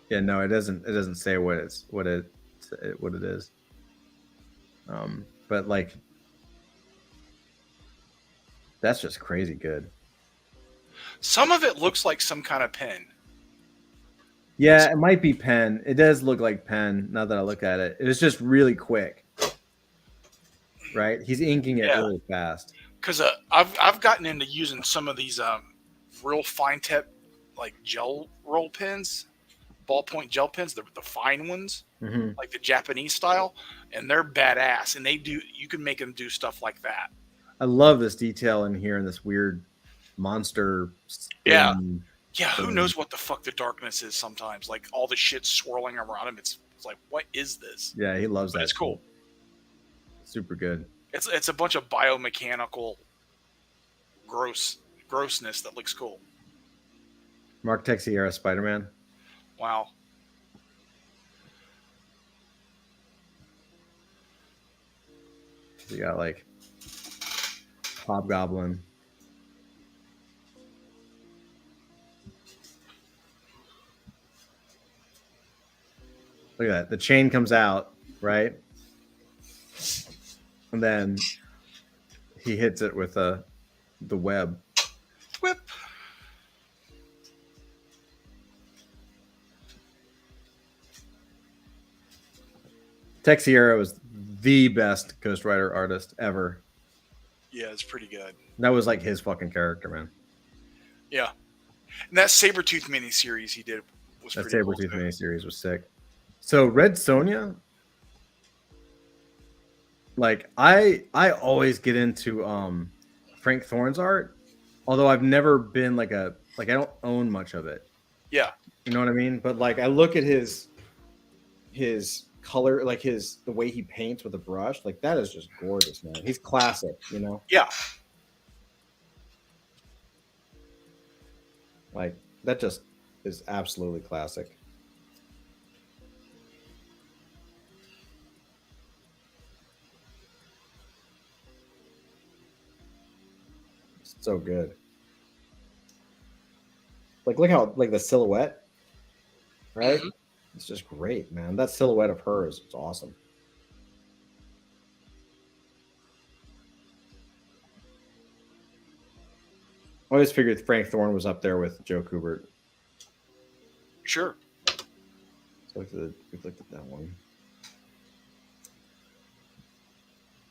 yeah, no, it doesn't say what it is. But like, that's just crazy good. Some of it looks like some kind of pen. Yeah, it might be pen. It does look like pen now that I look at it. It was just really quick. Right? He's inking it really fast. Because I've gotten into using some of these real fine tip like gel roll pens, ballpoint gel pens, the fine ones, like the Japanese style, and they're badass. And you can make them do stuff like that. I love this detail in here in this weird monster. Yeah, who knows what the fuck the darkness is sometimes? Like all the shit swirling around him. It's like, what is this? Yeah, he loves but that. It's cool. Super good. It's a bunch of biomechanical grossness that looks cool. Mark Texiera Spider-Man. Wow. You got like Hobgoblin. Look at that. The chain comes out, right? And then he hits it with the web. Whip. Texiera was the best Ghost Rider artist ever. Yeah, it's pretty good. That was like his fucking character, man. Yeah. And that Sabretooth miniseries he did was that pretty cool. That Sabretooth miniseries was sick. So Red Sonja, like I always get into Frank Thorne's art, although I've never been like I don't own much of it. Yeah. You know what I mean? But like I look at his color, like the way he paints with a brush, like that is just gorgeous, man. He's classic, you know? Yeah. Like that just is absolutely classic. So good. Like look how like the silhouette, right? Mm-hmm. It's just great, man. That silhouette of hers, it's awesome. I always figured Frank Thorne was up there with Joe Kubert. Sure. So we looked at that one.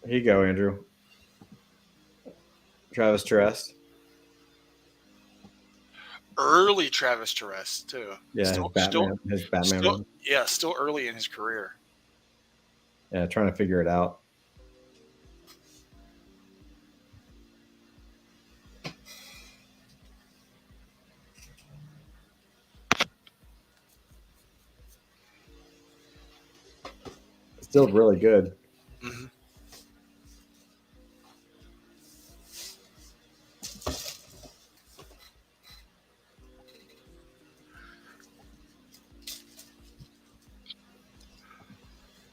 Here you go, Andrew. Travis Terrest. Early Travis Terrest too. Yeah, his Batman. Still early in his career. Yeah, trying to figure it out. Still really good. Mm-hmm.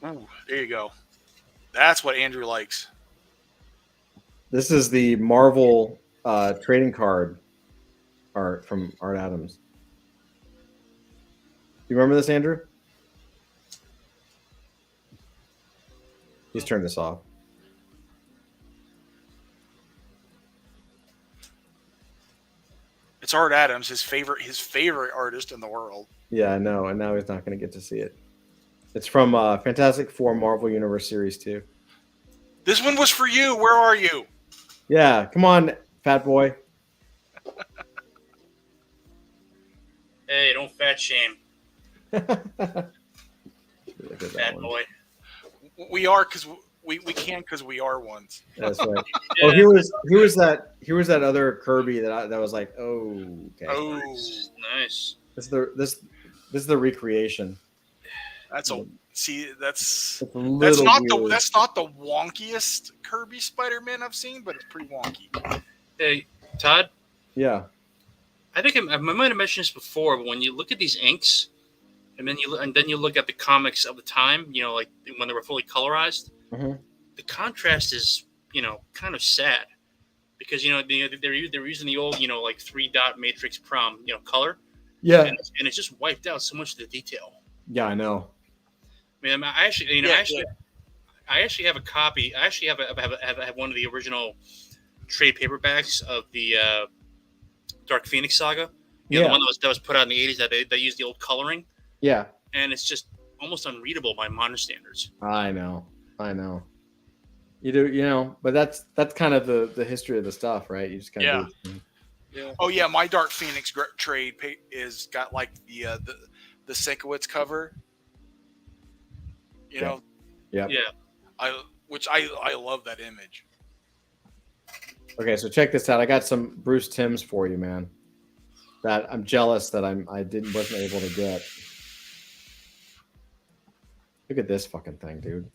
Ooh, there you go. That's what Andrew likes. This is the Marvel trading card art from Art Adams. Do you remember this, Andrew? He's turned this off. It's Art Adams, his favorite artist in the world. Yeah, I know, and now he's not going to get to see it. It's from Fantastic Four Marvel Universe Series 2. This one was for you. Where are you? Yeah, come on, fat boy. Hey, don't fat shame. Look at that Bad one. boy. We are because we can because we are ones. That's right. Yeah. Oh, here was that other Kirby that was like, oh, okay. Oh, Nice. This is the recreation. that's a see. That's It's a little weird. that's not the wonkiest Kirby Spider-Man I've seen, but it's pretty wonky. Hey, Todd. Yeah. I think I might have mentioned this before, but when you look at these inks, and then you look at the comics of the time, like when they were fully colorized, Mhm. the contrast is, kind of sad, because they're using the old, like 3-dot matrix prom, color, Yeah. and it's just wiped out so much of the detail. Yeah, I know. I mean, I actually, Yeah, I actually have a copy. I actually have one of the original trade paperbacks of the Dark Phoenix saga. The one that was put out in the 80s that they used the old coloring. Yeah. And it's just almost unreadable by modern standards. I know. You do, but that's kind of the history of the stuff, right? You just kind of Yeah. Oh yeah, my Dark Phoenix trade is got like the Sienkiewicz cover. Yeah. Yeah. I love that image. Okay, so check this out. I got some Bruce Timms for you, man. That I'm jealous that wasn't able to get. Look at this fucking thing, dude.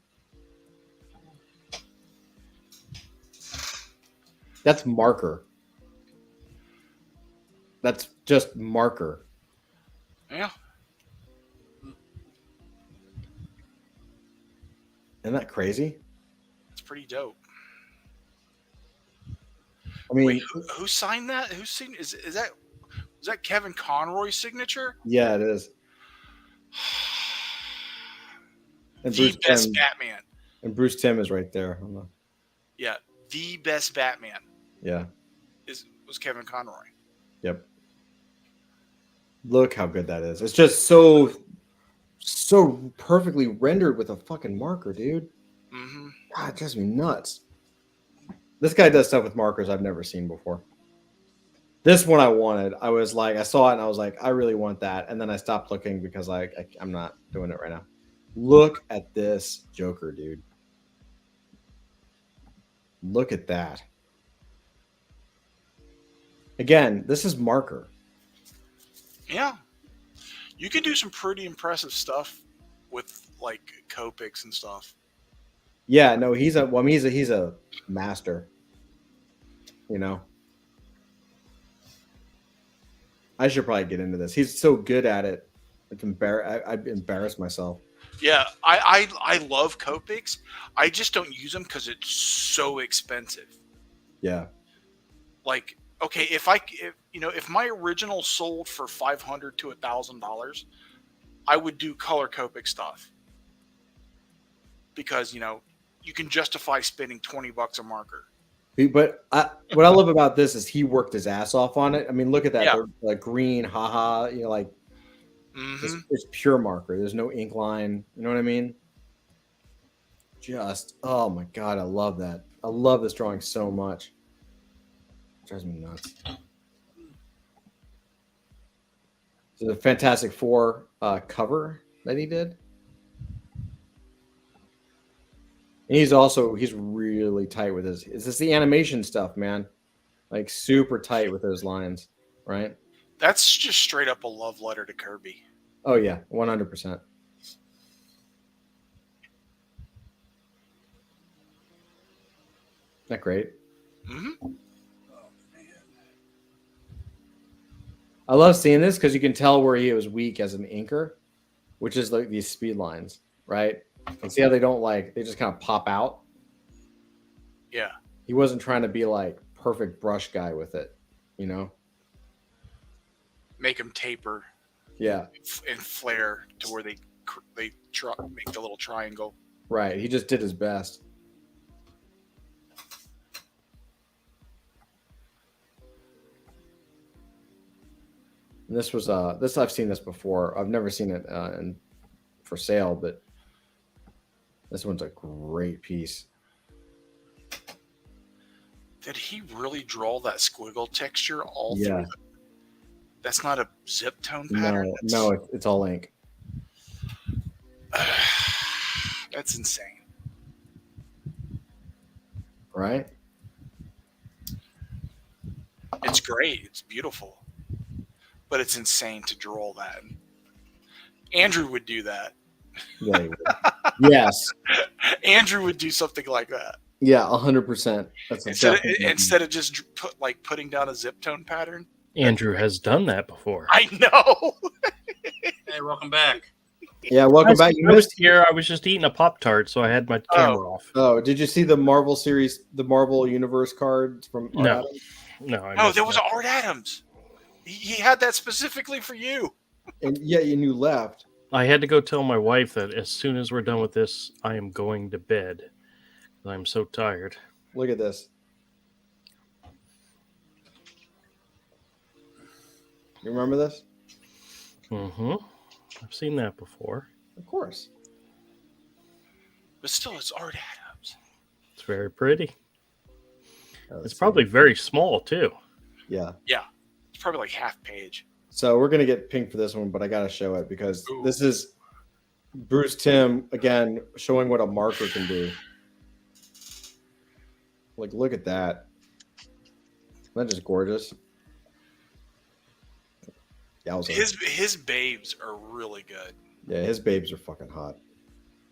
That's marker. That's just marker. Yeah. Isn't that crazy? It's pretty dope. I mean, Wait, who signed that? Who's seen? Is that Kevin Conroy's signature? yeah, it is. And The Bruce best Timm, Batman. and Bruce Timm is right there. Yeah, the best Batman Yeah. was Kevin Conroy. Yep. Look how good that is. It's just so perfectly rendered with a fucking marker, dude. Mm-hmm. God, it drives me nuts. This guy does stuff with markers I've never seen before. This one I wanted. I was like, I saw it and I was like, I really want that. And then I stopped looking because I'm not doing it right now. Look at this Joker, dude. Look at that. Again, this is marker. Yeah, you can do some pretty impressive stuff with like Copics and stuff. Yeah, no, he's a master. I should probably get into this. He's so good at it. I'd embarrass myself. Yeah, I love Copics. I just don't use them because it's so expensive. Yeah. Like, okay, if my original sold for $500 to $1,000, I would do color Copic stuff because you can justify spending $20 a marker. But what I love about this is he worked his ass off on it. I mean, look at that. Yeah. They're like green, haha. Mm-hmm. It's pure marker. There's no ink line. You know what I mean? Oh my God, I love that. I love this drawing so much. It drives me nuts. So the Fantastic Four cover that he did. And he's really tight with his. It's just the animation stuff, man. Like super tight with those lines, right? That's just straight up a love letter to Kirby. Oh yeah, 100%. Isn't that great? Mm-hmm. I love seeing this because you can tell where he was weak as an inker, which is like these speed lines, right? And see how they just kind of pop out. Yeah. He wasn't trying to be like perfect brush guy with it, Make them taper. Yeah. And flare to where they make the little triangle. Right. He just did his best. And this was I've seen this before. I've never seen it for sale, but this one's a great piece. Did he really draw that squiggle texture all Yeah. through? That's not a zip tone pattern. No, it's all ink. That's insane. Right? It's great. It's beautiful. But it's insane to draw that. Andrew would do that. Yeah. you would. Yes. Andrew would do something like that. Yeah, 100%. That's Instead of just putting down a zip tone pattern. Andrew has done that before. I know. Hey, welcome back. Yeah, welcome back. You I was missed. here. I was just eating a Pop-Tart, so I had my camera off. Oh, did you see the Marvel series, the Marvel Universe cards from Art No. Adams? No, There was Art Adams. He had that specifically for you. And you left. I had to go tell my wife that as soon as we're done with this, I am going to bed. I'm so tired. Look at this. You remember this? Mm-hmm. I've seen that before. Of course. But still, it's Art Adams. It's very pretty. Oh, It's probably very small, too. Yeah. Yeah. It's probably like half page. So we're gonna get pinged for this one, but I gotta show it because Ooh. this is Bruce Timm again showing what a marker can do. Like, look at that. Isn't that just gorgeous? Yowza. His babes are really good. Yeah, his babes are fucking hot.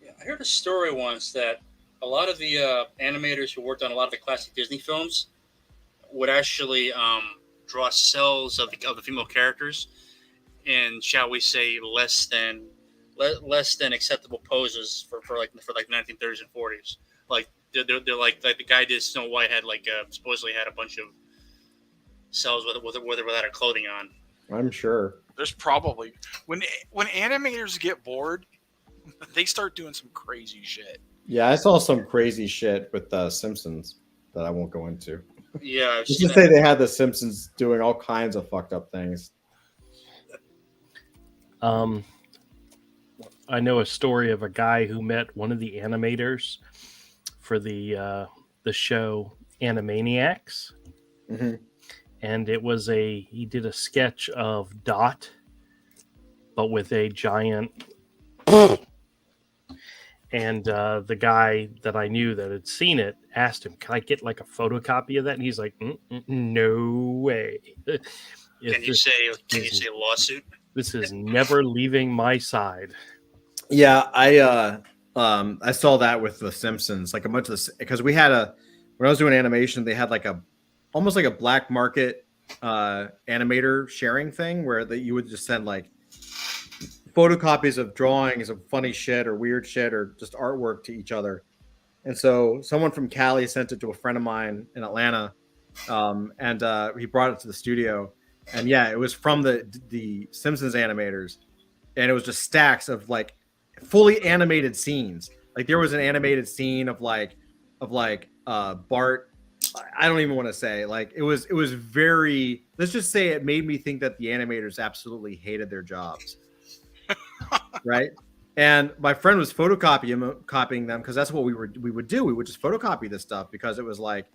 Yeah, I heard a story once that a lot of the animators who worked on a lot of the classic Disney films would actually draw cells of the female characters in, shall we say, less than acceptable poses for the 1930s and 40s. Like they're like the guy did Snow White had supposedly had a bunch of cells without her clothing on. I'm sure. There's probably when animators get bored, they start doing some crazy shit. Yeah, I saw some crazy shit with Simpsons that I won't go into. Yeah, Just to say they had the Simpsons doing all kinds of fucked up things. I know a story of a guy who met one of the animators for the show Animaniacs. Mm-hmm. And it was he did a sketch of Dot, but with a giant. And the guy that I knew that had seen it asked him, "Can I get like a photocopy of that?" And he's like, "No way." Can you say lawsuit? This is never leaving my side. Yeah, I saw that with the Simpsons, like a bunch of because we had when I was doing animation, they had almost like a black market animator sharing thing where you would just send like photocopies of drawings of funny shit or weird shit or just artwork to each other. And so someone from Cali sent it to a friend of mine in Atlanta, and he brought it to the studio. And yeah, it was from the Simpsons animators, and it was just stacks of like fully animated scenes. Like there was an animated scene of Bart. I don't even want to say, like, it was very, let's just say it made me think that the animators absolutely hated their jobs. Right. And my friend was copying them because that's what we would do. We would just photocopy this stuff because it was like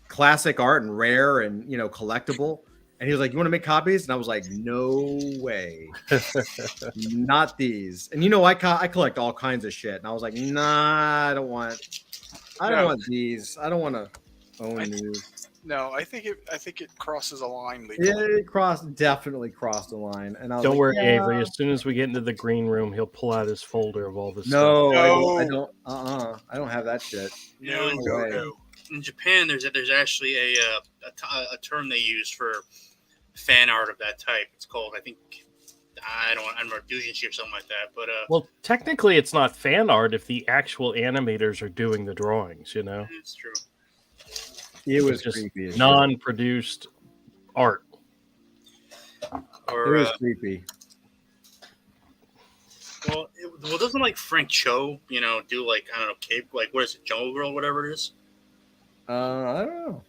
classic art and rare and, collectible. And he was like, "You want to make copies?" And I was like, "No way, not these." And I collect all kinds of shit. And I was like, "Nah, I don't want these. I don't want to own these." No, I think it crosses a line legally. It definitely crossed the line. And I was Don't like, worry, yeah. Avery. As soon as we get into the green room, he'll pull out his folder of all this No, stuff. I don't. I don't have that shit. No. In Japan, there's actually a term they use for fan art of that type. It's called, I don't remember, doujinshi or something like that. But Well, technically, it's not fan art if the actual animators are doing the drawings. it's true. It was just creepy. as shit. non-produced art. Or It was creepy. well, doesn't like Frank Cho, do like, I don't know, Cape, like what is it, Jungle Girl, whatever it is. I don't know.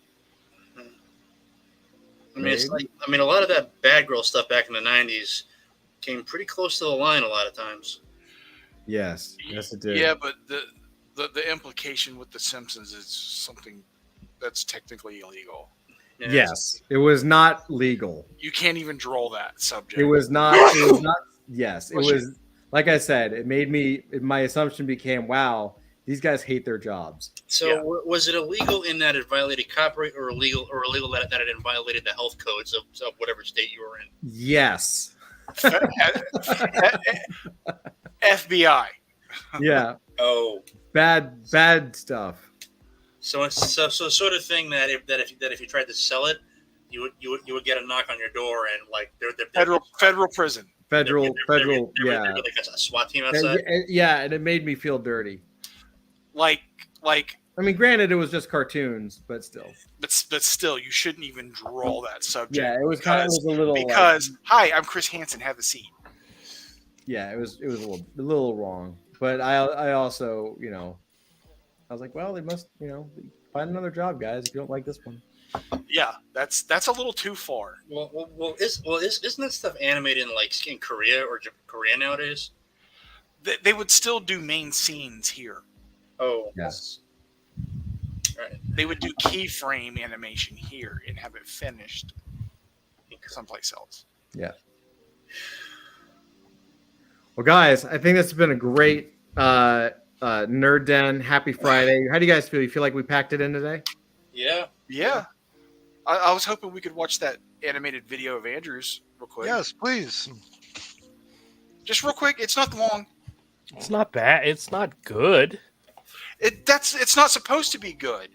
I mean, it's like, a lot of that bad girl stuff back in the '90s came pretty close to the line a lot of times. Yes, it did. Yeah, but the implication with The Simpsons is something that's technically illegal. Yeah, Yes, it was not legal. You can't even draw that subject. It was not. Yes, it was. like I said, it made me. My assumption became, wow, these guys hate their jobs. So Yeah. was it illegal in that it violated copyright, or illegal that it violated the health codes of whatever state you were in? Yes. FBI. Yeah. Oh, Bad stuff. so sort of thing that if you tried to sell it, you would get a knock on your door and like they're Federal prison. Federal. Yeah. like a SWAT team outside. Yeah, and it made me feel dirty. Like I mean, granted, it was just cartoons, but still. but still, you shouldn't even draw that subject. Yeah, it was kind of a little. Because hi, I'm Chris Hansen. Have a seat. Yeah, it was a little wrong. But I also, I was like, well, they must, find another job, guys, if you don't like this one. Yeah, that's a little too far. Isn't that stuff animated in Korea or Korea nowadays? They would still do main scenes here. Oh, Yes. Right. They would do keyframe animation here and have it finished someplace else. Yeah. Well, guys, I think this has been a great Nerd Den. Happy Friday. How do you guys feel? You feel like we packed it in today? Yeah. Yeah. I was hoping we could watch that animated video of Andrew's real quick. Yes, please. Just real quick. It's not long. It's not bad. It's not good. It's not supposed to be good.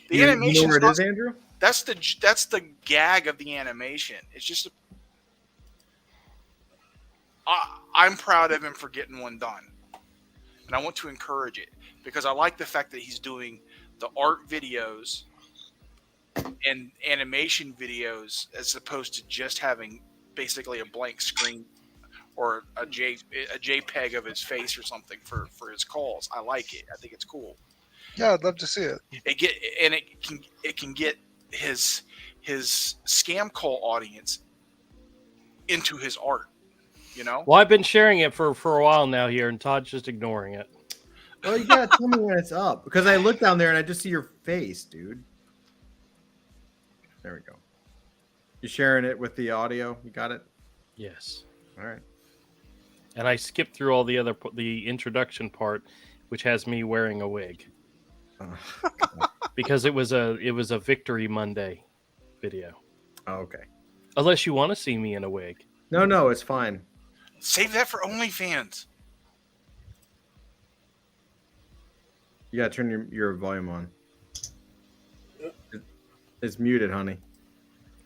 The You know animation. where it is, Andrew? That's the gag of the animation. It's just. I'm proud of him for getting one done, and I want to encourage it because I like the fact that he's doing the art videos and animation videos as opposed to just having basically a blank screen or a JPEG of his face or something for his calls. I like it. I think it's cool. Yeah, I'd love to see it. It can get his scam call audience into his art. Well, I've been sharing it for a while now here, and Todd's just ignoring it. Well, you gotta tell me when it's up because I look down there and I just see your face, dude. There we go. You sharing it with the audio? You got it? Yes. All right. And I skipped through all the introduction part, which has me wearing a wig because it was a Victory Monday video. Oh, okay. Unless you want to see me in a wig. No, it's fine. Save that for OnlyFans. You gotta turn your volume on. It's muted, honey.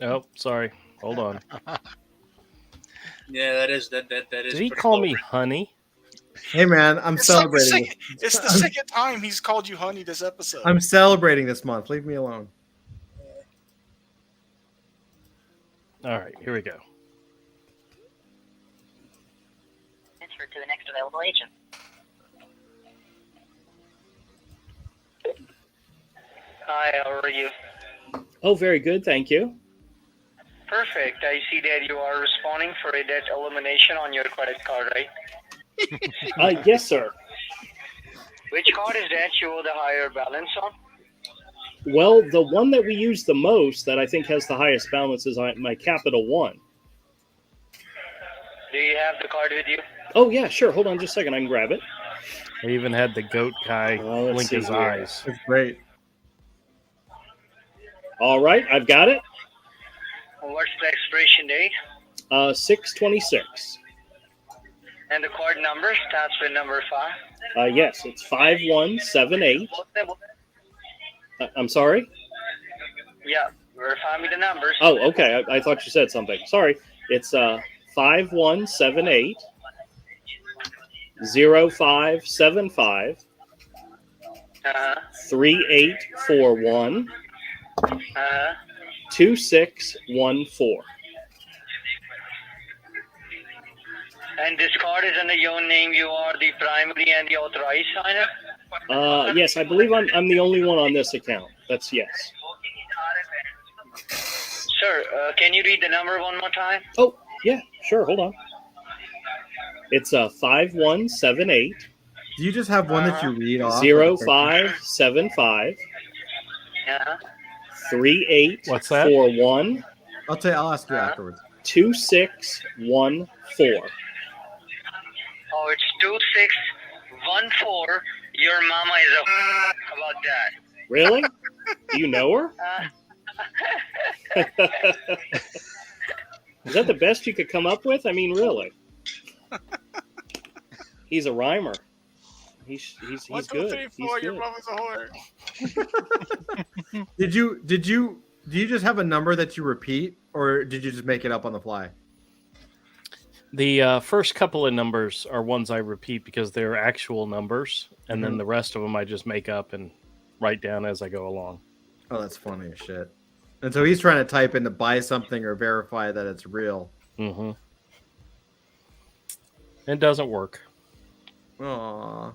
Oh, sorry. Hold on. Yeah, that is. Did Did he call me honey? Hey, man, I'm celebrating. It's the second time he's called you honey this episode. I'm celebrating this month. Leave me alone. All right, here we go. Transfer to the next available agent. Hi, how are you? Oh, very good, thank you. Perfect. I see that you are responding for a debt elimination on your credit card, right? Yes, sir. Which card is that you owe the higher balance on? Well, the one that we use the most, that I think has the highest balance, is my Capital One. Do you have the card with you? Oh, yeah, sure. Hold on just a second. I can grab it. I even had the goat guy let's blink see his here. eyes. It's great. All right, I've got it. What's the expiration date? 6/26. And the card number starts with number 5. Yes, it's 5178. I'm sorry? Yeah, verify me the numbers. Oh, okay. I thought you said something. Sorry. It's 5178 0575 3841 2614. And this card is under your name. You are the primary and the authorized signer? Yes, I believe I'm the only one on this account. That's yes. Sir, can you read the number one more time? Oh, yeah, sure. Hold on. It's 5178 Do you just have one that you read off? 0575 3841 I'll ask you afterwards. 2614. Oh, it's 2614. Your mama is a. How about that? Really? Do you know her? Is that the best you could come up with? I mean, really? He's a rhymer. He's 1, 2, good. 3, 4, your mama's a whore. Did you do you just have a number that you repeat, or did you just make it up on the fly? The first couple of numbers are ones I repeat because they're actual numbers, and then Mhm. the rest of them I just make up and write down as I go along. Oh, that's funny as shit. And so he's trying to type in to buy something or verify that it's real. Mm-hmm. It doesn't work. Aww.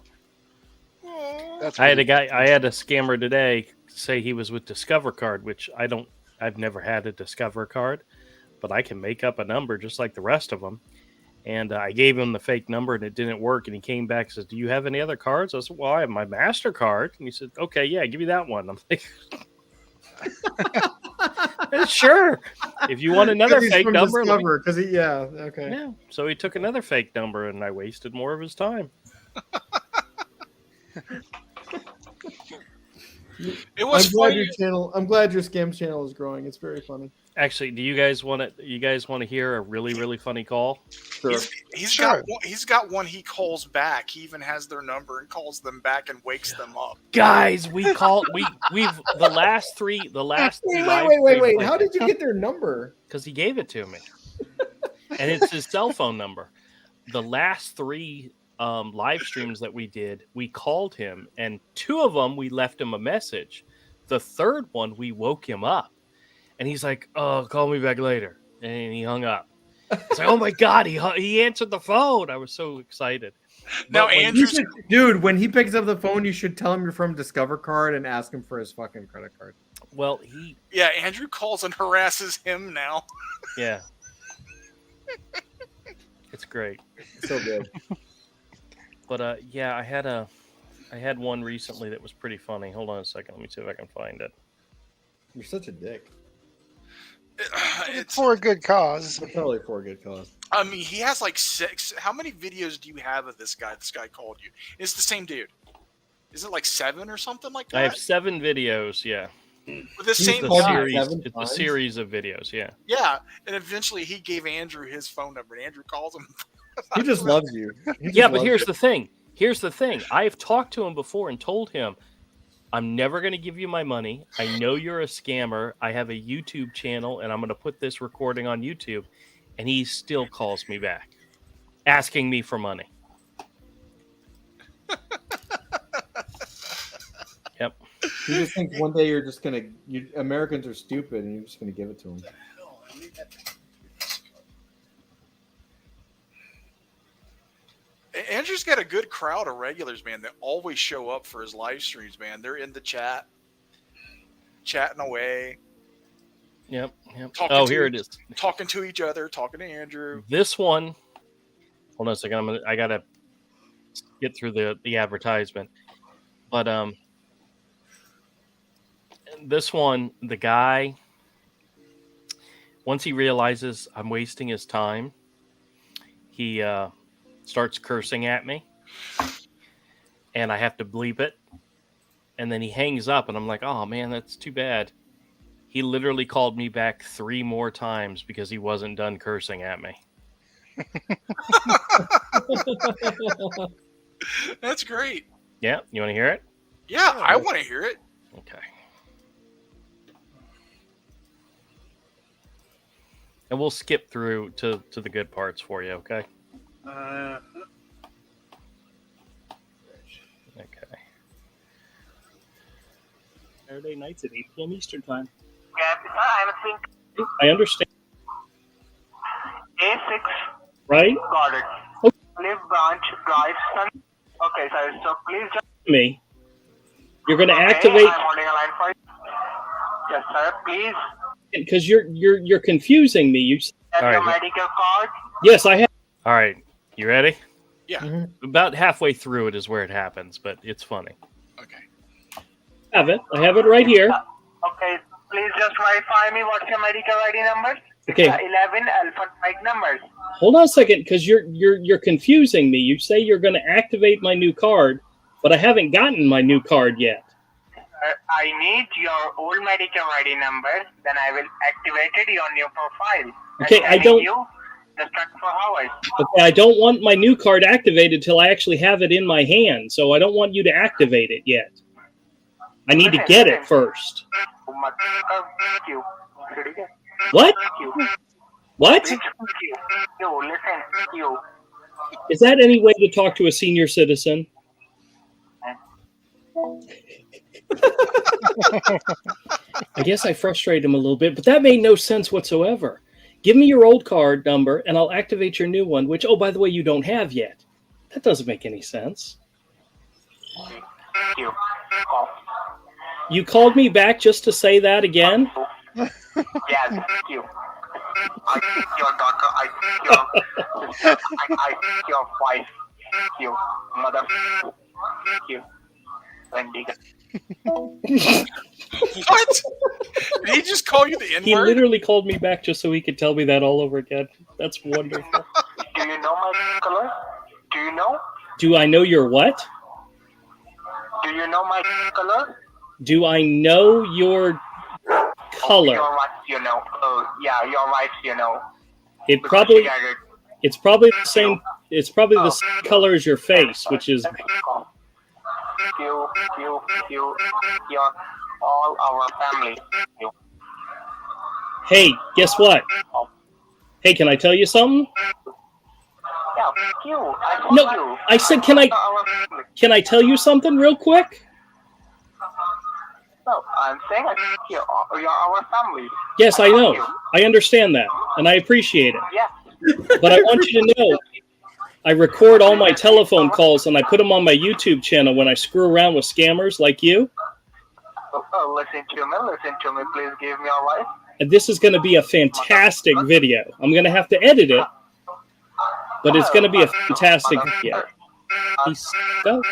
That's I had pretty- I had a scammer today say he was with Discover Card, which I've never had a Discover Card, but I can make up a number just like the rest of them. And I gave him the fake number and it didn't work. And he came back and says, "Do you have any other cards?" I said, "Well, I have my MasterCard." And he said, "Okay, yeah, give me that one." I'm like, "Sure. If you want another He's fake from number." let me-" Discover, because okay. Yeah. So he took another fake number and I wasted more of his time. It was funny. I'm glad your scam channel is growing. It's very funny. Actually, do you guys want to hear a really, really funny call? Sure. He's got one he calls back. He even has their number and calls them back and wakes them up. Guys, we've the last three Wait. How did you get their number? Because he gave it to me. And it's his cell phone number. The last three live streams that we did, we called him, and 2 of them we left him a message. The third one we woke him up, and he's like, "Oh, call me back later," and he hung up. It's like, "Oh my god, he answered the phone!" I was so excited. Now, Andrew's Dude, when he picks up the phone, you should tell him you're from Discover Card and ask him for his fucking credit card. Well, Andrew calls and harasses him now. yeah, it's great. So good. But yeah, I had one recently that was pretty funny. Hold on a second, let me see if I can find it. You're such a dick. It's for a good cause. Totally for a good cause. I mean, he has like 6. How many videos do you have of this guy? This guy called you. It's the same dude. Is it like 7 or something like that? I have 7 videos. Yeah, With the same the guy. series. 7 It's a times? series of videos. Yeah. Yeah, and eventually he gave Andrew his phone number, and Andrew calls him. He just loves you. Yeah, but here's the thing. Here's the thing. I've talked to him before and told him, "I'm never going to give you my money. I know you're a scammer. I have a YouTube channel, and I'm going to put this recording on YouTube." And he still calls me back, asking me for money. Yep. He just thinks one day you're just gonna. Americans are stupid, and you're just gonna give it to him. Andrew's got a good crowd of regulars, man, that always show up for his live streams, man. They're in the chat, chatting away. Yep. Talking Here it is. Talking to each other, talking to Andrew. This one. Hold on a second. I gotta get through the advertisement. But this one, the guy, once he realizes I'm wasting his time, he starts cursing at me, and I have to bleep it. And then he hangs up, and I'm like, "Oh man, that's too bad." He literally called me back 3 more times because he wasn't done cursing at me. That's great. Yeah, you want to hear it? Yeah, I want to hear it. Okay. And we'll skip through to the good parts for you, okay? Okay. Saturday nights at 8 p.m. Eastern Time. I'm seeing I understand, A6. right? Got it. Live branch drive. Okay, sir. So please just. Me. You're going to Okay, activate I'm holding a line for you. Yes, sir. Please. because you're confusing me. You. Have All your right. medical card. Yes, I have. All right. You ready? Yeah. About halfway through it is where it happens, but it's funny. Okay. I have it right here. Okay. Please just verify me. What's your medical ID number? Okay. 11 alphanumeric numbers. Hold on a second, because you're confusing me. You say you're going to activate my new card, but I haven't gotten my new card yet. I need your old Medicare ID number, then I will activate it on your profile. Okay, I don't. You the 24 hours. Okay, I don't want my new card activated till I actually have it in my hand. So I don't want you to activate it yet. I need to get it first. What? What? Is that any way to talk to a senior citizen? I guess I frustrated him a little bit, but that made no sense whatsoever. Give me your old card number and I'll activate your new one, which, oh, by the way, you don't have yet. That doesn't make any sense. You called me back just to say that again? Yes, you. I think your daughter, I think your I think your wife, you mother, you Wendy. What? Did he just call you the N-word? He literally called me back just so he could tell me that all over again. That's wonderful. Do you know my color? Do you know? Do I know your what? Do you know my color? Do I know your color? Your wife, you know. Yeah, your wife, you know. It probably, it's probably the same. It's probably the same color as your face, which is. You, you're all our family. You. Hey, guess what? Hey, can I tell you something? Yeah, you. I told No, you. I said, can I tell you something real quick? No, I'm saying you're our family. Yes, I know. I understand that, and I appreciate it. Yeah. But I want you to know, I record all my telephone calls and I put them on my YouTube channel when I screw around with scammers like you. Listen to me. Please give me your wife. And this is going to be a fantastic video. I'm going to have to edit it, but it's going to be a fantastic video. Peace out.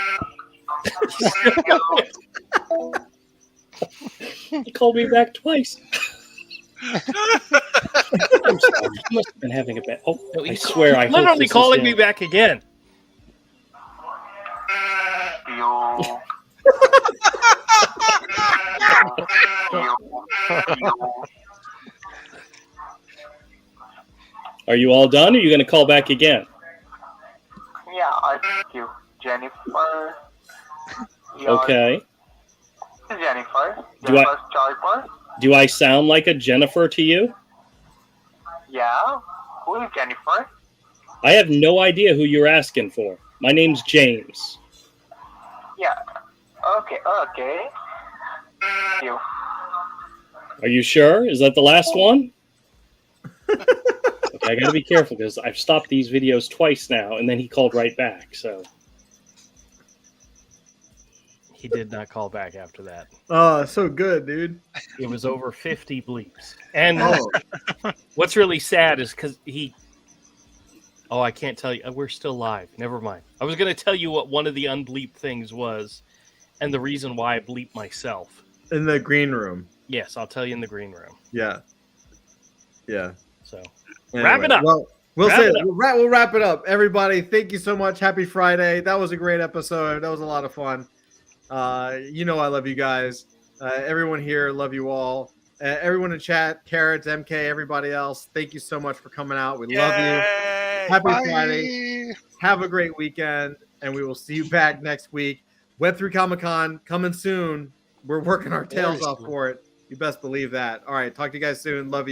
He called me back twice. I'm sorry. He must have been having a bad. Oh, I swear, I hope literally this is calling him. me back again. Are you all done? Or are you going to call back again? Yeah, I thank you, Jennifer. Okay. Jennifer. Do I- Jennifer's Joyper. Do I sound like a Jennifer to you? Yeah. Who is Jennifer? I have no idea who you're asking for. My name's James. Yeah. Okay. Thank you. Are you sure? Is that the last one? Okay, I gotta be careful because I've stopped these videos twice now, and then he called right back. So He did not call back after that. Oh, so good, dude. It was over 50 bleeps. And Oh, what's really sad is because he. Oh, I can't tell you. We're still live. Never mind. I was going to tell you what one of the unbleeped things was and the reason why I bleeped myself. in the green room. Yes, I'll tell you in the green room. Yeah. Yeah. So Anyway, it up. Well, we'll Wrap say it up. we'll wrap it up. Everybody, thank you so much. Happy Friday. That was a great episode. That was a lot of fun. You know I love you guys. Everyone here, love you all. Everyone in chat, Carrots, MK, everybody else, thank you so much for coming out. We love you. Happy Bye. Friday. Have a great weekend, and we will see you back next week. Web3 Comic-Con coming soon. We're working our tails off for it. You best believe that. All right, talk to you guys soon. Love you.